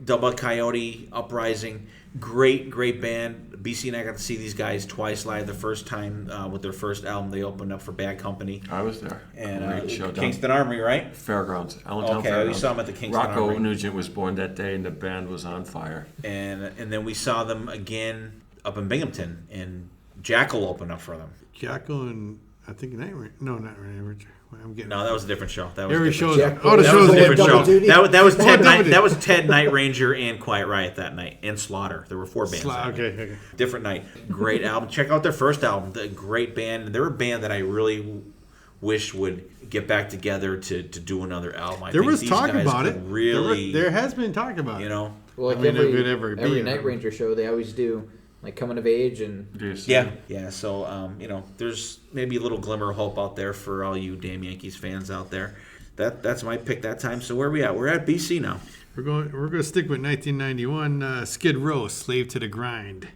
Double Coyote, Uprising. Great band. BC and I got to see these guys twice live. The first time with their first album, they opened up for Bad Company.
I was there.
And
Great show down
Kingston Armory, right?
Fairgrounds. Allentown
Okay,
Fairgrounds.
we saw them at the Kingston
Rocco
Armory.
Nugent was born that day, and the band was on fire.
And then we saw them again up in Binghamton, and Jackal opened up for them.
Jacko and I think Night Ranger. No, not Night Ranger. I'm getting
No, that was a different show. That was
every
a different
show.
Jack-
All the
that
That was
shows.
a different
Double
show.
duty?
That was Ted
double duty.
That was Ted Night Ranger and Quiet Riot that night, and Slaughter. There were 4 bands. that night.
Okay.
Different night. Great album. Check out their first album. The great band. They're a band that I really wish would get back together to do another album. I
There
think
was
these
talk
guys
about it.
could Really,
There has been talk about it.
Well, like
I mean, if it ever
every
be,
Night Ranger show, they always do like coming of age and
Yeah. So there's maybe a little glimmer of hope out there for all you damn Yankees fans out there. That's my pick that time. So where are we at? We're at BC now.
We're going to stick with 1991 Skid Row, Slave to the Grind.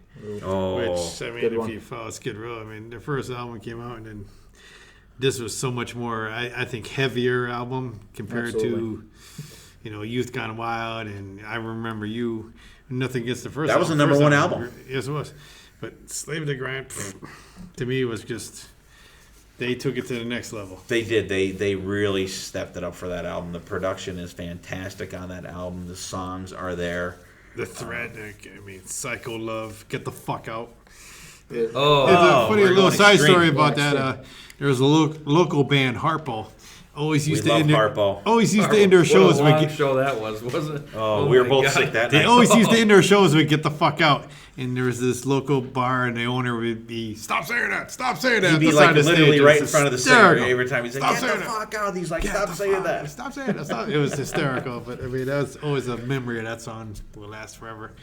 Oh,
Which, I mean,
Good
if
one.
you follow Skid Row, I mean, their first album came out, and then this was so much more, I think, heavier album compared to, Youth Gone Wild, and I Remember You. Nothing against the first
That was
album.
the number
First
one album.
Yes, it was. But Slave to the Grind, to me, was just, they took it to the next level.
they did. They really stepped it up for that album. The production is fantastic on that album. The songs are there.
The thread, Psycho Love, Get the Fuck Out.
Oh,
There's a funny
we're
little
going
side
extreme.
story about
Yeah,
that. There was a local band, Harpo. Always used
We
to
love
end their,
Harpo.
always used to end their shows
What a
with
long show that was, wasn't it?
Oh, we were
my
both
God.
sick that
they
night.
always used to end their shows with "Get the fuck out." And there was this local bar, and the owner would be, "Stop saying that! Stop saying that!"
He'd be
at the
like
side of the
literally
stage. It
right in
was
front of the singer
hysterical.
every time. He's like,
Stop
"Get the
saying that.
fuck out!" He's like,
Get
"Stop
the
saying
fuck-
that."
Stop saying that. Stop. It was hysterical, but I mean, that's always a memory of that song. Will last forever,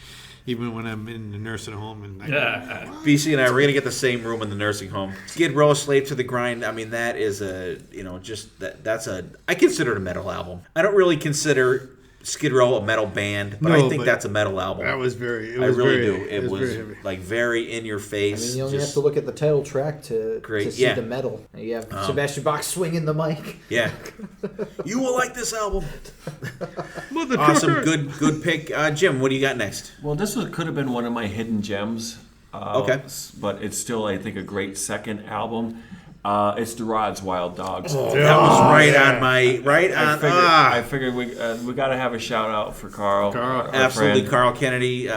even when I'm in the nursing home and
BC and I, we're gonna get the same room in the nursing home. Skid Row, Slave to the Grind. I mean, that is I consider it a metal album. I don't really consider Skid Row a metal band, but I
No,
think
but
that's a metal album.
that was very. It
I
was
really
very,
do. It was
very heavy.
like very in your
I
face.
mean, you only
just-
have to look at the title track to
Great,
see
yeah.
the metal. And you have Sebastian Bach swinging the mic.
Yeah, you will like this album.
Mother
Awesome,
trucker.
good pick, Jim. What do you got next?
Well, this could have been one of my hidden gems.
Okay.
But it's still, I think, a great second album. It's The Rod's Wild Dogs.
That was right on.
I figured we got to have a shout out for Carl. our
Absolutely,
friend.
Carl Kennedy.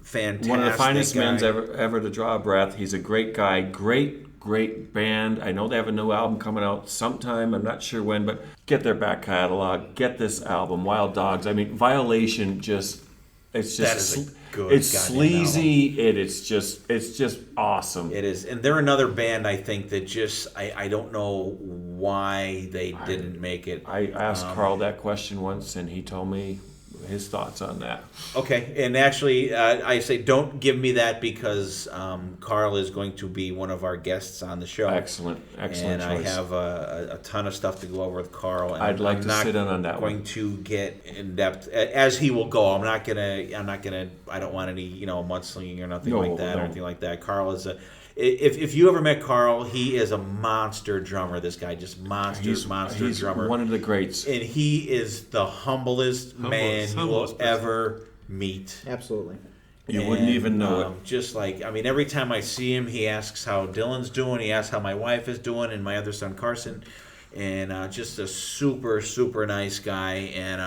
Fantastic.
One of the finest
guy.
men ever to draw a breath. He's a great guy. Great band. I know they have a new album coming out sometime. I'm not sure when, but get their back catalog. Get this album, Wild Dogs. I mean, Violation it's
That
just
is a good
it's
goddamn
sleazy. It's just awesome.
It is, and they're another band I think that just I don't know why they didn't make it.
I asked Carl that question once, and he told me his thoughts on that.
Okay, and actually, I say don't give me that because Carl is going to be one of our guests on the show.
Excellent
And
choice.
I have a ton of stuff to go over with Carl. And
I'd like
I'm
to
not
sit in on that
going
one.
to get in depth as he will go. I don't want any mudslinging or nothing
No,
like that or
no.
anything like that. Carl is if you ever met Carl, he is a monster drummer. This guy just monster
He's
drummer.
one of the greats.
And he is the humblest man you will
humblest person.
ever meet.
Absolutely.
You wouldn't even know it.
Just like, I mean, every time I see him, he asks how Dylan's doing. He asks how my wife is doing and my other son, Carson. And just a super, super nice guy and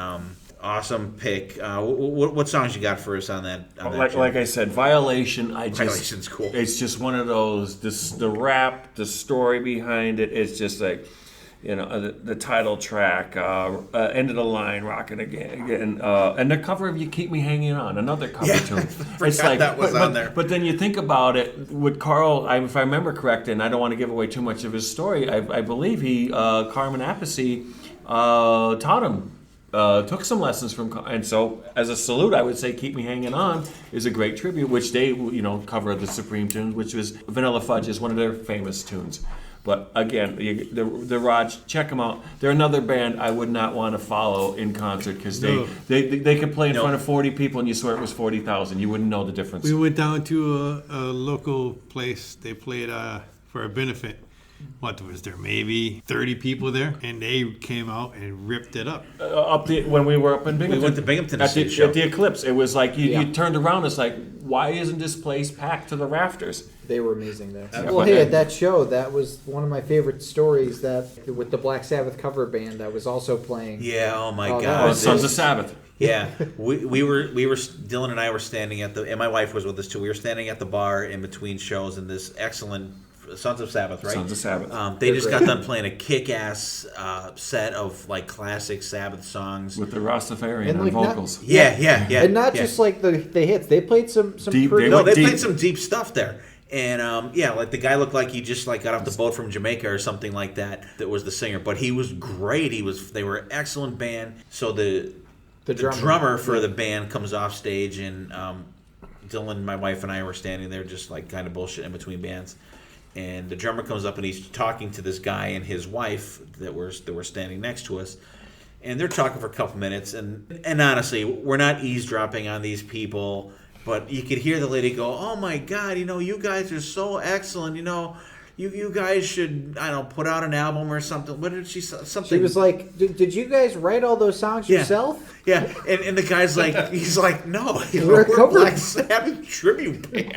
awesome pick. What songs you got for us on that?
Like I said, Violation.
Violation's cool.
It's just one of those. The rap, the story behind it. It's just like, the title track, End of the Line, Rockin' Again, and the cover of You Keep Me Hanging On, another cover tune.
It's like that was on there.
But then you think about it, with Carl, if I remember correctly, and I don't want to give away too much of his story, I believe Carmen Appice taught him. Took some lessons from, and so as a salute, I would say "Keep Me Hanging On" is a great tribute, which they cover the Supreme tunes, which was Vanilla Fudge is one of their famous tunes. But again, the Rods, check them out. They're another band I would not want to follow in concert because they could play in front of 40 people and you swear it was 40,000. You wouldn't know the difference.
We went down to a local place. They played for a benefit. What was there? Maybe 30 people there, and they came out and ripped it up.
When we were up in Binghamton,
we went to Binghamton
at the Eclipse. It was like you turned around. It's like, why isn't this place packed to the rafters?
They were amazing there. Well, hey, at that show, that was one of my favorite stories. That with the Black Sabbath cover band that was also playing.
Yeah. Oh my God.
Sons of Sabbath.
Yeah, we were Dylan and I were standing and my wife was with us too. We were standing at the bar in between shows, and this excellent Sons of Sabbath, right?
Sons of Sabbath.
They just got done playing a kick-ass set of like classic Sabbath songs
with the Rastafarian
and like
vocals.
Yeah.
And not just like the hits. They played some
deep.
Pretty...
They played some deep stuff there. And like the guy looked like he just like got off the boat from Jamaica or something like that. That was the singer, but he was great. They were an excellent band. So the drummer for the band comes off stage, and Dylan, my wife, and I were standing there just like kind of bullshit in between bands. And the drummer comes up and he's talking to this guy and his wife that were standing next to us, and they're talking for a couple minutes. And honestly, we're not eavesdropping on these people, but you could hear the lady go, "Oh my God, you guys are so excellent. You guys should, I don't know, put out an album or something." What did she say? Something.
She was like, "Did you guys write all those songs yourself?"
Yeah, and the guy's like, he's like, "No,
we're a
Black Sabbath tribute band."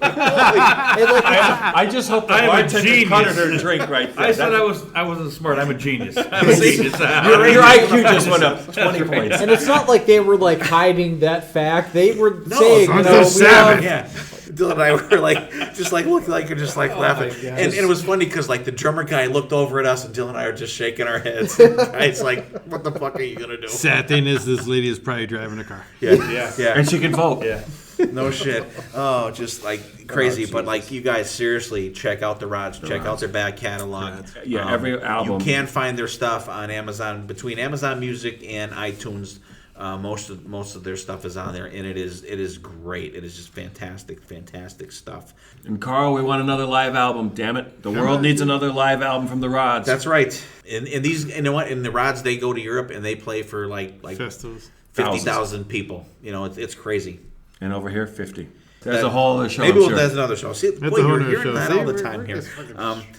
I just hope the bartender cut her drink right there.
I said I wasn't smart. I'm a genius. I'm a genius.
Your IQ just went up 20 points.
And it's not like they were like hiding that fact. They were saying,
Yeah. Dylan and I were like, just like looking like, just like laughing, and it was funny because like the drummer guy looked over at us, and Dylan and I are just shaking our heads. And the guy's like, "What the fuck are you gonna do?"
Sad thing is, this lady is probably driving a car.
Yeah,
and she can vote.
Yeah.
No shit. Oh, just like crazy. But like, you guys seriously check out the Rods. Check out their back catalog.
Yeah, every album.
You can find their stuff on Amazon, between Amazon Music and iTunes. Most of their stuff is on there, and it is great. It is just fantastic stuff.
And Carl, we want another live album. Damn it, the world needs another live album from the Rods.
That's right. And these, you know what? In the Rods, they go to Europe and they play for like
festivals,
50,000 people. It's crazy.
And over here, 50. There's a whole other show.
Maybe that's another show. See, boy, you're hearing that all the time here.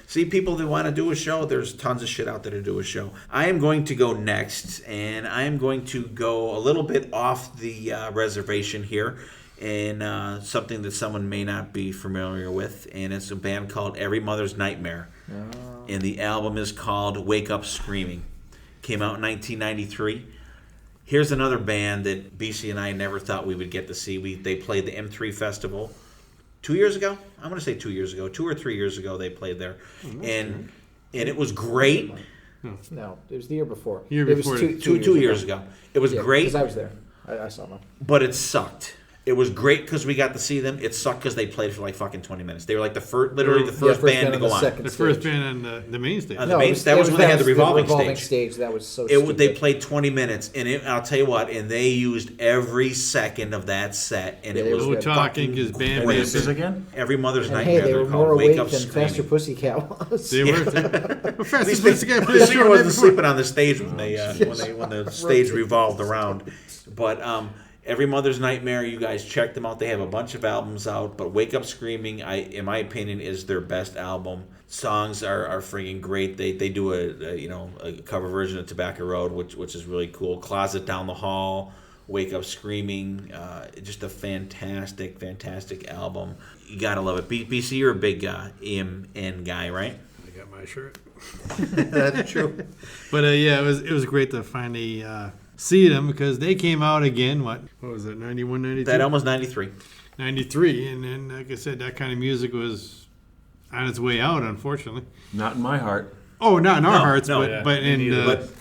See, people that want to do a show, there's tons of shit out there to do a show. I am going to go next, and I am going to go a little bit off the reservation here, and something that someone may not be familiar with, and it's a band called Every Mother's Nightmare, and the album is called Wake Up Screaming. Came out in 1993. Here's another band that BC and I never thought we would get to see. They played the M3 Festival 2 years ago. I'm going to say 2 years ago. 2 or 3 years ago they played there. And it was great.
No, it was the year before.
It
was
two years ago. It was great.
Because I was there. I saw them.
But it sucked. It was great because we got to see them. It sucked because they played for like fucking 20 minutes. They were like the first band to go on.
The first band on the main stage.
That was when they had the revolving stage.
That was so stupid.
They played 20 minutes, and I'll tell you what, and they used every second of that set, and it was
talking because band.
What is this again?
Every Mother's
and
Nightmare.
Hey, they were more awake than Faster Pussycat was.
They were.
Faster Pussycat. The singer wasn't sleeping on the stage when the stage revolved around, but. Every Mother's Nightmare, you guys check them out. They have a bunch of albums out, but Wake Up Screaming, in my opinion, is their best album. Songs are friggin' great. They do a cover version of Tobacco Road, which is really cool. Closet Down the Hall, Wake Up Screaming. Just a fantastic, fantastic album. You gotta love it. BC, you're a big EMN guy, right?
I got my shirt.
That's true.
But yeah, it was great to finally see them because they came out again. What was it? 91, 92?
That almost 93.
93, and then like I said, that kind of music was on its way out, unfortunately.
Not in my heart.
Oh, not in our hearts,
no,
but in
but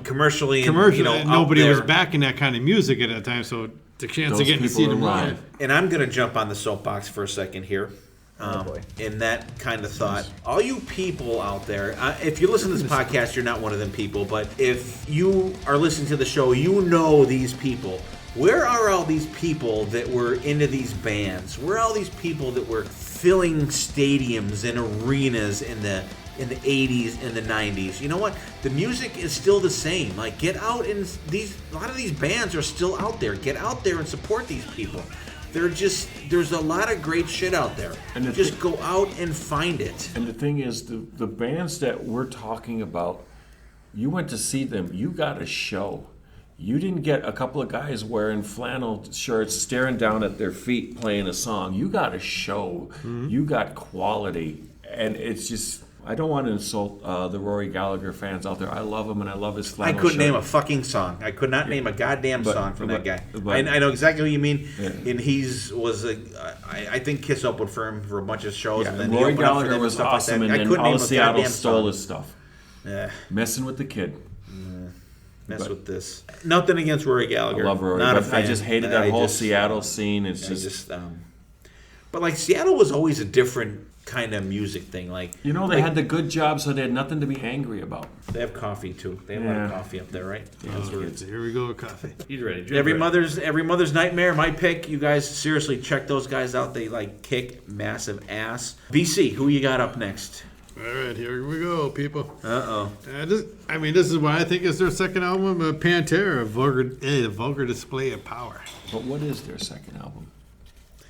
commercially,
nobody was
back.
backing that kind of music at that time. So the chance
Those
of getting to
people
see them
are
live.
lying.
And I'm gonna jump on the soapbox for a second here.
boy.
In that kind of thought, all you people out there, if you listen to this podcast, you're not one of them people, but if you are listening to the show, you know these people. Where are all these people that were into these bands? Where are all these people that were filling stadiums and arenas in the 80s and the 90s? You know what? The music is still the same. Like, get out and a lot of these bands are still out there. Get out there and support these people. There's a lot of great shit out there. And just go out and find it.
And the thing is, the bands that we're talking about, you went to see them, you got a show. You didn't get a couple of guys wearing flannel shirts, staring down at their feet, playing a song. You got a show. Mm-hmm. You got quality. And it's just, I don't want to insult the Rory Gallagher fans out there. I love him and I love his flannel
I couldn't
shirt.
name a fucking song. I could not name a goddamn song from that guy. I know exactly what you mean. Yeah. And I think Kiss opened for him for a bunch of shows.
Yeah,
And then
Rory
he opened up for
Gallagher
them
was
stuff
awesome,
like that.
and
I
then
couldn't
all
name
of
a
Seattle
goddamn
stole
song.
his stuff.
Yeah.
Messing with the kid.
Mess with this. Nothing against Rory Gallagher.
I love Rory,
not
but
a fan.
I just hated that whole Seattle scene. It's just
but like Seattle was always a different kind of music thing. Like
they had the good job, so they had nothing to be angry about.
They have coffee too. They have a lot of coffee up there, right?
Yeah, here we go with coffee.
He's ready.
Every mother's nightmare. My pick. You guys seriously check those guys out. They kick massive ass. BC, who you got up next?
All right, here we go, people.
Uh-oh.
This is what I think is their second album, Pantera, a vulgar display of power.
But what is their second album?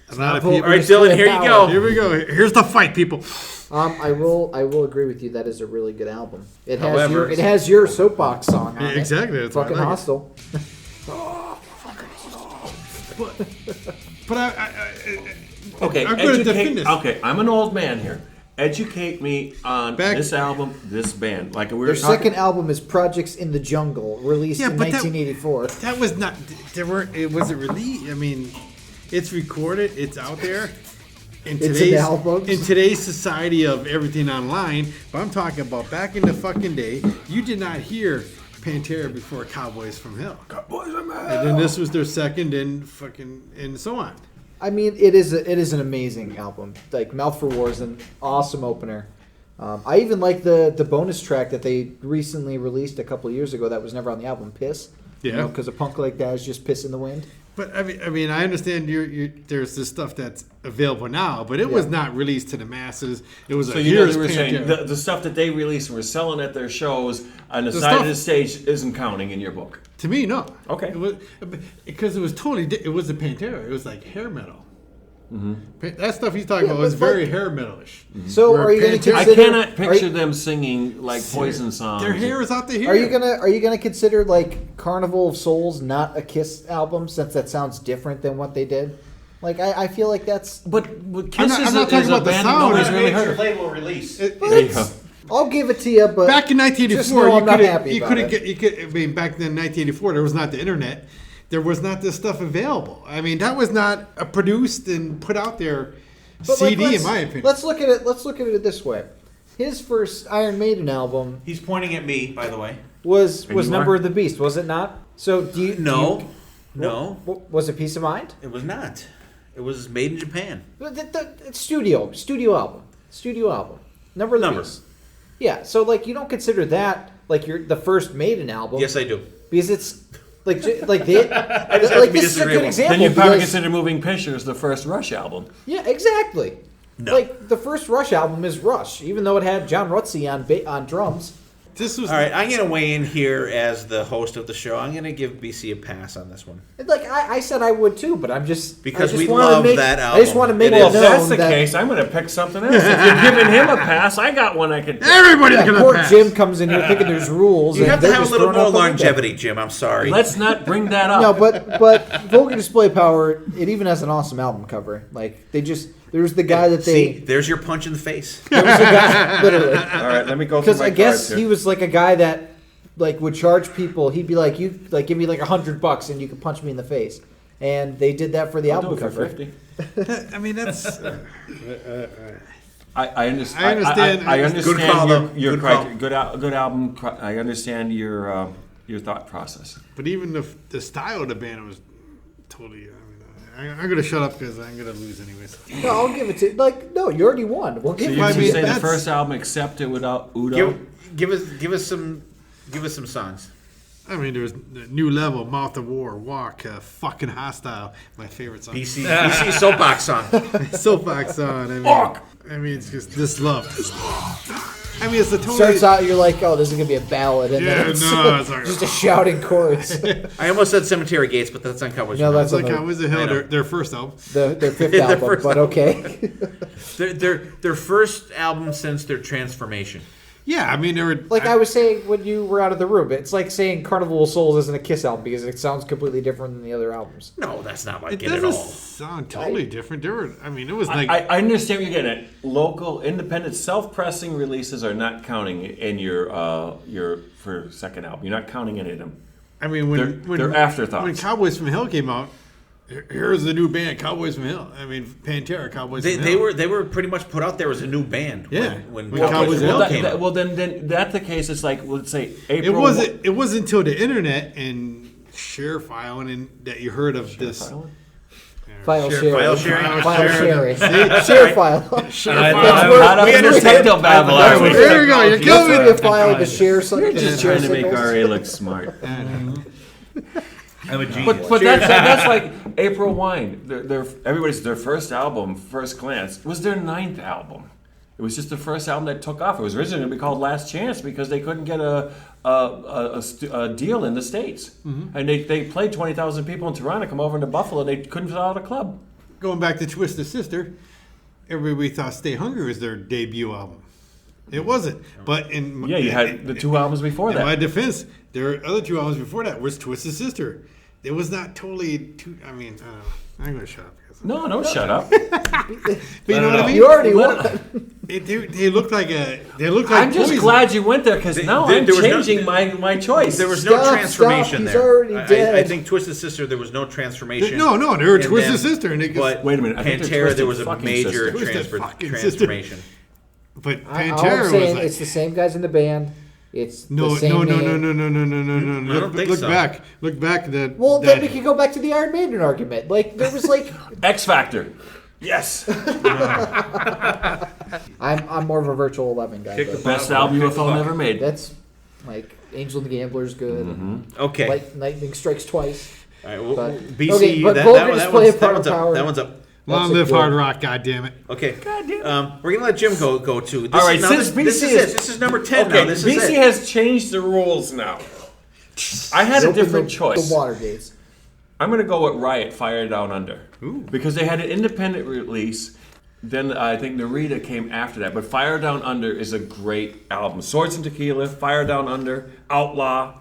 A lot of
All
people.
right, Dylan, here you go.
Here we go. Here's the fight, people.
I will agree with you. That is a really good album. It has your soapbox song on it.
Exactly. That's
Fucking
why I like
Hostile.
But
Okay,
I'm going to defend this.
Okay, I'm an old man here. Educate me on this album, this band. Like we were
Their
talking.
second album is Projects in the Jungle, released in 1984.
That was not. It wasn't released. I mean, it's recorded. It's out there. In today's society of everything online, but I'm talking about back in the fucking day, you did not hear Pantera before Cowboys from Hell.
Cowboys from Hell.
And then this was their second, and so on.
I mean, it is an amazing album. Like Mouth for War is an awesome opener. I even like the bonus track that they recently released a couple of years ago that was never on the album, Piss.
Yeah.
Because a punk like that is just piss in the wind.
But I mean, I understand there's this stuff that's available now, but it was not released to the masses. It was
so you were saying the stuff that they released and were selling at their shows on the side of the stage isn't counting in your book.
To me, no.
Okay.
Because it was totally. It was a Pantera. It was like hair metal. Mm-hmm. That stuff he's talking about was very hair metalish.
Mm-hmm. So are you going to consider?
I cannot picture them singing like Poison songs.
Their hair is out the hair.
Are you gonna consider like Carnival of Souls not a Kiss album since that sounds different than what they did? Like I feel like that's.
But Kiss
I'm not talking about the sound.
Nobody's really heard.
Label release.
I'll give it to you, but
back in 1984, back then 1984, there was not the internet. There was not this stuff available. I mean, that was not produced and put out there CD, in my opinion.
Let's look at it this way. His first Iron Maiden album.
He's pointing at me, by the way.
Was Number of the Beast, was it not? So
No.
Was it Peace of Mind?
It was not. It was made in Japan.
It's studio album. Number of the Beast. Yeah. So you don't consider that the first Maiden album.
Yes, I do.
Because it's. This is a good example.
Then you probably consider Moving Pictures the first Rush album.
Yeah, exactly.
No.
The first Rush album is Rush, even though it had John Rutsey on drums.
This was
All right, I'm going to weigh in here as the host of the show. I'm going to give BC a pass on this one.
Like I said, I would too, but I'm just
Because
I just
we
wanna
love
make,
that
I just
album.
want to make
It
it
is.
Well, if that's
known
the
that
case, I'm going to pick something else. If you're giving him a pass, I got one I could pick.
everybody's
yeah,
gonna
poor
pass.
Jim comes in here thinking there's rules.
You
and
have to
they're
have a
just
little
throwing
more
out the window.
longevity, Jim. I'm sorry.
Let's not bring that up.
No, but Vulgar Display Power, it even has an awesome album cover. Like there's the guy that
See,
they
there's your punch in the face.
there was a guy literally.
All right, let me go through
Because
my
I guess
cards here.
he was like a guy that like would charge people. He'd be like, "You like give me like $100 and you can punch me in the face." And they did that for the
I'll do
album
it for
cover.
50.
I mean, that's.
I understand.
I understand.
I understand
Good call, though.
your
Good call.
good album. I understand your thought process.
But even the style of the band was totally. I mean, I'm gonna shut up because I'm gonna lose anyways.
No, I'll give it to no. You already won. We'll give
So
it
you
I
to
can
mean,
say the
that's-
first album, except it without Udo.
give us some songs.
I mean, there was New Level, Mouth of War, Walk, Fucking Hostile, my favorite song.
BC soapbox song.
Soapbox song. I mean, it's just This Love. I mean, it's the totally.
Starts out, you're like, oh, this is gonna be a ballad, and
Yeah,
then it's
no, it's like-
just a shouting chorus.
I almost said Cemetery Gates, but that's on Cowboys.
No,
From
that's
Hell.
It's like How Was the
I
Hell?
know.
Their first album.
Their fifth
Their
album,
first
but
album.
okay.
their first album since their transformation.
Yeah, I mean, they were
Like I was saying when you were out of the room, it's like saying Carnival of Souls isn't a Kiss album because it sounds completely different than the other albums.
No, that's not like
It
it at
doesn't
all.
sound totally different. They were. I mean, it was like.
I understand what you're getting at. Local, independent, self-pressing releases are not counting in your for second album. You're not counting any of them.
I mean, when
they're afterthoughts.
When Cowboys from Hell came out, here's the new band, Cowboys from Hell. I mean, Pantera, Cowboys from Hell.
They were pretty much put out there as a new band.
Yeah.
When
When
Cowboys
Cowboys
from
Hell
Hell came out.
Well, then that's the case. It's like, let's say
It
April.
wasn't. It wasn't until the internet and share filing and that you heard of this.
File
Share-
sharing.
file sharing.
File
Share-
sharing. Share file.
How
We
does your
understand.
techno babble are we?
There you go. You're
That's
killing
gonna
me.
be a file to share something.
You're just trying to make RA look smart.
I'm a genius.
But that's like April Wine. Their first album, First Glance, was their 9th album. It was just the first album that took off. It was originally going to be called Last Chance because they couldn't get a deal in the States.
Mm-hmm.
And they played 20,000 people in Toronto, come over into Buffalo, they couldn't fill out a club.
Going back to Twisted Sister, everybody thought Stay Hungry was their debut album. It wasn't. But in
Yeah, you had the 2 albums before
in my
that.
defense, their other 2 albums before that was Twisted Sister. It was not totally. I mean, I don't know. I'm going to shut up.
No, don't shut up.
But you know what I mean?
You already won.
They looked like a. They looked like.
I'm just
Poison.
glad you went there because now
there
I'm
was no-
changing my choice.
There was no
Stop,
transformation
he's
there.
already dead.
I think Twisted Sister, there was no transformation.
No, they were
And
Twisted
then-
Sister, and they
But
Wait a minute, I think they're
Pantera,
Twisted
there was a
fucking
major
Sister.
Twisted fucking Sister.
transformation.
But
All I'm
Pantera
saying,
was like.
it's the same guys in the band. It's
No,
the same
no.
I don't think
Look
so.
back. Look back. That.
Well,
that,
then we could go back to the Iron Maiden argument. Like there was like,
X Factor. Yes.
I'm more of a Virtual 11 guy.
Kick the
but
Best album UFO never made.
that's like Angel and the Gambler's good.
Okay.
Lightning Strikes Twice.
All right, well,
But-
BC,
okay, but
that
Vulgar
one's
Display of
that one's
Power.
up. That one's up.
Long
That's a
live
good-
hard rock. God damn it.
Okay. We're gonna let Jim go to. This
All right,
is, now
since
this
BC
is
is-
it. This is number 10
Okay,
now. This
BC
is it.
has changed the rules now. I had a
Open
different
the
choice.
The Watergates.
I'm going to go with Riot, Fire Down Under. Because they had an independent release. Then I think Narita came after that. But Fire Down Under is a great album. Swords and Tequila, Fire Down Under, Outlaw.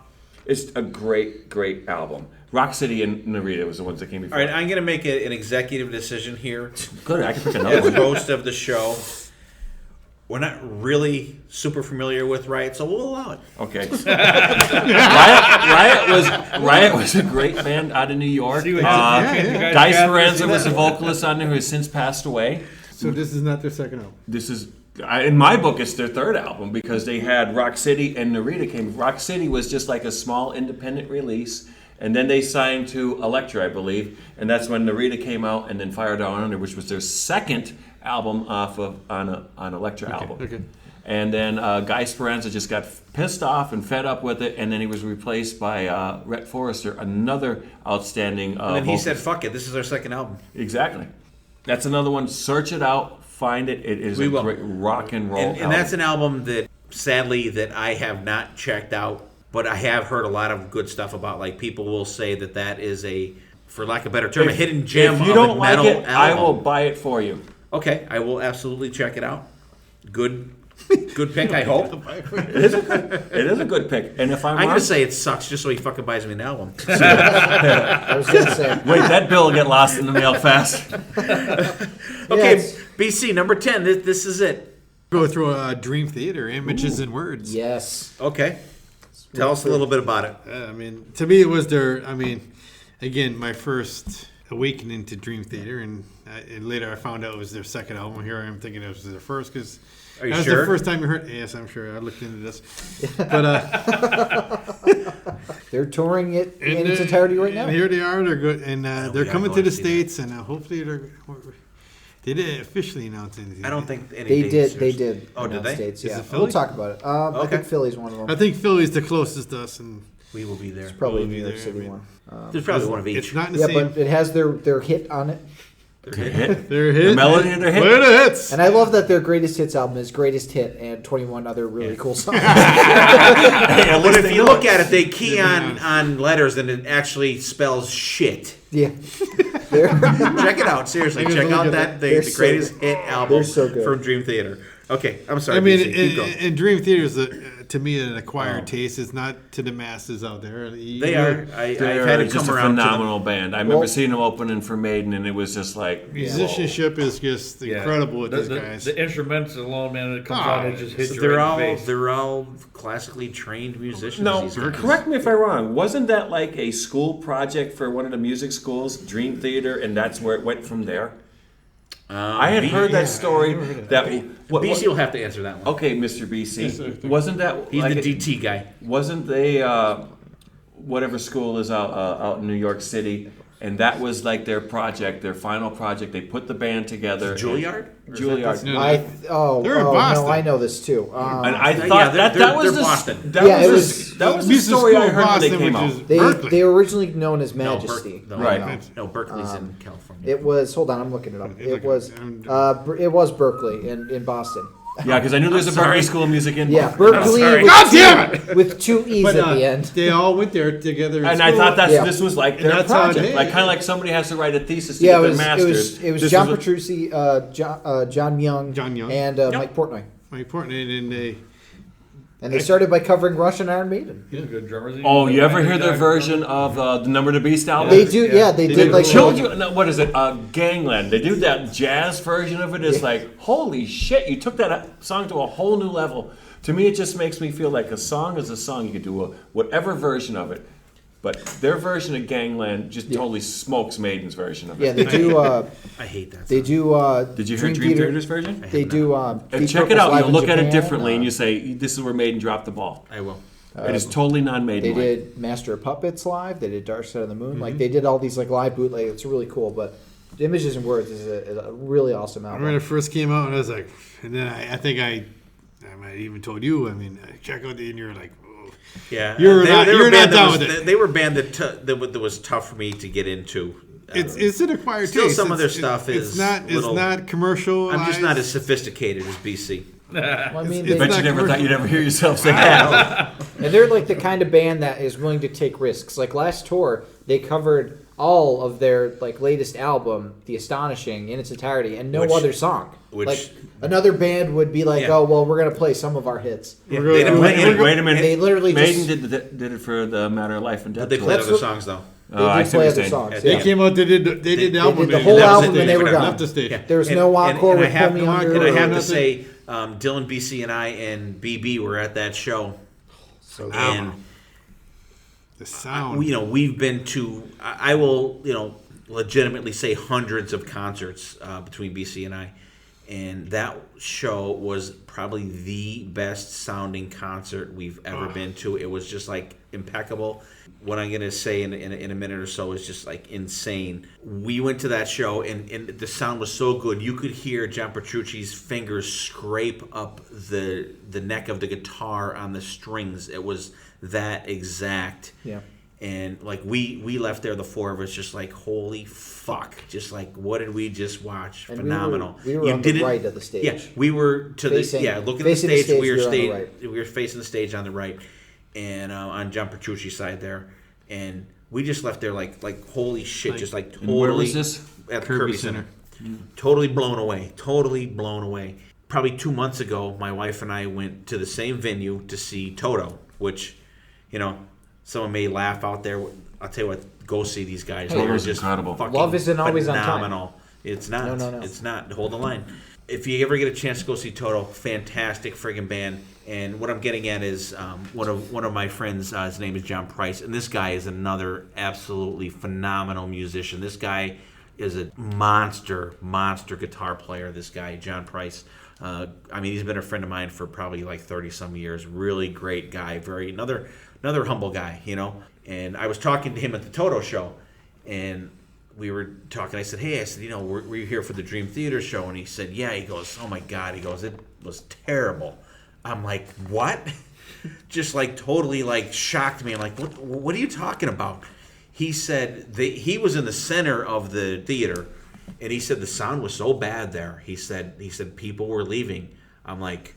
It's a great, great album. Rock City and Narita was the ones that came before.
All right, I'm gonna make an executive decision here
Good, I can pick another
as
one.
host of the show. We're not really super familiar with Riot, so we'll allow it.
Okay. Riot was a great band out of New York.
See what
yeah.
you guys
Guy
got
Speranza
this-
was a vocalist on there who has since passed away.
So this is not their second album.
This is, in my book, it's their third album because they had Rock City and Narita came. Rock City was just like a small independent release, and then they signed to Elektra, I believe, and that's when Narita came out, and then Fire Down Under, which was their second album off of on Elektra album.
Okay.
And then Guy Speranza just got pissed off and fed up with it, and then he was replaced by Rhett Forrester, another outstanding.
And then he
vocalist.
said, "Fuck it, this is our second album."
Exactly. That's another one. Search it out, find it. It is
We
a
will.
great rock and roll.
And that's an album that sadly, that I have not checked out, but I have heard a lot of good stuff about. Like people will say that is a, for lack of a better term, a hidden gem.
If you
of
don't
a
like
metal
it, I
album.
will buy it for you.
Okay, I will absolutely check it out. Good pick, I hope.
It is a good pick. And if I'm
I'm
wrong,
gonna say it sucks just so he fucking buys me an album.
I was gonna say.
wait, that bill will get lost in the mail fast.
Okay,
Yes.
BC number 10. This is it.
Go through Dream Theater, Images and Words.
Yes.
Okay, tell us a little bit about it.
I mean, to me, it was again, my first awakening to Dream Theater, and later I found out it was their second album. Here I am thinking it was their first, because
Are you
that was
sure?
the first time you heard. Yes, I'm sure. I looked into this, but
They're touring it in
and,
its entirety right now.
And here they are. They're good, and they're
yeah,
coming
I'll
to the
see that.
States, and hopefully they didn't officially announce anything.
I don't think any
They
dates
did.
are-
They did.
Oh, did
announce
they?
Dates,
Is
yeah.
it Philly?
We'll talk about it. I
Okay.
think Philly's one of them.
I think Philly's the closest to us, and
We will be there.
It's probably a
We'll be
New York
there,
City
I mean.
one.
There's probably one of each.
it's not in the
Yeah,
same.
but it has their hit on it.
Hit.
Their hit,
The melody of their hit.
Play the hits.
And I love that their greatest hits album is Greatest Hit and 21 other really cool songs.
But if you look at it, they key on letters and it actually spells shit.
Yeah. They're-
Check it out, seriously.
I guess
Check
I'll
out
look
that
at
the
so
greatest
good.
hit album
They're so good.
from Dream Theater. Okay, I'm sorry.
I mean,
BC, keep going.
and Dream Theater is to me an acquired taste. It's not to the masses out there.
They are. I've
They're
had to
just
come
a
around
phenomenal band. I remember
Well-
seeing them opening for Maiden, and it was just like
Musicianship is just incredible with these guys.
The instruments alone, man, it comes
Oh,
out and it just hits
to
you
them.
right in the face.
They're all classically trained musicians.
No,
these guys.
correct me if I'm wrong. Wasn't that like a school project for one of the music schools, Dream Theater, and that's where it went from there? I had heard that story.
BC will have to answer that one.
Okay, Mr. BC. Wasn't that
He's
like
the DT guy.
Wasn't they whatever school is out in New York City? And that was like their project, their final project. They put the band together.
Juilliard?
Juilliard.
No,
They're
in Boston.
No, I know this too.
And I
Yeah,
thought
they're-
that was
they're
the
Boston.
that
Yeah,
was that was the
Music
story
School
I
of
heard when they
Boston,
came
which
out.
is
they
Berkeley.
were originally known as Majesty.
Right. No, Berkeley's in California.
It was. Hold on, I'm looking it up.
It's
It was Berkeley in Boston.
Yeah, because I knew there's a
sorry.
Berkeley School of Music in
Yeah,
Boston.
Berkeley.
sorry.
With
God
two-
damn it!
With two E's
But
at the end.
they all went there together. in
And I
school.
thought
Yeah.
this was like
And
their
that's how it
project,
is.
like kind of like somebody has to write a thesis to
Yeah,
get their
it
masters.
was
This
John
a-
Petrucci, John Young,
and
Mike Portnoy.
Mike Portnoy, and they.
And they started by covering Rush and Iron Maiden.
He's a good drummer.
Oh, you ever hear their version of the Number of the Beast album?
They do, yeah. They did like
Children, no, what is it? Gangland. They do that jazz version of it. It's like, holy shit! You took that song to a whole new level. To me, it just makes me feel like a song is a song. You could do whatever version of it, but their version of Gangland just totally smokes Maiden's version of it.
Yeah, they do.
I hate that.
They do.
Did you hear Dream Theater's version?
They do.
And
Deep
check it
Purple's
out.
Live
You'll
in
look at it
Japan,
differently, and you say, "This is where Maiden dropped the ball."
I will.
It is totally non-Maiden.
They did Master of Puppets live. They did Dark Side of the Moon.
Mm-hmm.
Like they did all these like live bootlegs. It's really cool. But Images and Words is a really awesome
I
album.
remember when it first came out, and I was like, and then I think I might even told you. I mean, check out the, and you're like, oh.
Yeah,
You're
they
not-
were
you're
a band
not down
that
with
was-
it.
They were a band that was tough for me to get into.
It's an acquired
Still,
taste.
some of their
It's-
stuff
it's
is
not. It's
little-
not commercial.
I'm just not as sophisticated as BC.
Well, I mean,
it's
they,
Bet
not
you never thought
commercial.
you'd ever hear yourself say that.
and they're like the kind of band that is willing to take risks. Like last tour, they covered all of their like latest album, The Astonishing, in its entirety, and no
Which-
other song.
which-
like another band would be like,
Yeah.
"Oh, well, we're gonna play some of our hits."
Yeah,
We're
they
gonna-
didn't play any-
Wait a minute.
They literally
Maiden
just
did it for the Matter of Life and Death.
But they
tour.
played
That's
other
what-
songs though.
they
I
did
see what
play
you're
other
saying.
songs.
They
Yeah.
They came out. They did the album.
did the
they
whole
left
album
the
and they
stage.
were gone.
Left the stage.
Yeah.
There was no encore
and
with
I have,
Pull Me Under
and I have
or
to say, Dylan, BC, and I and BB were at that show,
So
and
The sound.
we've been to. I will, legitimately say hundreds of concerts between BC and I, and that show was probably the best sounding concert we've ever been to. It was just like impeccable. What I'm gonna say in a minute or so is just like insane. We went to that show and the sound was so good. You could hear John Petrucci's fingers scrape up the neck of the guitar on the strings. It was that exact.
yeah.
And like we left there, the four of us, just like holy fuck, just like what did we just watch?
And
Phenomenal.
We were on the right of the stage.
Yeah, we were to
Facing-
look at the
facing the
stage.
stage,
We
we were on the
were
right.
we were facing the stage on the right, and on John Petrucci's side there, and we just left there like holy shit, just like totally.
And where was this?
At the
Kirby
Kirby Center.
Center.
Totally blown away. Totally blown away. Probably 2 months ago, my wife and I went to the same venue to see Toto, which, someone may laugh out there. I'll tell you what, go see these guys.
Hey,
They're
Toto's
just
incredible.
fucking
Love isn't always on time.
phenomenal. It's not.
No.
It's not. Hold the line. If you ever get a chance to go see Toto, fantastic friggin' band. And what I'm getting at is one of my friends, his name is John Price, and this guy is another absolutely phenomenal musician. This guy is a monster guitar player. This guy, John Price. He's been a friend of mine for probably like 30 some years. Really great guy. Another humble guy, And I was talking to him at the Toto show, and we were talking. I said, were you here for the Dream Theater show? And he said, yeah. He goes, oh my God. He goes, it was terrible. I'm like, what? Just like totally like shocked me. I'm like, what are you talking about? He said he was in the center of the theater, and he said the sound was so bad there. He said people were leaving. I'm like,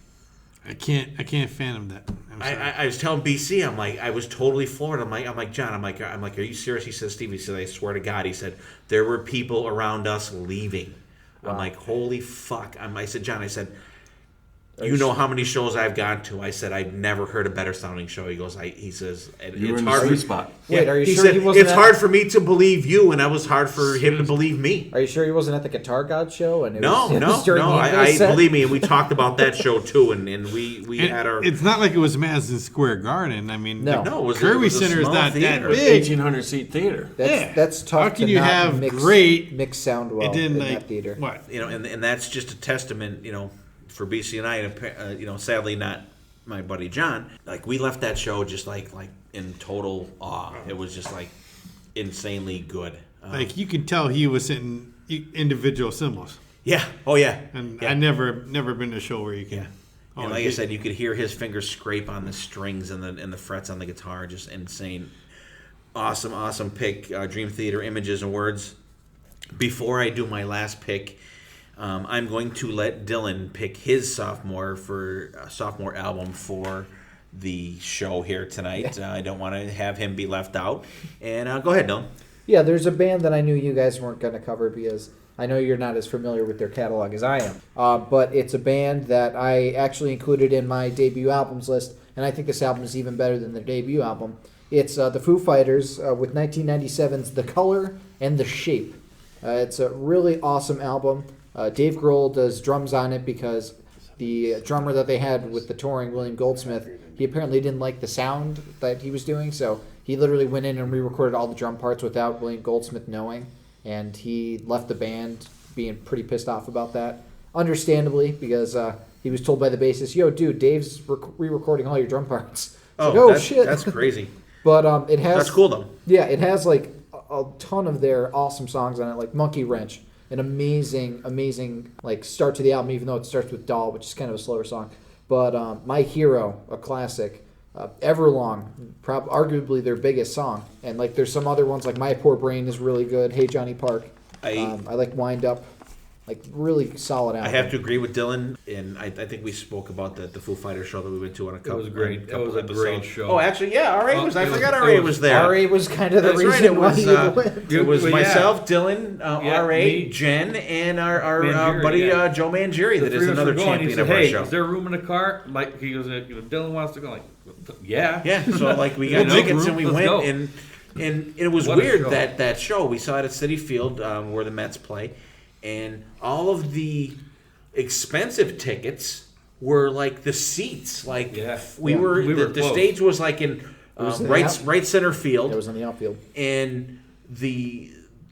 I can't fathom that.
I was telling BC, I'm like, I was totally floored. I'm like, John, I'm like, are you serious? He said, Steve, he said, I swear to God, he said, there were people around us leaving. Wow. I'm like, holy fuck. I said, John, you know how many shows I've gone to. I said, I've never heard a better sounding show. He goes, he says,
You were
it's
in the
hard.
sweet spot.
Wait, are you
he
sure
said,
he wasn't
it's
at-
hard for me to believe you, and it was hard for him to believe me.
Are you sure he wasn't at the Guitar God show? And it
No.
was during the
I
English set?
believe me, and we talked about that show too, and we had our.
It's not like it was Madison Square Garden. I mean,
No.
No, it was
Kirby
it was a
Center is
small
not
theater.
that big.
1,800 seat theater.
That's tough.
How can
to
you
not
have
mix,
great
mix sound well
It didn't
in that theater?
what?
And that's just a testament, for BC and I, and sadly not my buddy John. Like we left that show just like in total awe. It was just like insanely good.
Like you can tell he was hitting individual cymbals.
Yeah. Oh yeah.
And
yeah.
I never been to a show where you can.
Yeah. And like I said, you could hear his fingers scrape on the strings and the frets on the guitar. Just insane. Awesome pick. Dream Theater, Images and Words. Before I do my last pick, I'm going to let Dylan pick his sophomore album for the show here tonight. I don't want to have him be left out. And go ahead, Dylan.
Yeah, there's a band that I knew you guys weren't going to cover because I know you're not as familiar with their catalog as I am. But it's a band that I actually included in my debut albums list, and I think this album is even better than their debut album. It's the Foo Fighters with 1997's The Color and The Shape. It's a really awesome album. Dave Grohl does drums on it because the drummer that they had with the touring, William Goldsmith, he apparently didn't like the sound that he was doing, so he literally went in and re-recorded all the drum parts without William Goldsmith knowing, and he left the band being pretty pissed off about that. Understandably, because he was told by the bassist, yo, dude, Dave's re-recording all your drum parts. Shit.
That's crazy.
But it has...
That's cool, though.
Yeah, it has, like, a ton of their awesome songs on it, like Monkey Wrench. An amazing like start to the album, even though it starts with Doll, which is kind of a slower song. But My Hero, a classic. Everlong, arguably their biggest song. And like there's some other ones like My Poor Brain is really good. Hey Johnny Park. I like Wind Up. Like really solid album.
I have to agree with Dylan, and I think we spoke about the Foo Fighters show that we went to on a couple.
It was great. It was a great show.
Oh, actually, yeah, R.A. I forgot R.A. was there.
R.A. was kind of the
That's right.
reason why he went.
It was
Well,
myself, Dylan,
Yeah,
R.A.,
me.
Jen, and our
Mangieri,
buddy
yeah.
Joe Mangieri, that
The
is
three of us
another
were going.
champion
He said,
of our
hey,
show.
is there room in the car? Like he goes, Dylan wants to go. Like, yeah.
Yeah, so like we got
We'll make
tickets
room.
and we
Let's
went,
go.
and it was
What a
weird
show.
that show. We saw it at Citi Field where the Mets play, and all of the expensive tickets were like the seats. Like we were the
close.
stage was like in
was in the
right center field.
It was on the outfield.
And the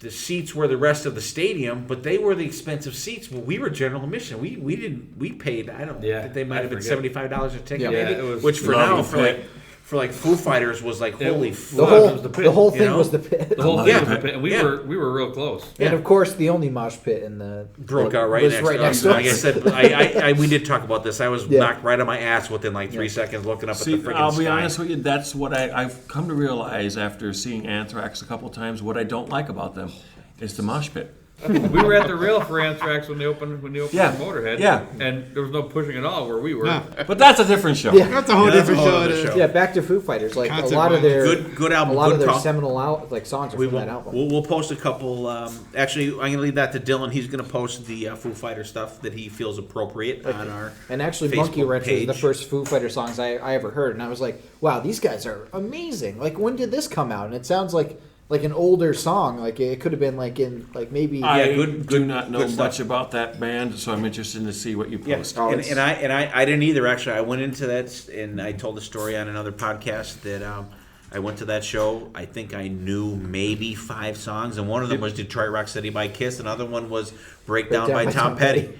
seats were the rest of the stadium, but they were the expensive seats. Well, we were general admission. We paid. I don't.
Yeah,
think they might have been
forget.
$75 a ticket,
Yeah,
maybe.
it was
Which for
Love
now
you,
for
Pip.
like for like Foo Fighters was like holy
The
fuck.
whole,
it was the pit,
the whole
you
thing
know?
was the pit.
The whole
Yeah.
thing was the pit, and we were real close.
And of course, the only mosh pit in the
Broke out
was right next to us.
Like I said, I we did talk about this. I was
Yeah.
knocked right on my ass within like 3 seconds looking up
See,
at the freaking
I'll be
sky.
honest with you. That's what I've come to realize after seeing Anthrax a couple times. What I don't like about them is the mosh pit.
We were at the rail for Anthrax when they opened
Yeah.
Motorhead.
Yeah.
And there was no pushing at all where we were.
No.
But that's a different show.
Yeah.
That's a whole
Yeah, that's
different
a whole
show.
other
it is.
show.
Yeah, back to Foo Fighters. Like
Concert
a lot of their
Good album.
a lot
good
of their
call.
seminal songs are
We
from
will,
that album.
we'll post a couple. Actually, I'm going to leave that to Dylan. He's going to post the Foo Fighter stuff that he feels appropriate on our
And actually,
Facebook
Monkey Wrench was the
page.
first Foo Fighter songs I ever heard, and I was like, "Wow, these guys are amazing!" Like, when did this come out? And it sounds like an older song. Like it could have been like in like maybe.
I
good-
do
good-
not know
good stuff.
much about that band, so I'm interested to see what you
Yeah,
post.
Oh,
and,
it's-
and I didn't either. Actually, I went into that and I told the story on another podcast that I went to that show. I think I knew maybe 5 songs, and one of them was Detroit Rock City by Kiss. Another one was Breakdown by Tom Petty.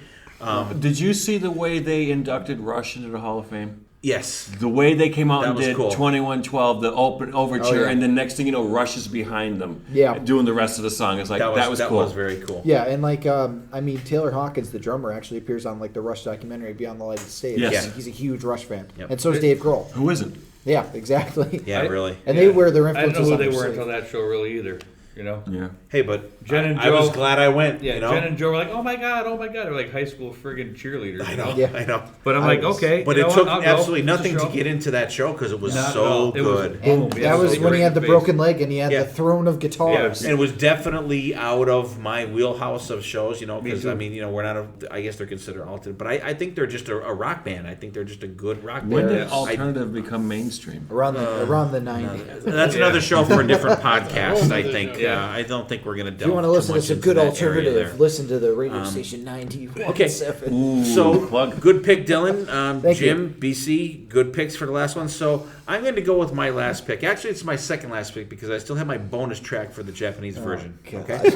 Did you see the way they inducted Rush into the Hall of Fame?
Yes,
The way they came out
That
and
was
did
cool.
2112, the open overture,
Oh, yeah.
and the next thing you know, Rush is behind them,
Yeah.
doing the rest of the song. It's like
that
was cool.
was very cool.
Yeah, and like I mean, Taylor Hawkins, the drummer, actually appears on like the Rush documentary Beyond the Lighted Stage.
Yes.
And he's a huge Rush fan,
Yep.
and so is Dave Grohl.
Who isn't?
Yeah, exactly.
Yeah, really.
And they wear their
I didn't know
influences
who
on
they
their
were
sleeve.
until that show really either. You know?
Yeah.
Hey, but
Jen and
I was
Joe-
glad I went.
Yeah,
you know?
Jen and Joe were like, oh my god. They're like high school friggin' cheerleaders.
I
you
know.
Yeah.
I know.
But I'm
I
like,
was-
okay.
But
you
it
know
took
what? I'll go.
absolutely
It's a
nothing to
show.
get into that show because it was
Not at
so
all. It was-
good.
And
Boom,
that
yeah,
was
so
when he
great
had the
face.
broken leg and he had
Yeah.
the throne of guitars.
And it was definitely out of my wheelhouse of shows, you know, because
too.
I mean, you know, we're not I guess they're considered alternative, but I think they're just a rock band. I think they're just a good rock band.
When did
I-
alternative become mainstream?
around the 90s.
That's another show for a different podcast, I
Another
think.
show.
I don't think we're going to
If you want to listen to some good alternative,
there.
listen to the radio station 91.7.
Okay.
Ooh,
So,
plug.
good pick, Dylan.
Thank
Jim, BC, good picks for the last one. So, I'm going to go with my last pick. Actually, it's my second last pick because I still have my bonus track for the Japanese version.
God.
Okay.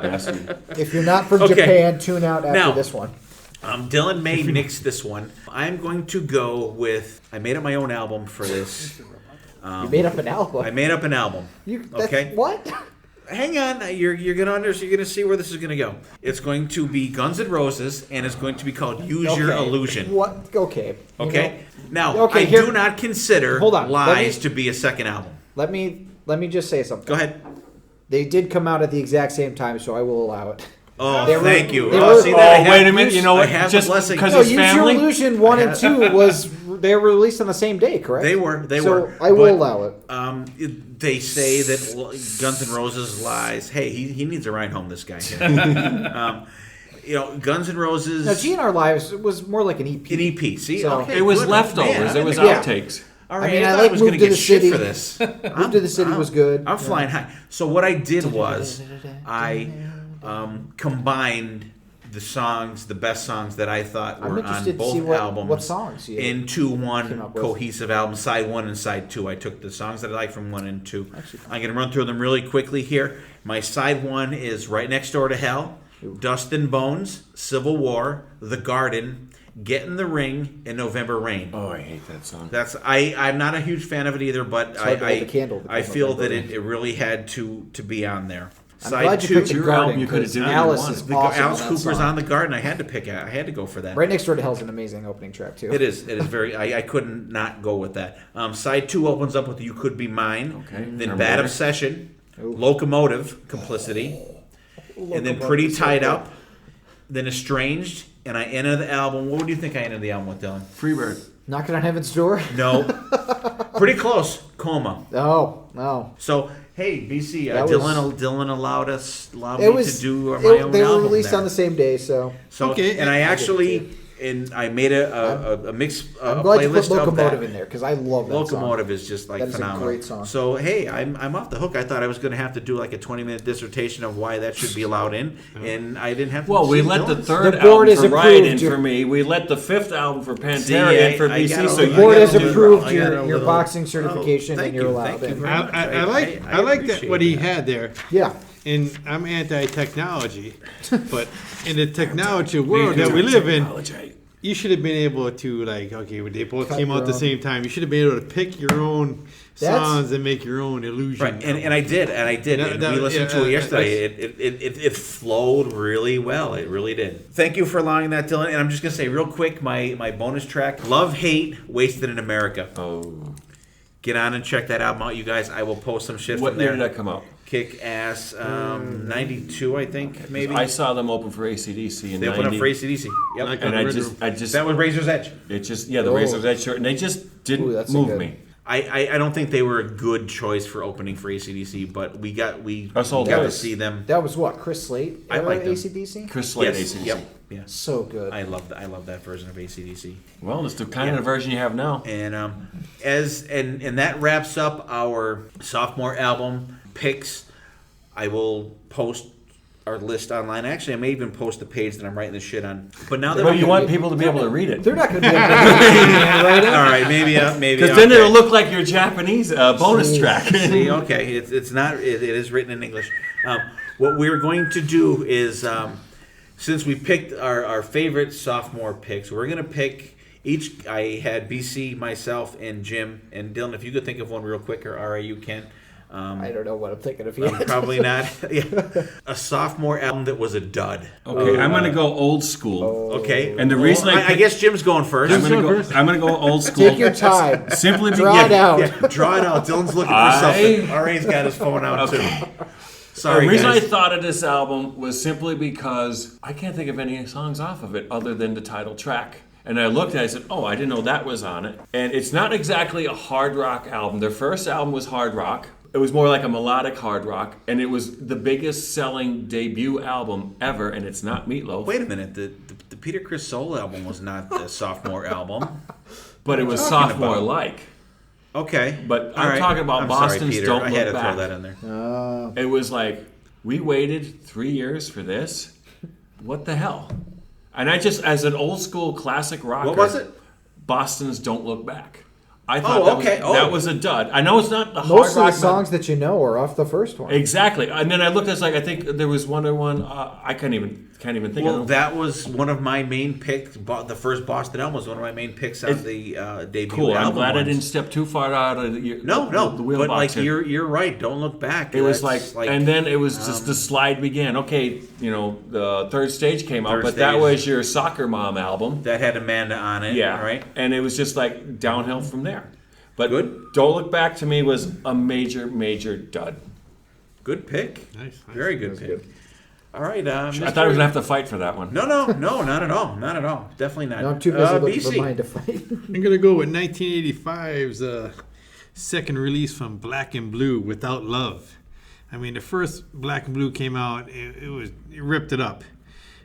Nasty.
If you're not from
Okay.
Japan, tune out after
Now-
this one.
Dylan may nix this one. I'm going to go with. I made up my own album for this.
You made up an album.
I made up an album. Okay.
What?
Hang on, you're gonna see where this is gonna go. It's going to be Guns N' Roses, and it's going to be called "Use Your
Okay.
Illusion."
What? Okay. You
Okay.
know,
Now,
Okay,
I
here-
do not consider
Hold on, let
Lies
me-
to be a second album.
let me just say something.
Go ahead.
They did come out at the exact same time, so I will allow it.
Oh,
They were-
thank you.
they
Oh,
were-
see that? I have-
wait a minute. You know
I
what?
have
Just
the blessing.
because
No,
his
Use Your
family.
Illusion 1 and 2 they were released on the same day, correct?
They were.
So I will
But,
allow it.
They say that Guns N' Roses lies. Hey, he needs a ride home. This guy. You know, Guns N' Roses.
Now, GNR Lives was more like an EP.
An EP. See,
So-
okay,
It was
good.
leftovers.
Man,
It was
Yeah.
outtakes.
All
I
right,
mean, I
thought
like
was
Move
gonna
to
get
the
shit
City.
for this.
Move to the City was good.
I'm flying high. So what I did was I combined the songs, the best songs that I thought
I'm
were
interested
on
to see
both
what
albums
songs you
into
came
one
up with.
cohesive album, side 1 and side 2. I took the songs that I like from 1 and 2. I'm going to run through them really quickly here. My side 1 is Right Next Door to Hell, Dust and Bones, Civil War, The Garden, Get in the Ring, and November Rain.
Oh, I hate that song.
I'm not a huge fan of it either, but
hard to light the candle to
I
come
feel
up
that
with
it really had to be on there.
I'm glad you picked The
Your
Garden
album, you could've
because
done it
Alice
in
is
one.
awesome.
Alice
on that
Cooper's
song.
on The Garden. I had to pick it. I had to go for that.
Right Next Door to Hell is an amazing opening track too.
It is very. I couldn't not go with that. Side 2 opens up with "You Could Be Mine,"
Okay.
then
Or
"Bad
more.
Obsession," "Locomotive," "Complicity," and then "Pretty Tied Up," then "Estranged," and I ended the album. What would you think I ended the album with, Dylan?
Freebird.
Knocking on Heaven's Door.
No, pretty close. "Coma."
Oh no.
So hey, BC,
That
Dylan allowed
It
me
was.
to do my own
They were
album
released
there.
on the same day, so
So
Okay.
and I
I
actually I made a mix
I'm
a
glad you
playlist
put
of
Locomotive
that.
in there because I love that
Locomotive is just like
That is a
phenomenal.
great song.
So hey, I'm off the hook. I thought I was going to have to do like a 20-minute dissertation of why that should be allowed in, and I didn't have to.
Well, we
see
let the
Dylan's.
third
The board
album
has
for Ride
approved
in
your-
for me. We let the fifth album for Pantera
See,
in for
I
BC.
got a
So
The
little-
you
board
I
has
got a little-
approved
I got
your
a
your
little-
boxing
Oh,
certification,
thank
and you're
you,
allowed
thank you
in.
very much.
I like that what he had there.
Yeah.
And I'm anti-technology, but in the technology world that we live in, you should have been able to, like, okay, when they both
Cut
came out at the
your own.
same time, you should have been able to pick your own songs and make your own illusion.
Right, and I did. And we listened to it yesterday. It flowed really well. It really did. Thank you for allowing that, Dylan. And I'm just gonna say real quick, my bonus track, Love Hate Wasted in America.
Oh.
Get on and check that album out, you guys. I will post some shit
What
from
year
there.
did that come out?
Kick ass, 92, I think, maybe.
I saw them open for AC/DC in
They
90.
opened up for AC/DC. Yep.
Like
and
a
I
regular-
just
That was Razor's Edge.
it just the Razor's Edge shirt, and they just didn't
Ooh, that's
move
good.
me.
I don't think they were a good choice for opening for AC/DC, but we got
Us all
to
guys.
see them.
That was what, Chris Slate?
I like them.
AC/DC?
Chris Slade,
Yes,
AC/DC.
yep, yeah.
So good.
I love that version of AC/DC.
Well, it's the kind of version you have now.
And and that wraps up our sophomore album picks. I will post our list online. Actually, I may even post the page that I'm writing this shit on. But now that
Well, you want people to be able to read it.
They're not going to be able to right
all right, maybe
Because then it'll look like your Japanese bonus track.
See, okay, it's not. It is written in English. What we're going to do is, since we picked our favorite sophomore picks, we're going to pick each. I had BC, myself, and Jim, and Dylan. If you could think of one real quick, or RA, you can.
I don't know what I'm thinking of yet.
Probably not. Yeah. A sophomore album that was a dud.
Okay, I'm going to go old school.
Okay,
And the reason I
I guess Jim's going first.
I'm going to go old school.
Take your time.
Simply
Draw it out.
Yeah, draw it out. Dylan's looking for something. RA's got his phone out too. Sorry,
The reason
guys.
I thought of this album was simply because I can't think of any songs off of it other than the title track. And I looked at it and I said, oh, I didn't know that was on it. And it's not exactly a hard rock album. Their first album was hard rock. It was more like a melodic hard rock. And it was the biggest selling debut album ever. And it's not Meatloaf.
Wait a minute. The Peter Criss Soul album was not the sophomore album.
But it was
talking
sophomore-like.
Okay.
But
All
I'm
right.
talking about
I'm
Boston's
sorry, Peter.
Don't
I
Look
had to
Back.
throw that in there.
It was like, we waited 3 years for this? What the hell? And I just, as an old school classic rocker,
What was it?
Boston's Don't Look Back. I thought that was a dud. I know it's not the hard
Most of the
rock.
songs that you know are off the first one.
Exactly. And then I looked at it, I think there was one I can't even think
Well,
of.
that was one of my main picks. The first Boston album was one of my main picks on the debut
Cool.
album.
I'm glad I
ones.
didn't step too far out of the wheel
but
box
like
here.
you're right. Don't look back.
It was
That's
like, and then it was just the slide began. Okay, the third stage came out,
Third
but that
Stage.
was your Soccer Mom album.
that had Amanda on it.
Yeah,
right.
And it was just like downhill from there. But
Good.
Don't Look Back to me was a major dud.
Good pick.
Nice.
Very good pick. All right.
I thought I was gonna have to fight for that one.
No, not at all. Not at all. Definitely not.
No, I'm too busy looking for
BC.
mine to fight.
I'm going to go with 1985's second release from Black and Blue, Without Love. I mean, the first Black and Blue came out, it ripped it up.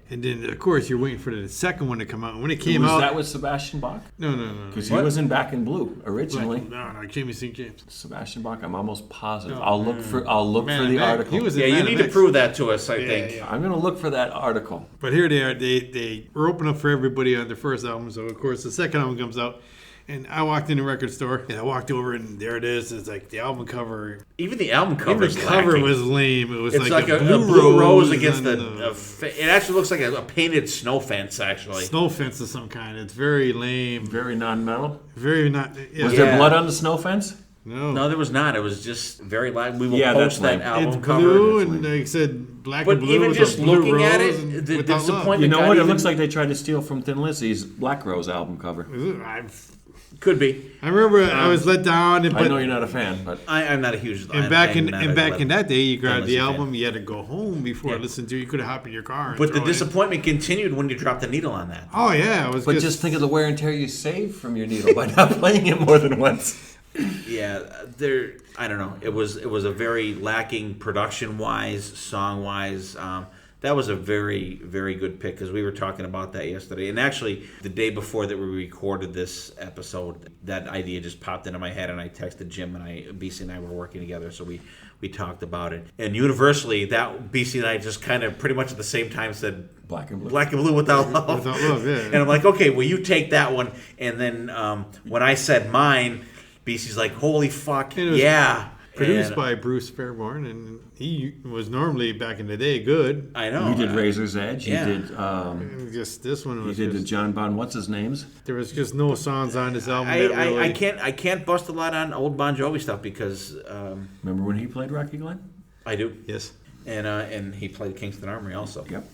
And then, of course, you're waiting for the second one to come out. And when it came
was
out...
that with Sebastian Bach?
No.
Because he was in Back in Blue originally.
No, Jamie St. James.
Sebastian Bach. I'm almost positive.
No,
I'll look for
Man
the
Mac.
article.
He was in
Yeah, you
Man
need
Mix.
to prove that to us. I think.
yeah.
I'm gonna look for that article.
But here they are. They were opening up for everybody on the first album. So, of course, the second album comes out. And I walked in the record store, and I walked over, and there it is. It's like the album cover.
Even the album
Even
cover.
the cover was lame. It was
It's
like,
like a blue rose against
and,
it actually looks like a painted snow fence. Actually.
snow fence of some kind. It's very lame.
Very non-metal.
Very not. Yeah.
Was
Yeah.
there blood on the snow fence?
No, there was not. It was just very light. We will
Yeah,
post
that's
that
lame.
album
It's
cover.
blue, and like I said, black
But
and blue.
even
with
just
a blue
looking at
rose
it,
and
the
Without Love.
disappointment-
You know
got
what? It
even-
looks like they tried to steal from Thin Lizzy's Black Rose album cover.
Could be.
I remember I was let down, and
I know
but
you're not a fan, but
I'm not a huge.
and back in that day, you grabbed the
Lizzy fan.
album. You had to go home before
Yeah.
listening to it. You could have hopped in your car. And
But the
throw it in.
disappointment continued when you dropped the needle on that.
Oh yeah, it was.
but just think of the wear and tear you saved from your needle by not playing it more than once.
Yeah, there. I don't know. It was a very lacking production wise, song wise. That was a very, very good pick because we were talking about that yesterday. And actually, the day before that we recorded this episode, that idea just popped into my head, and I texted Jim, and BC and I were working together, so we talked about it. And universally, that BC and I just kind of pretty much at the same time said,
Black and Blue.
Black and Blue Without Love.
Without Love, yeah.
And I'm like, okay, well, you take that one. And then when I said mine, BC's like, holy fuck,
It was-
yeah.
Produced
And
by Bruce Fairbairn, and he was normally, back in the day, good.
I know.
He did Razor's Edge.
Yeah.
He did.
And just this one
He
was
did the
just,
John Bon. What's his names?
there was just no songs on this album. that
I
really,
can't bust a lot on old Bon Jovi stuff because
Remember when he played Rocky Glen?
I do.
Yes.
And he played Kingston Armory also.
Yep.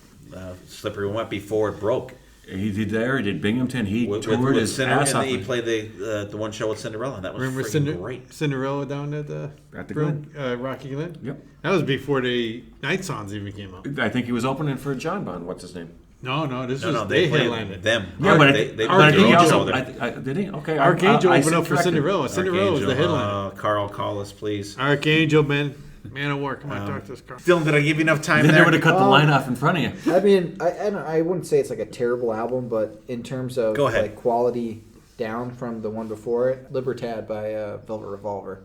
Slippery went before it broke.
He did there. He did Binghamton. He
With
toured his
Cinderella,
ass
and
off.
then he played the one show with Cinderella. That was
Remember
freaking great.
Cinderella down at the
Glen?
Rocky Glen?
Yep.
That was before the Night Songs even came out.
I think he was opening for John Bon. What's his name?
No, this was
No,
they
played
headlined it.
them.
Yeah, but
they
but
played
he
the
also
show.
did he? Okay.
Archangel
I
opened up for
corrected.
Cinderella. Cinderella was the headliner.
Carl, call us, please.
Archangel, man of war. Come on, talk to us, Carl.
Dylan, did I give you enough time
Then they
there?
would have cut the line off in front of you.
I mean, I wouldn't say it's like a terrible album, but in terms of
Go ahead.
like quality down from the one before it, Libertad by Velvet Revolver.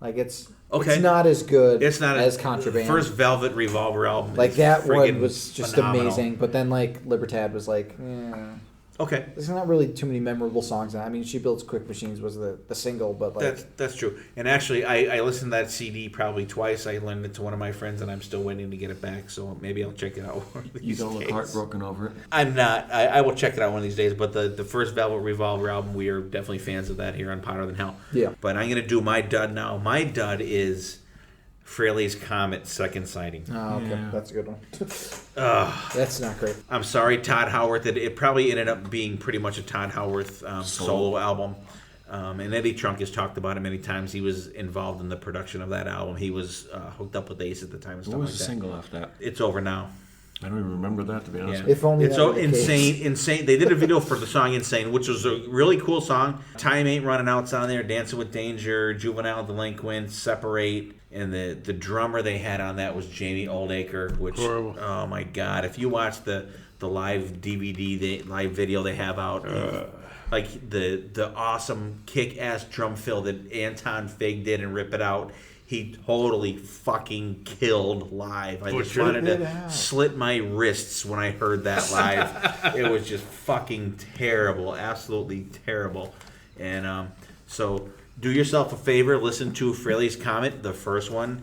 Like it's not as good
It's not
as Contraband.
First Velvet Revolver album.
like
is
that one
friggin'
was just
phenomenal.
amazing, but then like Libertad was like,
Okay.
there's not really too many memorable songs. I mean, She Builds Quick Machines was the single, but like
That's true. And actually, I listened to that CD probably twice. I lent it to one of my friends, and I'm still waiting to get it back. So maybe I'll check it out one of
You
these
don't look
days.
heartbroken over it.
I'm not. I will check it out one of these days. But the first Velvet Revolver album, we are definitely fans of that here on Potter Than Hell.
Yeah.
But I'm going to do my dud now. My dud is Fraley's Comet Second Sighting.
oh, okay,
Yeah.
that's a good one.
Ugh.
That's not great.
I'm sorry, Todd Howarth. It probably ended up being pretty much a Todd Howarth solo album. And Eddie Trunk has talked about it many times. He was involved in the production of that album. He was hooked up with Ace at the time and
What
stuff
was
like
the
that.
single after that?
It's over now.
I don't even remember that, to be honest.
Yeah.
with
If only
It's
that
so
were the case.
insane. They did a video for the song "Insane," which was a really cool song. "Time Ain't Running Out's on there. "Dancing with Danger," "Juvenile Delinquent," "Separate," and the drummer they had on that was Jamie Oldacre. Which,
Horrible.
oh my god! If you watch the live DVD, the live video they have out, like the awesome kick-ass drum fill that Anton Fig did and Rip It Out. He totally fucking killed live. I just
Butchered
wanted
it
to
out.
slit my wrists when I heard that live. It was just fucking terrible, absolutely terrible. And so, do yourself a favor, listen to Fraley's Comet, the first one,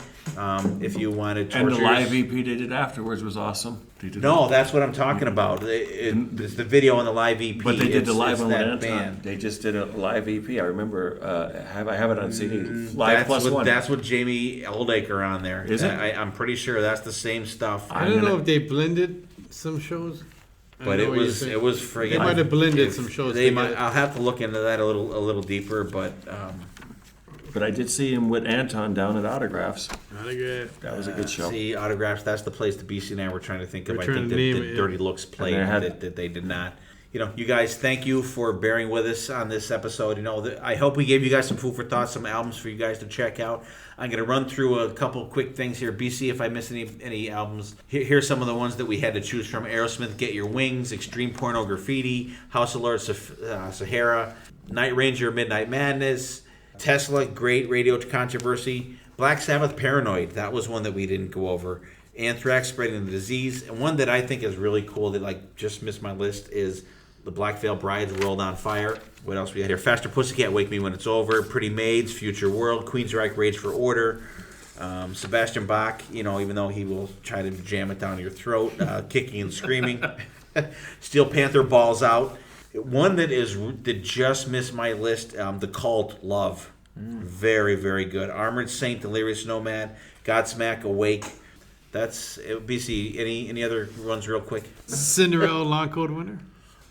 if you want to torture.
And the live EP they did afterwards was awesome. They did
No, that's what I'm talking about. It's the video on the live EP.
But they did the
It's
live one with
that
Anton.
band.
They just did a live EP. I remember. I have it on CD. Live
That's
plus
what,
one.
That's what Jamie Oldacre on there.
Is it?
I'm pretty sure that's the same stuff.
I don't know if they blended some shows. I
But
know
it
what you're
was
saying.
it was friggin'.
They might have blended some shows
They
together.
might. I'll have to look into that a little deeper. But
But I did see him with Anton down at Autographs.
Autograph.
That was a good show.
see, Autographs. That's the place the BC and I were trying to think of.
We're
I
trying
think
to
that
name
the
it,
Dirty
yeah.
Looks played
And they had-
that they did not. You know, you guys, thank you for bearing with us on this episode. You know, I hope we gave you guys some food for thought, some albums for you guys to check out. I'm going to run through a couple quick things here. BC, if I miss any albums, here's some of the ones that we had to choose from. Aerosmith, Get Your Wings, Extreme Porno Graffiti, House of Lords, Sahara, Night Ranger, Midnight Madness, Tesla, Great Radio Controversy, Black Sabbath, Paranoid. That was one that we didn't go over. Anthrax, Spreading the Disease. And one that I think is really cool that just missed my list is the Black Veil Brides, World on Fire. What else we had here? Faster Pussycat, Wake Me When It's Over. Pretty Maids, Future World. Queensryche, Rage for Order. Sebastian Bach, even though he will try to jam it down your throat. Kicking and Screaming. Steel Panther, Balls Out. One that just missed my list, The Cult, Love. Very, very good. Armored Saint, Delirious Nomad. Godsmack, Awake. That's BC. Any other ones real quick?
Cinderella Long Cold Winter.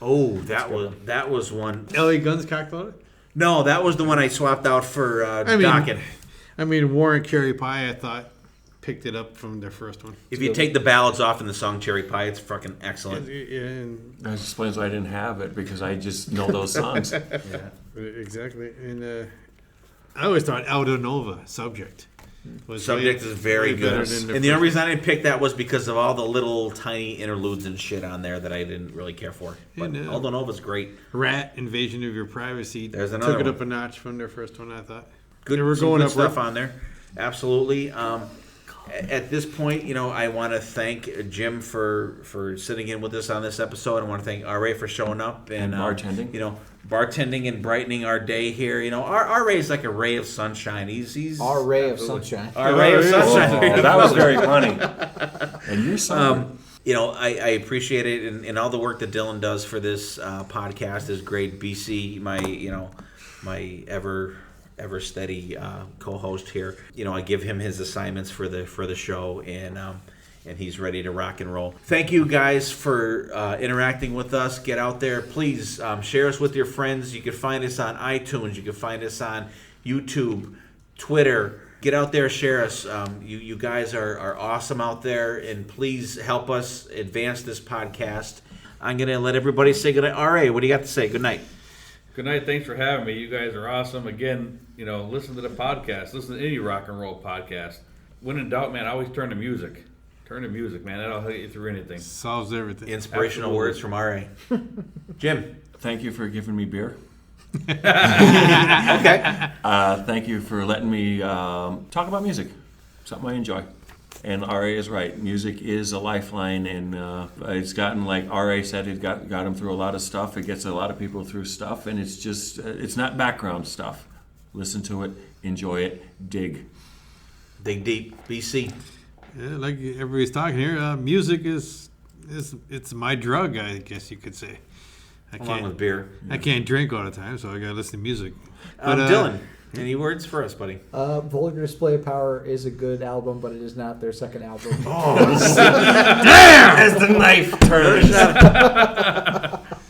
Oh, that was one.
L.A. Guns Cockloaded.
No, that was the one I swapped out for Dokken.
I mean, Warren Cherry Pie, I thought, picked it up from their first one.
If you take the ballads off in the song Cherry Pie, it's fucking excellent.
Yeah, and
That explains why I didn't have it, because I just know those songs.
exactly. And I always thought Aldo Nova, Subject.
Subject is very
better
good.
than
And the only reason I didn't pick that was because of all the little tiny interludes and shit on there that I didn't really care for. But
And,
Aldo Nova's great.
Rat, Invasion of Your Privacy.
There's another
Took it
one.
up a notch from their first one, I thought.
Good,
They were
some
going
good
up
stuff
rough.
on there. Absolutely. at this point, I want to thank Jim for sitting in with us on this episode. I want to thank RA for showing up and
bartending.
Bartending and brightening our day here. RA is like a ray of sunshine. He's
Our ray of sunshine.
Our ray of sunshine.
Oh, that was very funny. And you're sober.
I appreciate it, and all the work that Dylan does for this podcast is great. BC, my ever steady co-host here. I give him his assignments for the show, and he's ready to rock and roll. Thank you guys for interacting with us. Get out there, please share us with your friends. You can find us on iTunes. You can find us on YouTube, Twitter. Get out there, share us. You guys are awesome out there, and please help us advance this podcast. I'm going to let everybody say good night. RA, what do you got to say? Good night.
Good night. Thanks for having me. You guys are awesome. Again, listen to the podcast. Listen to any rock and roll podcast. When in doubt, man, always turn to music. Turn to music, man. That'll help you through anything.
Solves everything.
Inspirational words from RA. Jim.
Thank you for giving me beer.
Okay.
Thank you for letting me talk about music. Something I enjoy. And RA is right. Music is a lifeline, and it's gotten, like RA said, it got him through a lot of stuff. It gets a lot of people through stuff, and it's just, it's not background stuff. Listen to it, enjoy it, dig.
Dig deep. BC.
Yeah, like everybody's talking here, music is my drug, I guess you could say.
Along with beer.
I can't drink all the time, so I got to listen to music. But,
Dylan, any words for us, buddy?
Vulgar Display of Power is a good album, but it is not their second album.
Damn! As the knife turns.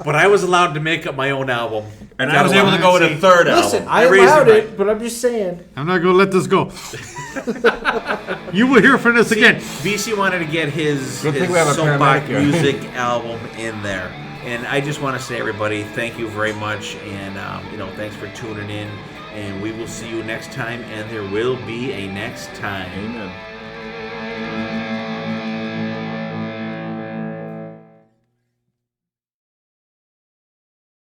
But I was allowed to make up my own album.
And I was able to go with a third
Listen,
album.
I allowed it, but I'm just saying.
I'm not going to let this go. You will hear from this again.
BC wanted to get his
Good thing we have a
soapbox
paramedic here.
music album in there. And I just want to say, everybody, thank you very much. And, thanks for tuning in. And we will see you next time. And there will be a next time.
Amen.